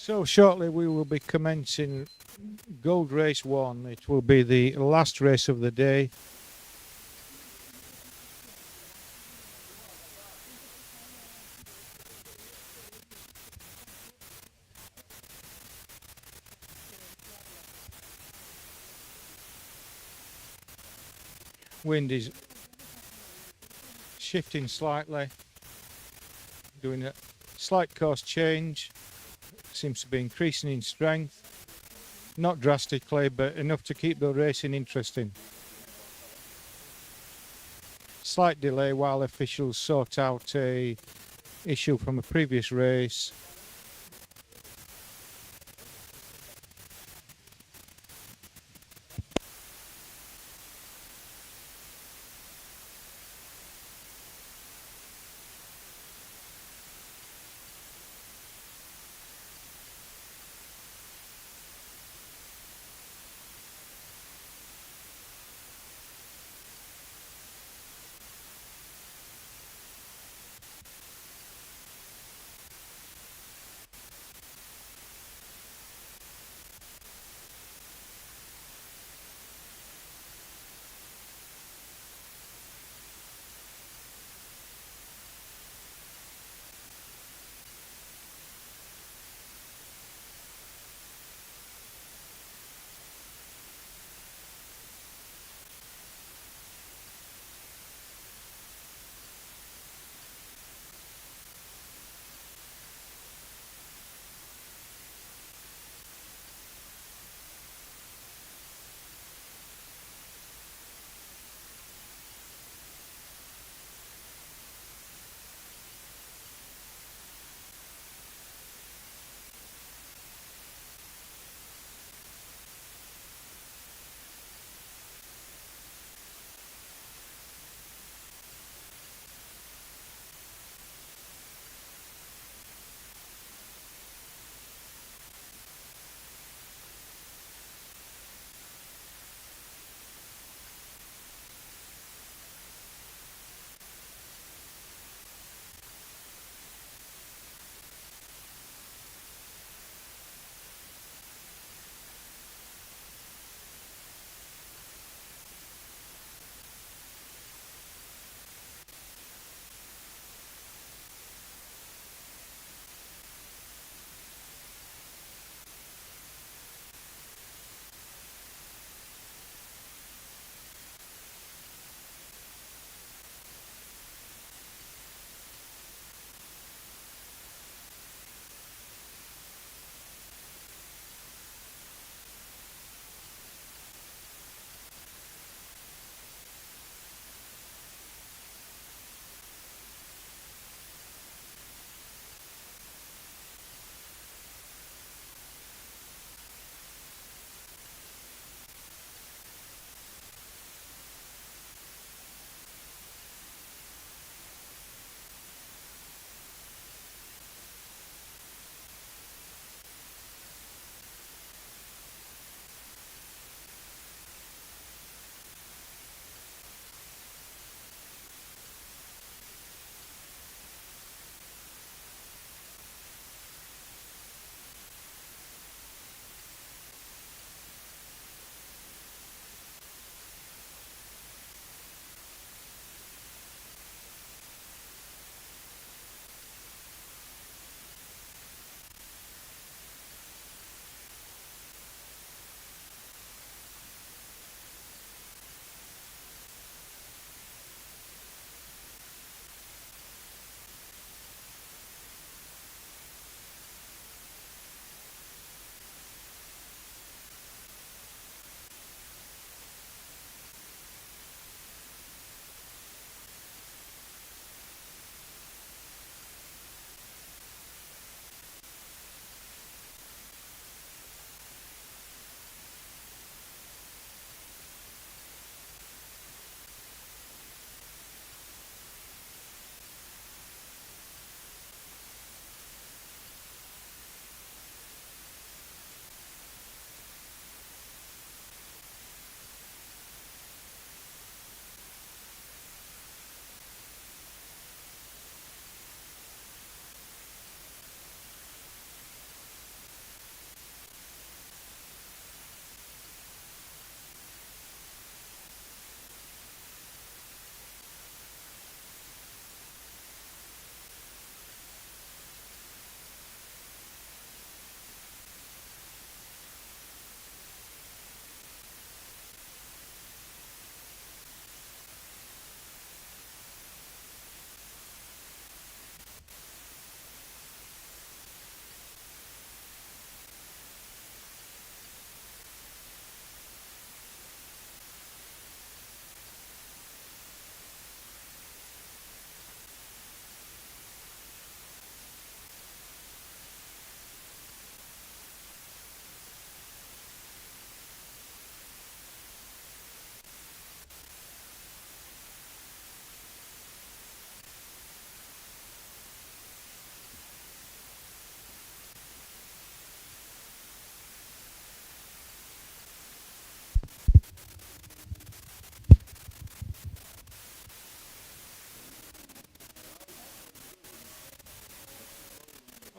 So shortly we will be commencing Gold Race 1. It will be the last race of the day. Wind is shifting slightly, doing a slight course change, seems to be increasing in strength, not drastically but enough to keep the racing interesting. Slight delay while officials sort out a issue from a previous race.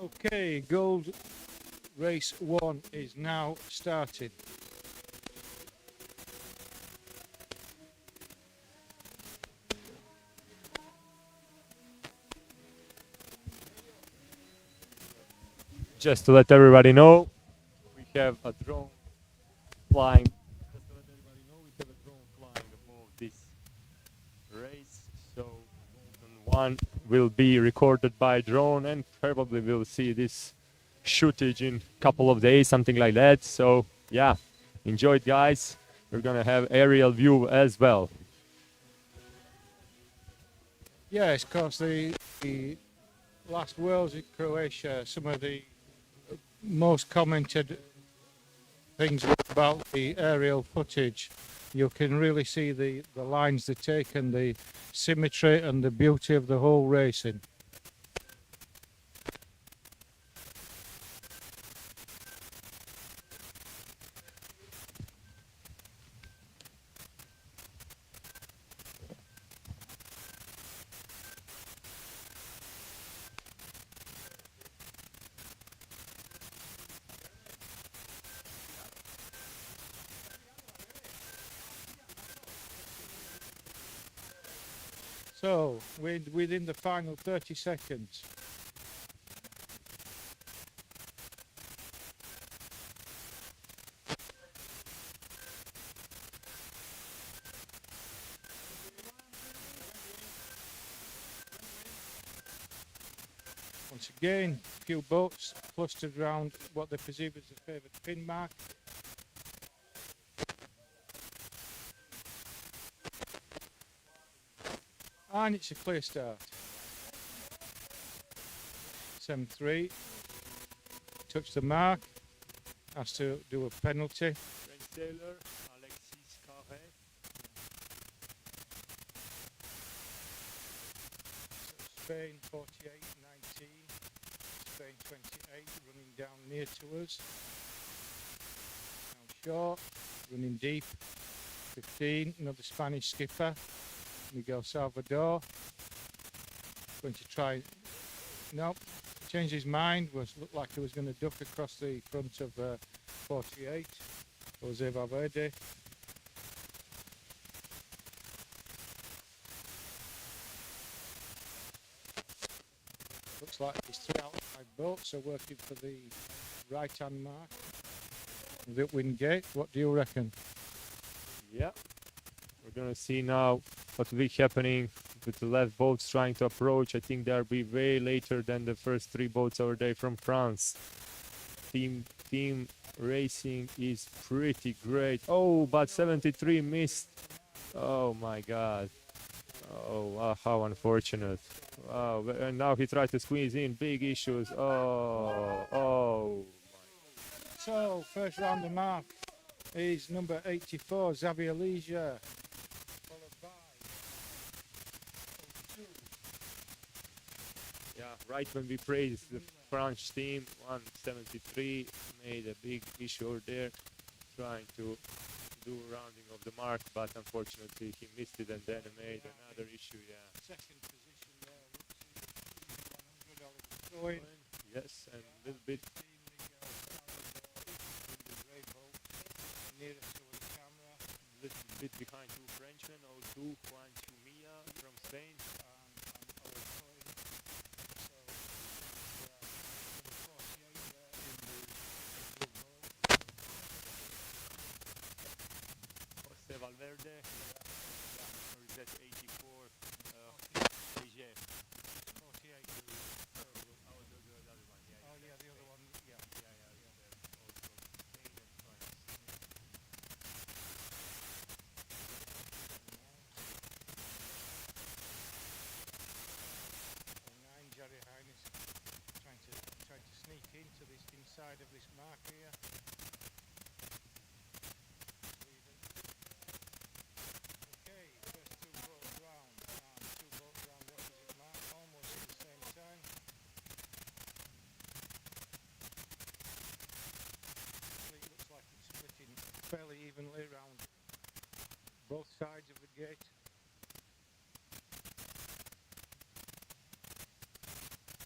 Okay, Gold Race 1 is now started. Just to let everybody know, we have a drone flying. Just to let everybody know, we have a drone flying above this race. So Golden One will be recorded by drone, and probably we'll see this shootage in a couple of days, something like that. So yeah, enjoy it, guys. We're gonna have aerial view as well. Yes, of course, the last Worlds in Croatia, some of the most commented things about the aerial footage. You can really see the lines they take and the symmetry and the beauty of the whole racing. So, within the final 30 seconds. Once again, a few boats clustered around what they perceive as the favourite pin mark. And it's a clear start. 7-3. Touch the mark. Has to do a penalty. French sailor Alexis Carré. Spain 48-19. Spain 28, running down near to us. Down short, running deep. 15, another Spanish skipper. Miguel Salvador, going to try, nope, changed his mind, looked like he was going to duck across the front of 48, Jose Valverde. Looks like his 3 out of 5 boats are working for the right hand mark, the upwind gate. What do you reckon? Yeah, we're gonna see now what will be happening with the left boats trying to approach. I think they'll be way later than the first 3 boats over there from France. Team racing is pretty great. Oh, but 73 missed. Oh my God. Oh, how unfortunate. Wow, and now he tried to squeeze in, big issues. Oh. So, first round the mark is number 84, Xavier Leisure, followed by 02. Yeah, right when we praised the French team, 173 made a big issue over there, trying to do rounding of the mark, but unfortunately he missed it and then made another issue. Yeah. Second position there, $100 Yes, and a little bit. Nearest to the camera, Little bit behind 2 Frenchmen, 02, Juan Chumilla from Spain. and Owen Coyne. So, 48 there in the blue boat. Jose Valverde, or is that 84? Ligier. 48. Oh, the other one, yeah. Oh yeah, the other one. Yeah. Also Spain and France. Nine, Jerry Hines trying to sneak into this inside of this mark here. Sweden. Okay, first 2 boats round and 2 boats round the opposite mark almost at the same time. Fleet looks like it's splitting fairly evenly around both sides of the gate.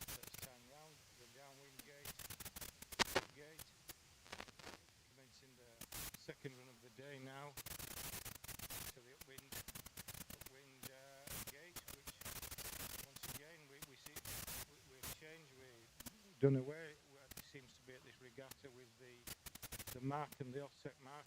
First time round, the downwind day now to the upwind gate, which once again we see we've changed. We've done away. It seems to be at this regatta with the mark and the offset mark.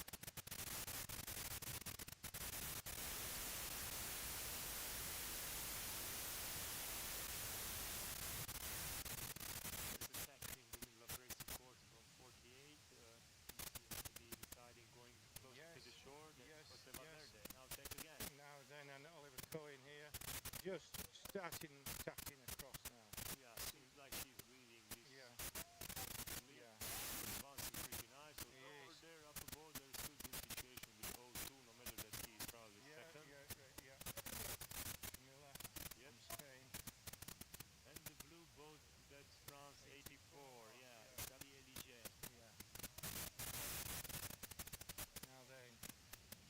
Just starting tacking across now. Yeah, seems like he's reading this. Yeah. Yeah. Advance is pretty nice. So He over is. there up above there is still good situation with 0-2, no matter that he is probably second. Yeah. Miller Yep. from Spain. And the blue boat, that's France 84. Yeah, Xavier Ligier. Yeah. Now then,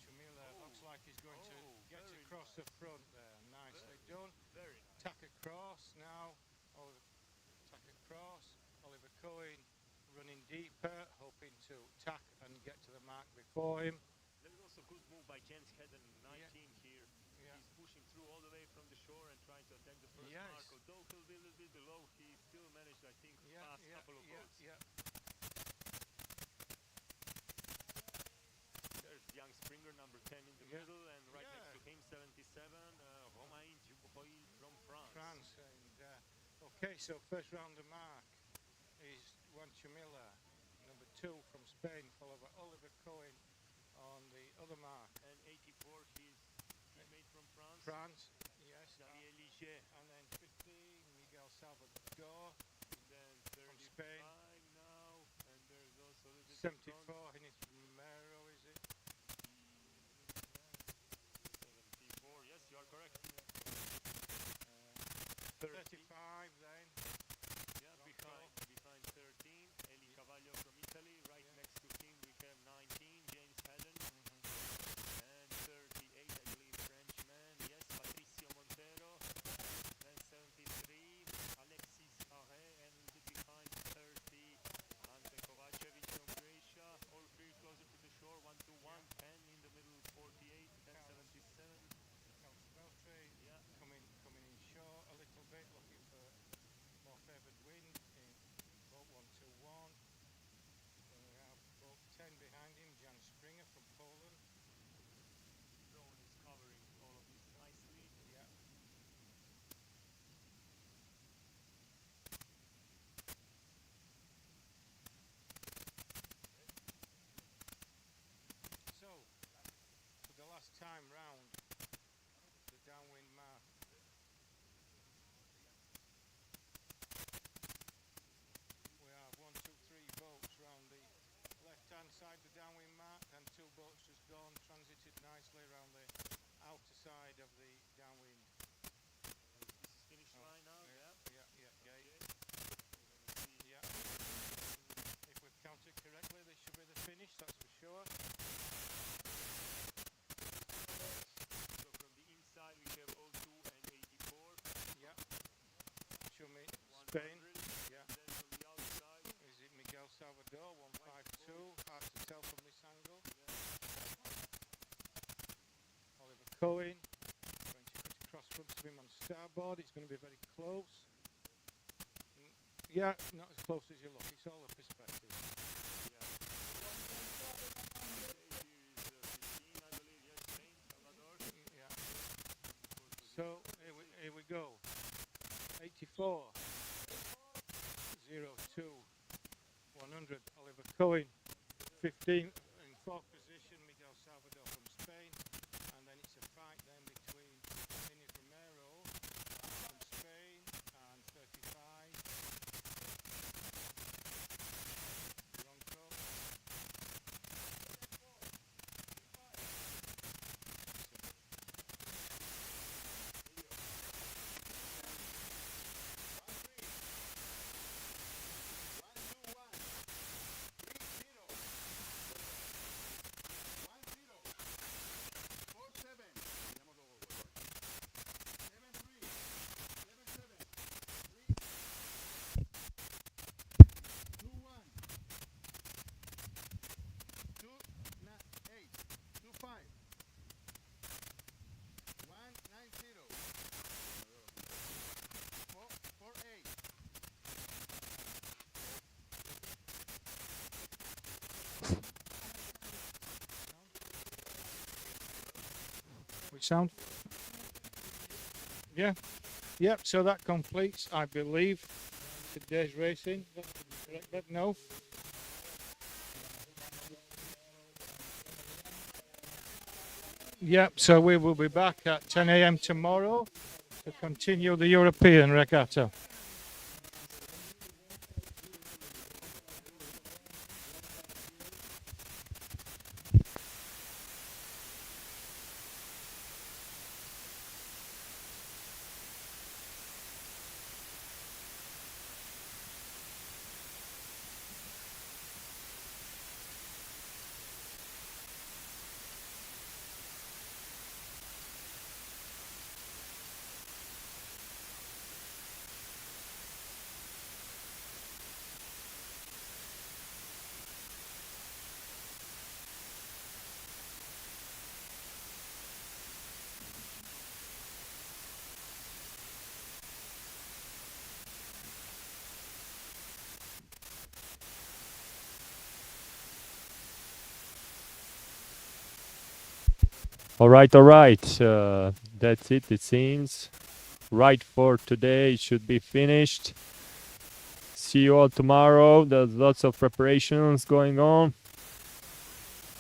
Chamila looks like he's going to get very across the front there. Nicely done. Very nice. Tack across now. Tack across. Oliver Cohen running deeper, hoping to tack and get to the mark before him. There is also good move by Jens Hedden, 19 here. Yeah. He's pushing through all the way from the shore and trying to attack the first Yes. mark. Although he'll be a little bit below, he still managed, I think, pass a couple of boats. Yeah. There's young Springer, number 10 in the middle, and right next to him, 77, Romain Dubreuil from France. And okay, so first round of mark is Juan Chamila, number 2 from Spain, followed by Oliver Cohen on the other mark. And 84, he's teammate from France. France, yes. Xavier Ligier. And then 50, Miguel Salvador. Then From 35 Spain. now, and there's also a little bit 74, Ines Romero, is it? 74, yes, you are correct. 35 then. Yeah, behind 13, Eli Cavaglio from Italy. Right next to him we have 19, James Hedden. And 38, I believe, Frenchman. Yes, Patricio Montero. Then 73, Alexis Arre. And a little behind 30, Ante Kovacevic from Croatia. All three closer to the shore, 1-1. 10 in the middle, 48, 10-77. Yeah, coming in short a little bit, looking for more favoured wind in boat 121. Then we have boat 10 behind him, Jan Springer from Poland. Drone is covering all of this nicely. Yeah. So, for the last time round, the downwind mark. We have 1, 2, 3 boats round the left-hand side, the downwind mark, and 2 boats just gone, transited nicely around the outer side of the downwind. This is finish line now, Yeah, gate. Okay. Yeah. If we've counted correctly, this should be the finish, that's for sure. So from the inside we have 02 and 84. Yeah. Show me 100. Spain. Yeah. Then from the outside, Is it Miguel Salvador? 152. Hard to tell from this angle. Oliver Cohen. Going to cut across front of him on starboard. It's going to be very close. Yeah, not as close as you look. It's all a perspective. yeah. Here is 15, I believe. Yes, Spain, Salvador. Yeah. So here we go. 84. 02. 100. Oliver Cohen. 15 in fourth position. Miguel Salvador from Spain. And then it's a fight then between Ines Romero from Spain and 35. Bronco. Sound? Yeah. Yep. So that completes, I believe, today's racing. No. Yep. So we will be back at 10 a.m. tomorrow to continue the European regatta. All right. That's it. It seems. Right for today should be finished. See you all tomorrow. There's lots of preparations going on.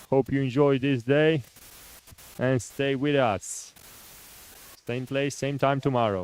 Hope you enjoy this day and stay with us. Same place, same time tomorrow.